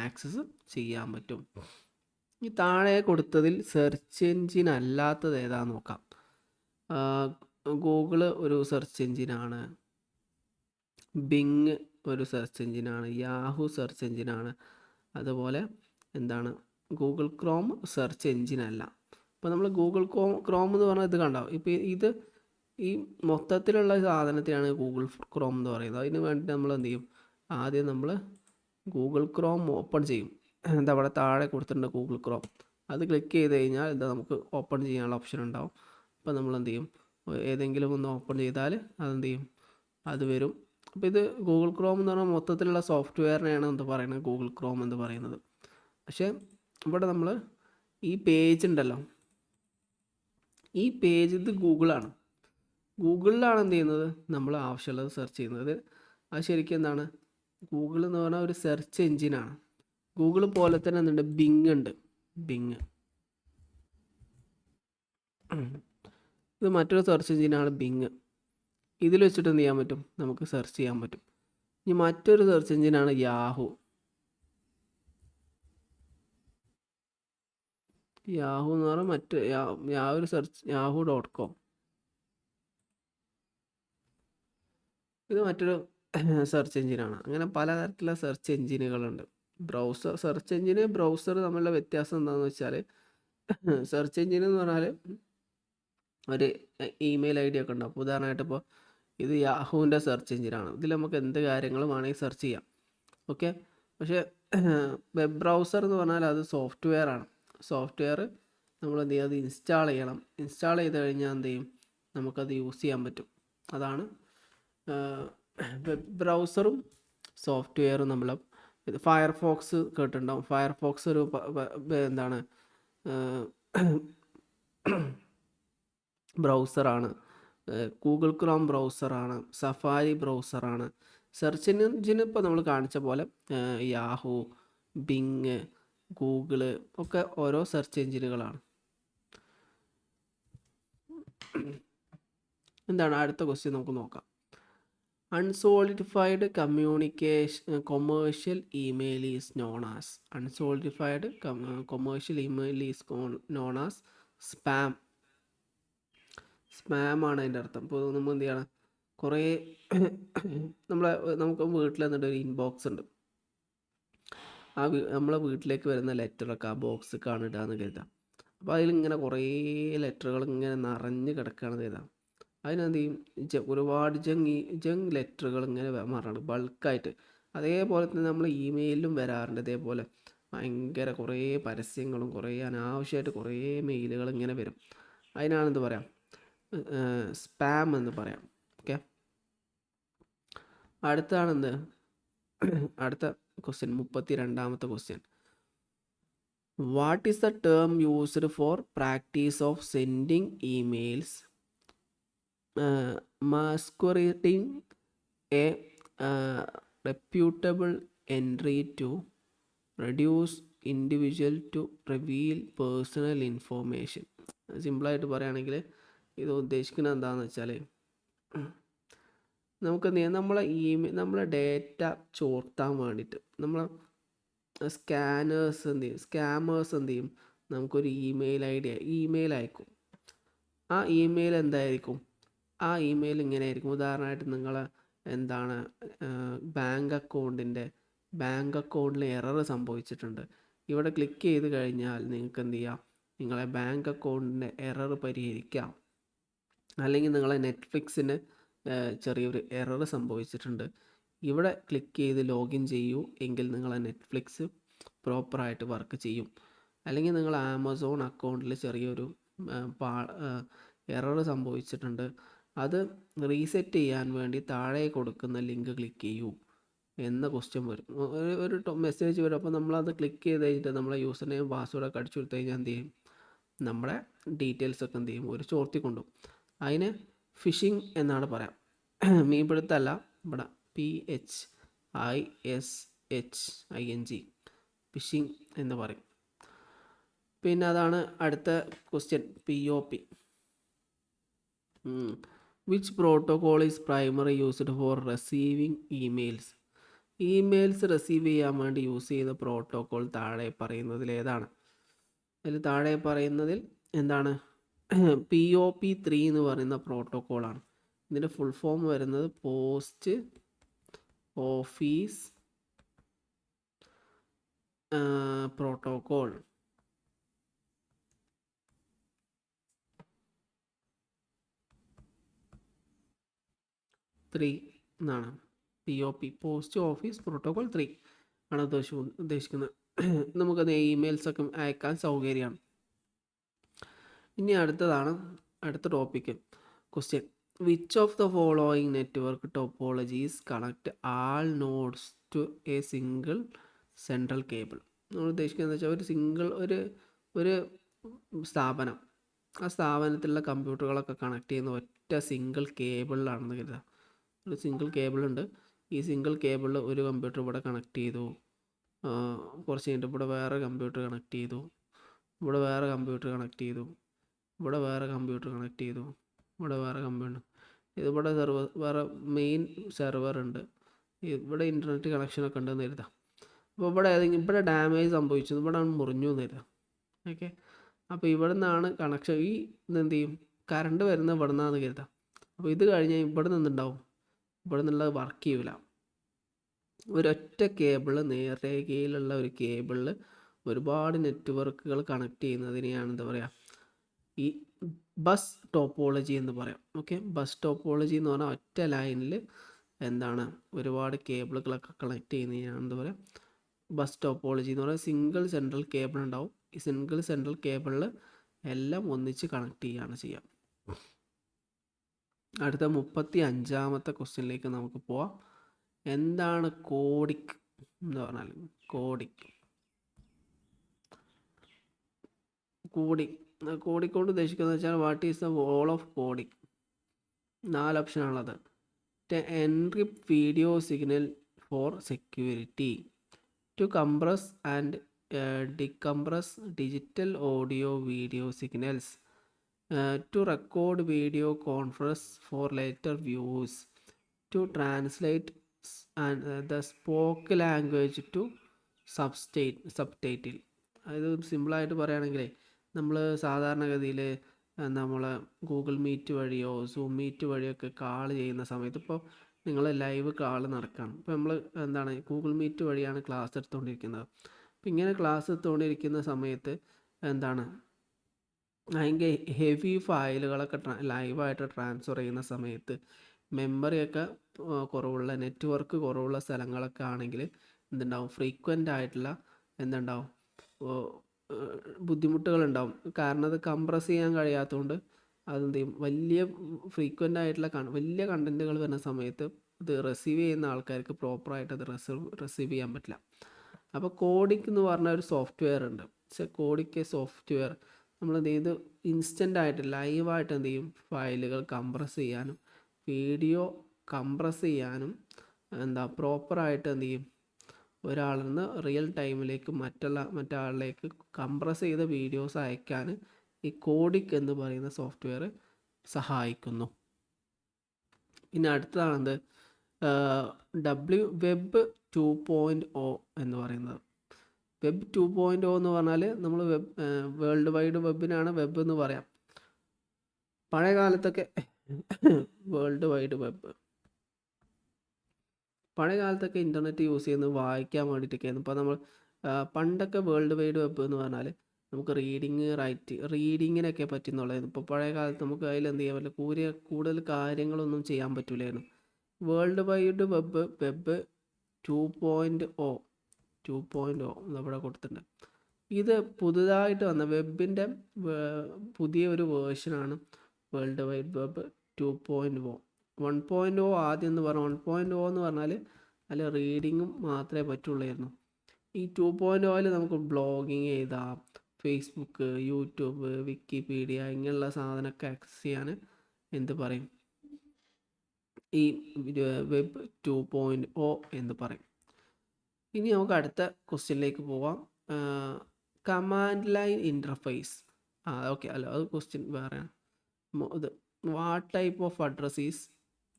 ആക്സസ് ചെയ്യാൻ പറ്റും. ഈ താഴെ കൊടുത്തതിൽ സെർച്ച് എഞ്ചിൻ അല്ലാത്തത് ഏതാണെന്ന് നോക്കാം. ഗൂഗിള് ഒരു സെർച്ച് എഞ്ചിനാണ്, ബിങ് ഒരു സെർച്ച് എഞ്ചിനാണ്, യാഹു സെർച്ച് എഞ്ചിനാണ്. അതുപോലെ എന്താണ് ഗൂഗിൾ ക്രോം സെർച്ച് എഞ്ചിനല്ല. ഇപ്പോൾ നമ്മൾ ഗൂഗിൾ ക്രോം എന്ന് പറഞ്ഞാൽ ഇത് കണ്ടോ, ഇപ്പോൾ ഇത് ഈ മൊത്തത്തിലുള്ള സാധനത്തിനാണ് ഗൂഗിൾ ക്രോം എന്ന് പറയുന്നത്. അതിന് വേണ്ടി നമ്മൾ എന്ത് ചെയ്യും? ആദ്യം നമ്മൾ ഗൂഗിൾ ക്രോം ഓപ്പൺ ചെയ്യും. എന്താ അവിടെ താഴെ കൊടുത്തിട്ടുണ്ട് ഗൂഗിൾ ക്രോം. അത് ക്ലിക്ക് ചെയ്ത് കഴിഞ്ഞാൽ എന്താ നമുക്ക് ഓപ്പൺ ചെയ്യാനുള്ള ഓപ്ഷൻ ഉണ്ടാവും. അപ്പോൾ നമ്മൾ എന്ത് ചെയ്യും? ഏതെങ്കിലും ഒന്ന് ഓപ്പൺ ചെയ്താൽ അതെന്ത് ചെയ്യും? അത് വരും. അപ്പോൾ ഇത് ഗൂഗിൾ ക്രോം എന്ന് പറഞ്ഞാൽ മൊത്തത്തിലുള്ള സോഫ്റ്റ്വെയറിനെയാണ് എന്ത് പറയുന്നത്? ഗൂഗിൾ ക്രോം എന്ന് പറയുന്നത്. പക്ഷേ ഇവിടെ നമ്മൾ ഈ പേജ് ഉണ്ടല്ലോ, ഈ പേജ് ഇത് ഗൂഗിളാണ്. ഗൂഗിളിലാണ് എന്ത് ചെയ്യുന്നത്? നമ്മൾ ആവശ്യമുള്ളത് സെർച്ച് ചെയ്യുന്നത്. അത് ശരിക്കും എന്താണ്? ഗൂഗിൾ എന്ന് പറഞ്ഞാൽ ഒരു സെർച്ച് എഞ്ചിനാണ്. ഗൂഗിൾ പോലെ തന്നെ എന്തുണ്ട്? ബിങ് ഉണ്ട്. ബിങ് ഇത് മറ്റൊരു സെർച്ച് എഞ്ചിനാണ് ബിങ്. ഇതിൽ വെച്ചിട്ട് എന്ത് ചെയ്യാൻ പറ്റും? നമുക്ക് സെർച്ച് ചെയ്യാൻ പറ്റും. ഇനി മറ്റൊരു സെർച്ച് എഞ്ചിനാണ് യാഹു. യാഹു എന്ന് പറഞ്ഞാൽ ഒരു yahoo.com. ഇത് മറ്റൊരു സെർച്ച് എഞ്ചിനാണ്. അങ്ങനെ പലതരത്തിലുള്ള സെർച്ച് എഞ്ചിനുകളുണ്ട്. സെർച്ച് എഞ്ചിന് ബ്രൗസർ തമ്മിലുള്ള വ്യത്യാസം എന്താണെന്ന് വെച്ചാൽ, സെർച്ച് എഞ്ചിൻ എന്ന് പറഞ്ഞാൽ ഒരു ഇമെയിൽ ID ഒക്കെ ഉണ്ടാവും. അപ്പോൾ ഉദാഹരണമായിട്ട് ഇപ്പോൾ ഇത് യാഹുവിൻ്റെ സെർച്ച് എഞ്ചിനാണ്. ഇതിൽ നമുക്ക് എന്ത് കാര്യങ്ങളും വേണമെങ്കിൽ സെർച്ച് ചെയ്യാം. ഓക്കെ. പക്ഷേ വെബ് ബ്രൗസർ എന്ന് പറഞ്ഞാൽ അത് സോഫ്റ്റ്വെയർ നമ്മൾ എന്ത് ചെയ്യുക? അത് ഇൻസ്റ്റാൾ ചെയ്യണം. ഇൻസ്റ്റാൾ ചെയ്ത് കഴിഞ്ഞാൽ എന്ത് ചെയ്യും? നമുക്കത് യൂസ് ചെയ്യാൻ പറ്റും. അതാണ് വെബ് ബ്രൗസറും സോഫ്റ്റ്വെയറും നമ്മൾ. ഫയർഫോക്സ് കേട്ടിട്ടുണ്ടാവും. ഫയർഫോക്സ് ഒരു എന്താണ് ബ്രൗസറാണ്. ഗൂഗിൾ ക്രോം ബ്രൗസറാണ്. സഫാരി ബ്രൗസറാണ്. സെർച്ച് എഞ്ചിന് ഇപ്പോൾ നമ്മൾ കാണിച്ച പോലെ യാഹു, ബിങ്, ഗൂഗിള് ഒക്കെ ഓരോ സെർച്ച് എഞ്ചിനുകളാണ്. എന്താണ് അടുത്ത ക്വസ്റ്റ്യൻ നമുക്ക് നോക്കാം. Unsolidified commercial email is known as. Unsolidified commercial email is known as spam. Spam ആണ് അതിൻ്റെ അർത്ഥം. ഇപ്പോൾ നമ്മൾ എന്ത് ചെയ്യണം, കുറേ നമുക്ക് വീട്ടിൽ വന്നിട്ട് ഒരു ഇൻബോക്സ് ഉണ്ട്. നമ്മളെ വീട്ടിലേക്ക് വരുന്ന ലെറ്ററൊക്കെ ആ ബോക്സ് കാണിടാന്ന് കരുതാം. അപ്പോൾ അതിലിങ്ങനെ കുറേ ലെറ്ററുകൾ ഇങ്ങനെ നിറഞ്ഞ് കിടക്കുകയാണെന്ന് കരുതാം. അതിനെന്ത് ചെയ്യും, ഒരുപാട് ജങ് ലെറ്ററുകൾ ഇങ്ങനെ മാറാണ് ബൾക്കായിട്ട്. അതേപോലെ തന്നെ നമ്മൾ ഇമെയിലും വരാറുണ്ട് ഇതേപോലെ ഭയങ്കര കുറേ പരസ്യങ്ങളും കുറേ അനാവശ്യമായിട്ട് കുറേ മെയിലുകൾ ഇങ്ങനെ വരും. അതിനാണെന്ത് പറയാം, സ്പാം എന്ന് പറയാം. ഓക്കെ, അടുത്താണെന്ത്, അടുത്ത ക്വസ്റ്റ്യൻ 32ാമത്തെ question. What is the term used for practice of sending emails masquerading a reputable entry to reduce individual to reveal personal information? സിമ്പിളായിട്ട് പറയുകയാണെങ്കിൽ ഇത് ഉദ്ദേശിക്കുന്നത് എന്താണെന്ന് വെച്ചാൽ, നമുക്ക് നമ്മളെ ഡേറ്റ ചോർത്താൻ വേണ്ടിയിട്ട് നമ്മളെ സ്കാമേഴ്സ് എന്ത് ചെയ്യും, നമുക്കൊരു ഇമെയിൽ അയക്കും. ആ ഇമെയിൽ എന്തായിരിക്കും, ആ ഇമെയിൽ ഇങ്ങനെ ആയിരിക്കും. ഉദാഹരണമായിട്ട് നിങ്ങൾ എന്താണ് ബാങ്ക് അക്കൗണ്ടിൽ എറർ സംഭവിച്ചിട്ടുണ്ട്. ഇവിടെ ക്ലിക്ക് ചെയ്ത് കഴിഞ്ഞാൽ നിങ്ങൾക്ക് എന്ത് ചെയ്യാം, നിങ്ങളെ ബാങ്ക് അക്കൗണ്ടിൻ്റെ എറർ പരിഹരിക്കാം. അല്ലെങ്കിൽ നിങ്ങളെ നെറ്റ്ഫ്ലിക്സിന് ചെറിയൊരു എറർ സംഭവിച്ചിട്ടുണ്ട്, ഇവിടെ ക്ലിക്ക് ചെയ്ത് ലോഗിൻ ചെയ്യൂ എങ്കിൽ നിങ്ങളെ നെറ്റ്ഫ്ലിക്സ് പ്രോപ്പറായിട്ട് വർക്ക് ചെയ്യും. അല്ലെങ്കിൽ നിങ്ങൾ ആമസോൺ അക്കൗണ്ടിൽ ചെറിയൊരു എറർ സംഭവിച്ചിട്ടുണ്ട്, അത് റീസെറ്റ് ചെയ്യാൻ വേണ്ടി താഴെ കൊടുക്കുന്ന ലിങ്ക് ക്ലിക്ക് ചെയ്യൂ എന്ന ക്വസ്റ്റ്യൻ വരും, ഒരു മെസ്സേജ് വരും. അപ്പോൾ നമ്മളത് ക്ലിക്ക് ചെയ്ത് കഴിഞ്ഞിട്ട് നമ്മളെ യൂസർ നെയിം പാസ്വേഡൊക്കെ അടിച്ചു കൊടുത്തു കഴിഞ്ഞാൽ എന്ത് ചെയ്യും, നമ്മുടെ ഡീറ്റെയിൽസൊക്കെ എന്ത് ചെയ്യും, ഒരു ചോർത്തിക്കൊണ്ടു. അതിന് ഫിഷിംഗ് എന്നാണ് പറയാം. മീൻപിടുത്തമല്ല, ഇവിടെ PHISHING ഫിഷിംഗ് എന്ന് പറയും. പിന്നെ അതാണ് അടുത്ത question, POP. Which protocol is primary used for receiving emails? Emails receive ചെയ്യാൻ വേണ്ടി യൂസ് ചെയ്യുന്ന പ്രോട്ടോകോൾ താഴെ പറയുന്നതിൽ ഏതാണ്? അതിൽ താഴെ പറയുന്നതിൽ എന്താണ്, POP3 എന്ന് പറയുന്ന പ്രോട്ടോകോളാണ്. ഇതിൻ്റെ ഫുൾ ഫോം വരുന്നത് പോസ്റ്റ് ഓഫീസ് പ്രോട്ടോകോൾ. ത്രീ എന്നാണ് POP, പോസ്റ്റ് ഓഫീസ് പ്രോട്ടോകോൾ 3 ആണ് ഉദ്ദേശിക്കുന്നത്. നമുക്കത് ഇമെയിൽസൊക്കെ അയക്കാൻ സൗകര്യമാണ്. ഇനി അടുത്ത topic question. Which of the following network topologies connect all nodes to a single central cable? നമ്മൾ ഉദ്ദേശിക്കുന്നത് വെച്ചാൽ ഒരു സ്ഥാപനം, ആ സ്ഥാപനത്തിലുള്ള കമ്പ്യൂട്ടറുകളൊക്കെ കണക്ട് ചെയ്യുന്ന ഒറ്റ സിംഗിൾ കേബിളിലാണെന്ന് കരുതാം. ഒരു സിംഗിൾ കേബിളുണ്ട്. ഈ സിംഗിൾ കേബിളിൽ ഒരു കമ്പ്യൂട്ടർ ഇവിടെ കണക്ട് ചെയ്തു, കുറച്ച് കഴിഞ്ഞിട്ട് ഇവിടെ വേറെ കമ്പ്യൂട്ടർ കണക്ട് ചെയ്തു, ഇവിടെ വേറെ കമ്പ്യൂട്ടർ കണക്ട് ചെയ്തു, ഇവിടെ വേറെ കമ്പ്യൂട്ടർ കണക്ട് ചെയ്തു, ഇവിടെ വേറെ കമ്പ്യൂട്ടർ, ഇതിവിടെ വേറെ മെയിൻ സെർവർ ഉണ്ട്, ഇവിടെ ഇൻ്റർനെറ്റ് കണക്ഷനൊക്കെ ഉണ്ടെന്ന് കരുതാം. അപ്പോൾ ഇവിടെ ഡാമേജ് സംഭവിച്ചു, ഇവിടെ മുറിഞ്ഞു എന്ന് കരുതാം. ഓക്കെ, അപ്പോൾ ഇവിടെ നിന്നാണ് കണക്ഷൻ, ഇതെന്ത് ചെയ്യും, കറണ്ട് വരുന്നത് ഇവിടെ നിന്നാണെന്ന് കരുതാം. അപ്പോൾ ഇത് കഴിഞ്ഞാൽ ഇവിടെ നിന്നുണ്ടാവും, ഇവിടെ നിന്നുള്ളത് വർക്ക് ചെയ്യില്ല. ഒരൊറ്റ കേബിള്, നേർരേഖയിലുള്ള ഒരു കേബിളിൽ ഒരുപാട് നെറ്റ്വർക്കുകൾ കണക്ട് ചെയ്യുന്നതിനെയാണ് എന്താ പറയുക, ഈ ബസ് ടോപ്പോളജി എന്ന് പറയാം. ഓക്കെ, ബസ് ടോപ്പോളജി എന്ന് പറഞ്ഞാൽ ഒറ്റ ലൈനിൽ എന്താണ് ഒരുപാട് കേബിളുകളൊക്കെ കണക്ട് ചെയ്യുന്നതിനാണ് എന്താ പറയുക, ബസ് ടോപ്പോളജി എന്ന് പറയുന്നത്. സിംഗിൾ സെൻട്രൽ കേബിൾ ഉണ്ടാവും, ഈ സിംഗിൾ സെൻട്രൽ കേബിളിൽ എല്ലാം ഒന്നിച്ച് കണക്ട് ചെയ്യുകയാണ് ചെയ്യുക. അടുത്ത 35ാമത്തെ ക്വസ്റ്റ്യനിലേക്ക് നമുക്ക് പോവാം. എന്താണ് കോഡിക് എന്ന് പറഞ്ഞാൽ? കോഡിക് കൊണ്ട് ഉദ്ദേശിക്കുന്നത് വെച്ചാൽ what is the whole of codec? 4 ഓപ്ഷനാണുള്ളത്. encrypt video signal for security, to compress and decompress digital audio video signals, to record video conference for later views, to translate and the spoke language to subtitle. അത് സിമ്പിളായിട്ട് പറയുകയാണെങ്കിൽ നമ്മൾ സാധാരണഗതിയിൽ നമ്മൾ ഗൂഗിൾ മീറ്റ് വഴിയോ സൂം മീറ്റ് വഴിയൊക്കെ കാൾ ചെയ്യുന്ന സമയത്ത്, ഇപ്പോൾ നിങ്ങൾ ലൈവ് കാൾ നടക്കുകയാണ്, ഇപ്പോൾ നമ്മൾ എന്താണ് ഗൂഗിൾ മീറ്റ് വഴിയാണ് ക്ലാസ് എടുത്തുകൊണ്ടിരിക്കുന്നത്. അപ്പോൾ ഇങ്ങനെ ക്ലാസ് എടുത്തുകൊണ്ടിരിക്കുന്ന സമയത്ത് എന്താണ് ഭയങ്കര ഹെവി ഫയലുകളൊക്കെ ലൈവായിട്ട് ട്രാൻസ്ഫർ ചെയ്യുന്ന സമയത്ത് മെമ്മറിയൊക്കെ കുറവുള്ള, നെറ്റ്വർക്ക് കുറവുള്ള സ്ഥലങ്ങളൊക്കെ ആണെങ്കിൽ എന്തുണ്ടാവും, ഫ്രീക്വൻ്റ് ആയിട്ടുള്ള എന്തുണ്ടാവും, ബുദ്ധിമുട്ടുകളുണ്ടാവും. കാരണം അത് കംപ്രസ് ചെയ്യാൻ കഴിയാത്തതുകൊണ്ട് അതെന്ത് ചെയ്യും, വലിയ ഫ്രീക്വൻ്റ് ആയിട്ടുള്ള വലിയ കണ്ടൻറ്റുകൾ വരുന്ന സമയത്ത് ഇത് റിസീവ് ചെയ്യുന്ന ആൾക്കാർക്ക് പ്രോപ്പറായിട്ട് അത് റിസീവ് ചെയ്യാൻ പറ്റില്ല. അപ്പോൾ കോഡിക് എന്ന് പറഞ്ഞ ഒരു സോഫ്റ്റ്വെയർ ഉണ്ട്. പക്ഷേ കോഡിക് സോഫ്റ്റ്വെയർ നമ്മൾ എന്ത് ചെയ്ത് ഇൻസ്റ്റൻ്റ് ആയിട്ട് ലൈവായിട്ട് എന്ത് ചെയ്യും, ഫയലുകൾ കംപ്രസ് ചെയ്യാനും വീഡിയോ കംപ്രസ് ചെയ്യാനും പ്രോപ്പറായിട്ട് എന്ത് ചെയ്യും, ഒരാളിൽ നിന്ന് റിയൽ ടൈമിലേക്ക് മറ്റാളിലേക്ക് കംപ്രസ് ചെയ്ത വീഡിയോസ് അയക്കാൻ ഈ കോഡിക് എന്ന് പറയുന്ന സോഫ്റ്റ്വെയർ സഹായിക്കുന്നു. പിന്നെ അടുത്തതാണെന്ത്, വെബ് 2.0 എന്ന് പറയുന്നത്. വെബ് 2.0 എന്ന് പറഞ്ഞാൽ നമ്മൾ വേൾഡ് വൈഡ് വെബിനാണ് വെബ് എന്ന് പറയാം. പഴയ കാലത്തൊക്കെ വേൾഡ് വൈഡ് വെബ്, പഴയ കാലത്തൊക്കെ ഇൻ്റർനെറ്റ് യൂസ് ചെയ്യുന്നത് വായിക്കാൻ വേണ്ടിയിട്ടൊക്കെയായിരുന്നു. ഇപ്പോൾ നമ്മൾ പണ്ടൊക്കെ വേൾഡ് വൈഡ് വെബ് എന്ന് പറഞ്ഞാൽ നമുക്ക് റീഡിങ്ങിനൊക്കെ പറ്റുന്നുള്ളായിരുന്നു. ഇപ്പോൾ പഴയ കാലത്ത് നമുക്ക് അതിൽ എന്ത് ചെയ്യാൻ പറ്റില്ല, കൂടുതൽ കാര്യങ്ങളൊന്നും ചെയ്യാൻ പറ്റില്ലായിരുന്നു. വേൾഡ് വൈഡ് വെബ് 2.0 ഇവിടെ കൊടുത്തിട്ടുണ്ട്. ഇത് പുതുതായിട്ട് വന്ന വെബിൻ്റെ പുതിയ ഒരു വേർഷനാണ് വേൾഡ് വൈഡ് വെബ് 2.0. 1.0 ആദ്യം എന്ന് പറഞ്ഞാൽ 1.0 എന്ന് പറഞ്ഞാൽ അതിൽ റീഡിങ്ങും മാത്രമേ പറ്റുള്ളായിരുന്നു. ഈ 2.0ൽ നമുക്ക് ബ്ലോഗിങ് എഴുതാം, ഫേസ്ബുക്ക്, യൂട്യൂബ്, വിക്കിപീഡിയ ഇങ്ങനെയുള്ള സാധനമൊക്കെ ആക്സസ് ചെയ്യാൻ എന്ത് പറയും, ഈ വെബ് 2.0 എന്ന് പറയും. ഇനി നമുക്ക് അടുത്ത ക്വസ്റ്റ്യനിലേക്ക് പോവാം. Command line interface. ഓക്കെ, അല്ല അത് ക്വസ്റ്റ്യൻ വേറെയാണ്. ഇത് what type of address is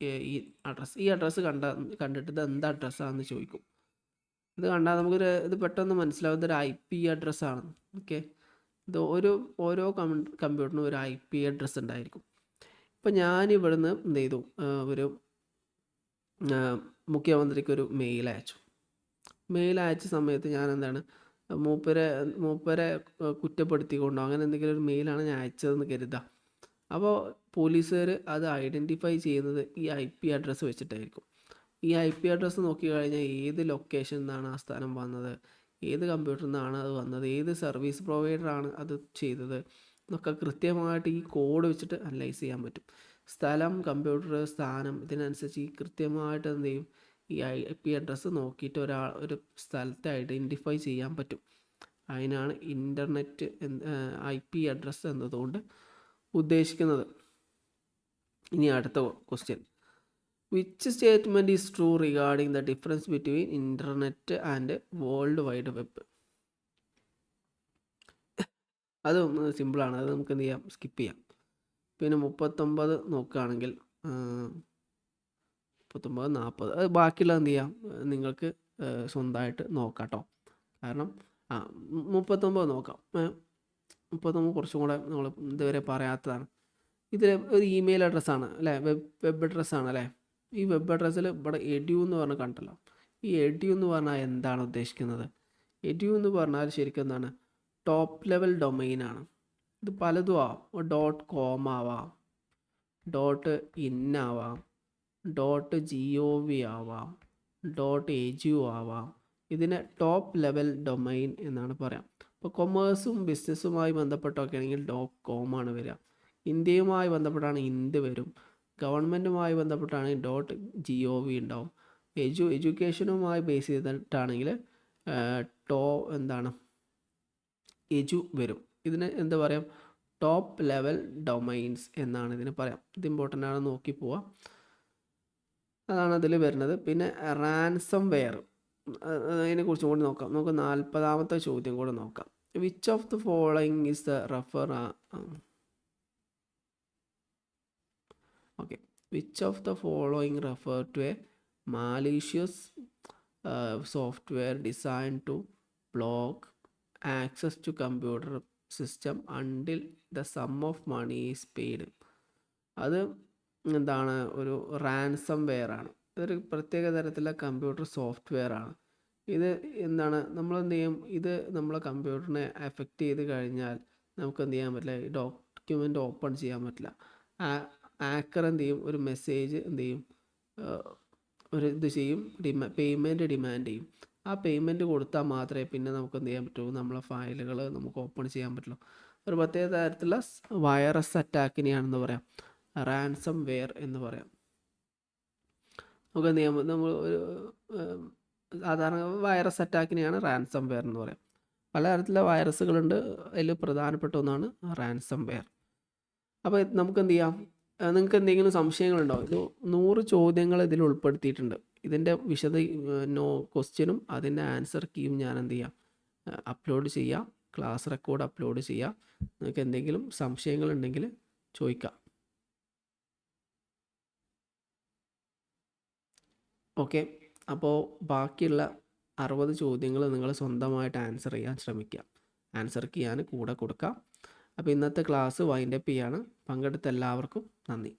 ഈ അഡ്രസ്സ് കണ്ടിട്ട് ഇത് എന്ത് അഡ്രസ്സാണെന്ന് ചോദിക്കും. ഇത് കണ്ടാൽ ഇത് പെട്ടെന്ന് മനസ്സിലാവും, ഇതൊരു IP അഡ്രസ്സാണ്. ഓക്കെ, ഇത് ഓരോ കമ്പ്യൂട്ടറിനും ഒരു IP അഡ്രസ്സ് ഉണ്ടായിരിക്കും. ഇപ്പം ഞാനിവിടുന്ന് എന്ത് ചെയ്തു, ഒരു മുഖ്യമന്ത്രിക്ക് ഒരു മെയിൽ അയച്ച സമയത്ത് ഞാൻ എന്താണ് മൂപ്പരെ കുറ്റപ്പെടുത്തിക്കൊണ്ടോ അങ്ങനെ എന്തെങ്കിലും ഒരു മെയിലാണ് ഞാൻ അയച്ചതെന്ന് കരുതാം. അപ്പോൾ പോലീസുകാർ അത് ഐഡൻറ്റിഫൈ ചെയ്യുന്നത് ഈ IP അഡ്രസ്സ് വെച്ചിട്ടായിരിക്കും. ഈ IP അഡ്രസ്സ് നോക്കിക്കഴിഞ്ഞാൽ ഏത് ലൊക്കേഷനിൽ നിന്നാണ് ആ സ്ഥലം വന്നത്, ഏത് കമ്പ്യൂട്ടറിൽ നിന്നാണ് അത് വന്നത്, ഏത് സർവീസ് പ്രൊവൈഡറാണ് അത് ചെയ്തത് എന്നൊക്കെ കൃത്യമായിട്ട് ഈ കോഡ് വെച്ചിട്ട് അനലൈസ് ചെയ്യാൻ പറ്റും. സ്ഥലം, കമ്പ്യൂട്ടർ, സ്ഥാനം ഇതിനനുസരിച്ച് ഈ കൃത്യമായിട്ട് എന്ത് ചെയ്യും, ഈ IP അഡ്രസ്സ് നോക്കിയിട്ട് ഒരു സ്ഥലത്തെ ഐഡൻറ്റിഫൈ ചെയ്യാൻ പറ്റും. അതിനാണ് ഇൻ്റർനെറ്റ് IP അഡ്രസ്സ് എന്നതുകൊണ്ട് ഉദ്ദേശിക്കുന്നത്. ഇനി അടുത്ത question, which statement is true regarding the difference between internet and world wide web? അത് സിമ്പിളാണ്, അത് നമുക്ക് എന്ത് ചെയ്യാം, സ്കിപ്പ് ചെയ്യാം. പിന്നെ 39 നോക്കുകയാണെങ്കിൽ 39, 40 അത് ബാക്കിയുള്ളത് എന്ത് ചെയ്യാം, നിങ്ങൾക്ക് സ്വന്തമായിട്ട് നോക്കാം കേട്ടോ. കാരണം 39 നോക്കാം. 39 കുറച്ചും കൂടെ നമ്മൾ ഇതുവരെ പറയാത്തതാണ്. ഇതിൽ ഒരു ഇമെയിൽ അഡ്രസ്സാണ് അല്ലേ, വെബ് അഡ്രസ്സാണ് അല്ലേ. ഈ വെബ് അഡ്രസ്സിൽ ഇവിടെ എഡ്യൂ എന്ന് പറഞ്ഞ് കണ്ടല്ലോ. ഈ എഡ്യൂ എന്ന് പറഞ്ഞാൽ എന്താണ് ഉദ്ദേശിക്കുന്നത്? എഡ്യൂ എന്ന് പറഞ്ഞാൽ ശരിക്കും എന്താണ്, ടോപ്പ് ലെവൽ ഡൊമൈനാണ്. ഇത് പലതും ആവാം, .com ആവാം, .in ആവാം, .gov ആവാം, .edu ആവാം. ഇതിനെ ടോപ്പ് ലെവൽ ഡൊമൈൻ എന്നാണ് പറയാം. ഇപ്പോൾ കൊമേഴ്സും ബിസിനസ്സുമായി ബന്ധപ്പെട്ടൊക്കെ ആണെങ്കിൽ .com ആണ് വരിക. ഇന്ത്യയുമായി ബന്ധപ്പെട്ടാണ് ഇന്ത് വരും. ഗവൺമെൻറ്റുമായി ബന്ധപ്പെട്ടാണെങ്കിൽ .gov ഉണ്ടാവും. എഡ്യൂക്കേഷനുമായി ബേസ് ചെയ്തിട്ടാണെങ്കിൽ എജു വരും. ഇതിന് എന്താ പറയാം, ടോപ്പ് ലെവൽ ഡൊമൈൻസ് എന്നാണ് ഇതിന് പറയാം. ഇത് ഇമ്പോർട്ടൻ്റ് ആണ്, നോക്കി പോവാം. അതാണ് അതിൽ വരുന്നത്. പിന്നെ റാൻസം വെയർ, അതിനെക്കുറിച്ചും കൂടി നോക്കാം. നമുക്ക് 40ാമത്തെ ചോദ്യം കൂടെ നോക്കാം. Which of the following is the okay, which of the following refer to a malicious software design to block access to computer system until the sum of money is paid. അത് എന്താണ്, ഒരു റാൻസം വെയർ ആണ്. ഇതൊരു പ്രത്യേക തരത്തിലുള്ള കമ്പ്യൂട്ടർ സോഫ്റ്റ്വെയർ ആണ്. ഇത് എന്താണ്, നമ്മളെന്ത് ചെയ്യും, ഇത് നമ്മളെ കമ്പ്യൂട്ടറിനെ എഫക്റ്റ് ചെയ്ത് കഴിഞ്ഞാൽ നമുക്ക് എന്ത് ചെയ്യാൻ പറ്റില്ല, ഈ ഡോക്യുമെൻ്റ് ഓപ്പൺ ചെയ്യാൻ പറ്റില്ല. ആക്കർ എന്ത് ചെയ്യും, ഒരു മെസ്സേജ് എന്ത് ചെയ്യും, ഒരു ഇത് ചെയ്യും, പേയ്മെൻറ്റ് ഡിമാൻഡ് ചെയ്യും. ആ പേയ്മെൻറ്റ് കൊടുത്താൽ മാത്രമേ പിന്നെ നമുക്ക് എന്ത് ചെയ്യാൻ പറ്റുള്ളൂ, നമ്മളെ ഫയലുകൾ നമുക്ക് ഓപ്പൺ ചെയ്യാൻ പറ്റുള്ളൂ. ഒരു പ്രത്യേക തരത്തിലുള്ള വൈറസ് അറ്റാക്കിനെയാണെന്ന് പറയാം റാൻസം വെയർ എന്ന് പറയാം. നമുക്ക് എന്ത് ചെയ്യാൻ, നമ്മൾ ഒരു സാധാരണ വൈറസ് അറ്റാക്കിനെയാണ് റാൻസം വെയർ എന്ന് പറയാം. പലതരത്തിലുള്ള വൈറസുകളുണ്ട്, അതിൽ പ്രധാനപ്പെട്ട ഒന്നാണ് റാൻസം വെയർ. അപ്പോൾ നമുക്ക് എന്ത് ചെയ്യാം, നിങ്ങൾക്ക് എന്തെങ്കിലും സംശയങ്ങളുണ്ടോ? ഇത് 100 ചോദ്യങ്ങൾ ഇതിൽ ഉൾപ്പെടുത്തിയിട്ടുണ്ട്. ഇതിൻ്റെ ക്വസ്റ്റ്യനും അതിൻ്റെ ആൻസർ കീയും ഞാൻ എന്ത് ചെയ്യാം, അപ്ലോഡ് ചെയ്യാം, ക്ലാസ് റെക്കോർഡ് അപ്ലോഡ് ചെയ്യാം. നിങ്ങൾക്ക് എന്തെങ്കിലും സംശയങ്ങളുണ്ടെങ്കിൽ ചോദിക്കാം. ഓക്കെ, അപ്പോൾ ബാക്കിയുള്ള 60 ചോദ്യങ്ങൾ നിങ്ങൾ സ്വന്തമായിട്ട് ആൻസർ ചെയ്യാൻ ശ്രമിക്കുക. ആൻസർ കീ ഞാൻ കൂടെ കൊടുക്കാം. അപ്പോൾ ഇന്നത്തെ ക്ലാസ് വൈൻഡപ്പ് ചെയ്യാണ്. പങ്കെടുത്ത എല്ലാവർക്കും നന്ദി.